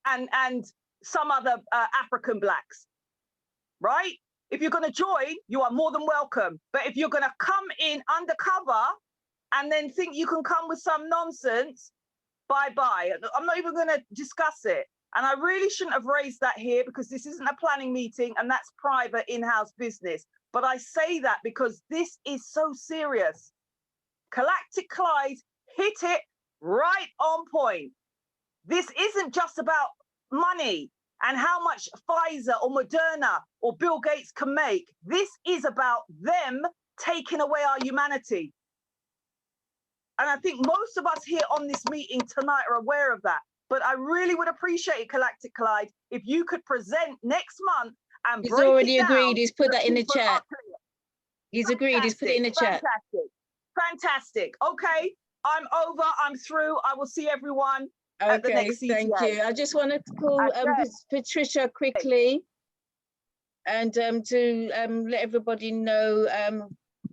B: and some other African Blacks, right? If you're going to join, you are more than welcome. But if you're going to come in undercover and then think you can come with some nonsense, bye-bye. I'm not even going to discuss it. And I really shouldn't have raised that here because this isn't a planning meeting and that's private in-house business. But I say that because this is so serious. Galactic Clyde hit it right on point. This isn't just about money and how much Pfizer or Moderna or Bill Gates can make. This is about them taking away our humanity. And I think most of us here on this meeting tonight are aware of that. But I really would appreciate it, Galactic Clyde, if you could present next month and
A: He's
B: break
A: already
B: it down.
A: agreed. He's put that in the
B: People
A: chat.
B: are clear.
A: He's agreed. He's put it in the chat.
B: Fantastic. Fantastic. Okay, I'm over. I'm through. I will see everyone at the next CTA.
A: Thank you. I just want to call Patricia quickly and to let everybody know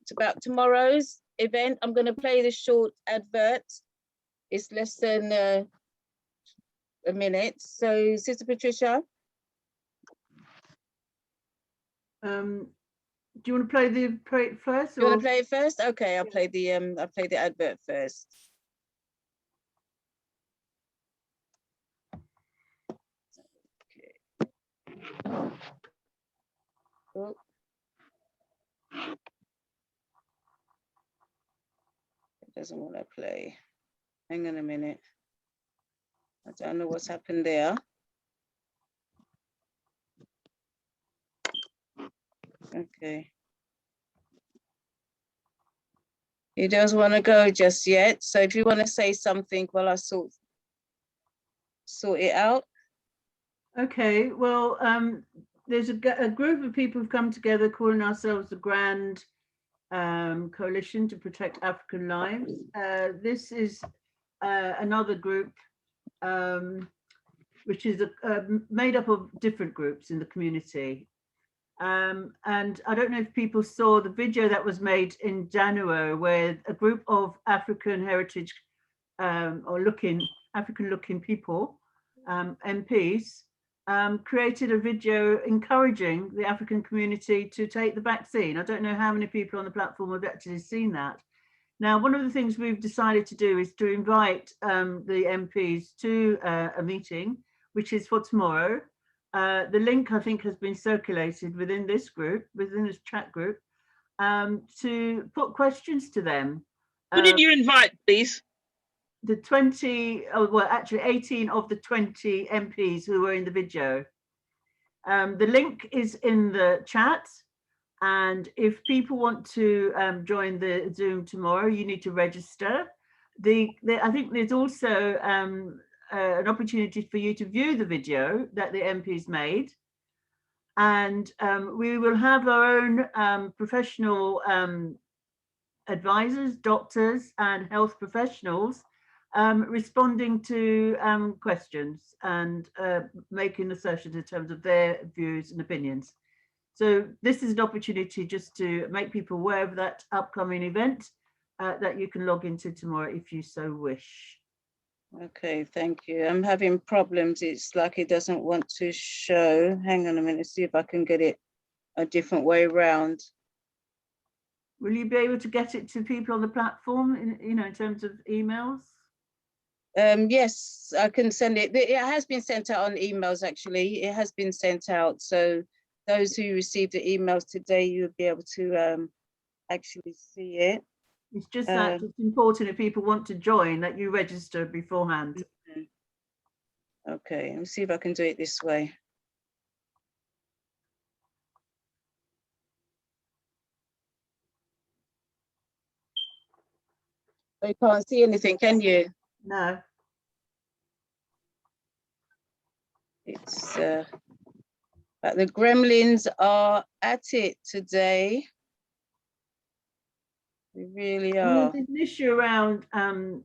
A: it's about tomorrow's event. I'm going to play the short advert. It's less than a minute. So, Sister Patricia.
P: Do you want to play it first?
A: You want to play it first? Okay, I'll play the advert first. Okay. Oh. It doesn't want to play. Hang on a minute. I don't know what's happened there. Okay. He doesn't want to go just yet. So if you want to say something while I sort it out.
P: Okay, well, there's a group of people who've come together calling ourselves the Grand Coalition to Protect African Lives. This is another group which is made up of different groups in the community. And I don't know if people saw the video that was made in January where a group of African heritage African-looking people, MPs, created a video encouraging the African community to take the vaccine. I don't know how many people on the platform have actually seen that. Now, one of the things we've decided to do is to invite the MPs to a meeting which is for tomorrow. The link, I think, has been circulated within this group, within this chat group, to put questions to them.
K: Who did you invite, please?
P: The 20, oh, well, actually 18 of the 20 MPs who were in the video. The link is in the chat. And if people want to join the Zoom tomorrow, you need to register. I think there's also an opportunity for you to view the video that the MPs made. And we will have our own professional advisors, doctors and health professionals responding to questions and making assertions in terms of their views and opinions. So this is an opportunity just to make people aware of that upcoming event that you can log into tomorrow if you so wish.
A: Okay, thank you. I'm having problems. It's like it doesn't want to show. Hang on a minute, see if I can get it a different way around.
P: Will you be able to get it to people on the platform, in terms of emails?
A: Yes, I can send it. It has been sent out on emails, actually. It has been sent out. So those who received the emails today, you'll be able to actually see it.
P: It's just that it's important if people want to join that you register beforehand.
A: Okay, let me see if I can do it this way. You can't see anything, can you?
P: No.
A: It's but the gremlins are at it today. They really are.
P: There's an issue around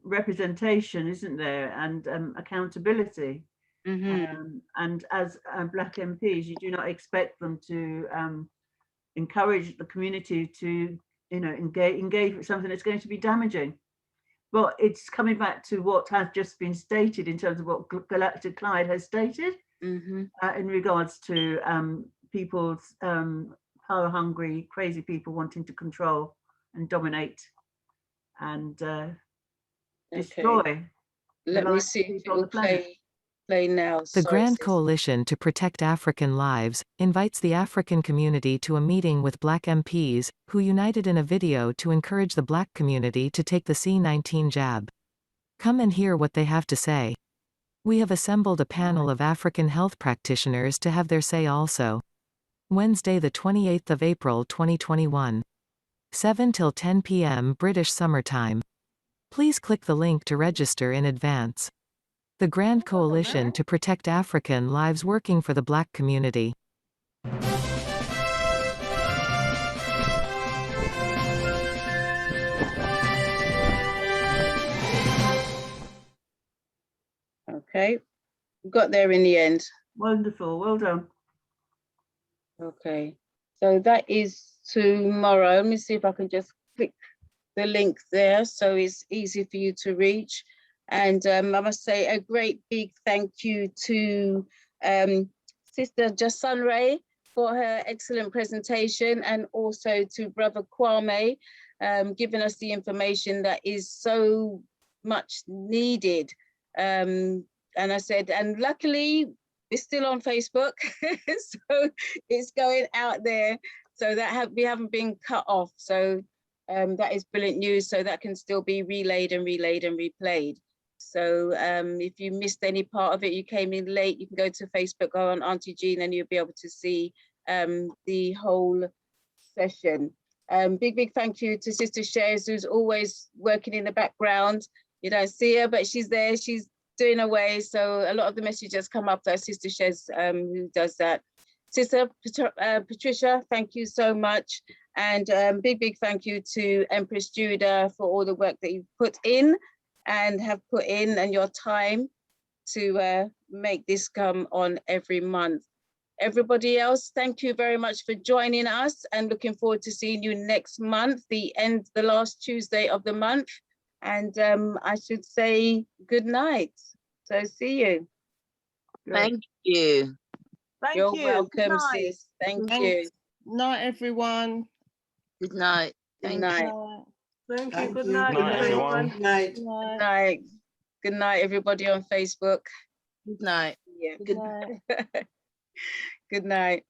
P: representation, isn't there, and accountability. And as Black MPs, you do not expect them to encourage the community to, engage with something that's going to be damaging. But it's coming back to what has just been stated in terms of what Galactic Clyde has stated in regards to people's power-hungry, crazy people wanting to control and dominate and destroy.
A: Let me see if it will play now.
Q: The Grand Coalition to Protect African Lives invites the African community to a meeting with Black MPs, who united in a video to encourage the Black community to take the C-19 jab. Come and hear what they have to say. We have assembled a panel of African health practitioners to have their say also. Wednesday the 28th of April 2021. 7 till 10 p.m. British Summer Time. Please click the link to register in advance. The Grand Coalition to Protect African Lives, working for the Black community.
A: Okay, we got there in the end.
P: Wonderful, well done.
A: Okay, so that is tomorrow. Let me see if I can just click the link there so it's easy for you to reach. And I must say a great big thank you to Sister JahSunRay for her excellent presentation, and also to Brother Kwame giving us the information that is so much needed. And I said, and luckily it's still on Facebook, so it's going out there, so that we haven't been cut off. So that is brilliant news. So that can still be relayed and relayed and replayed. So if you missed any part of it, you came in late, you can go to Facebook, go on Auntie Jean, and you'll be able to see the whole session. Big thank you to Sister Shares, who's always working in the background. You don't see her, but she's there, she's doing her way. So a lot of the messages come up that Sister Shares who does that. Sister Patricia, thank you so much. And big thank you to Empress Judah for all the work that you've put in and have put in, and your time to make this come on every month. Everybody else, thank you very much for joining us, and looking forward to seeing you next month, the last Tuesday of the month. And I should say good night. So see you.
C: Thank you.
A: You're welcome, sis. Thank you.
E: Night, everyone.
C: Good night.
A: Good night.
E: Thank you.
D: Thank
E: Good
D: you.
E: night,
O: Good night, everyone.
D: Good night.
A: Good night. Good night, everybody on Facebook.
C: Good night.
A: Yeah.
F: Good night.
A: Good night.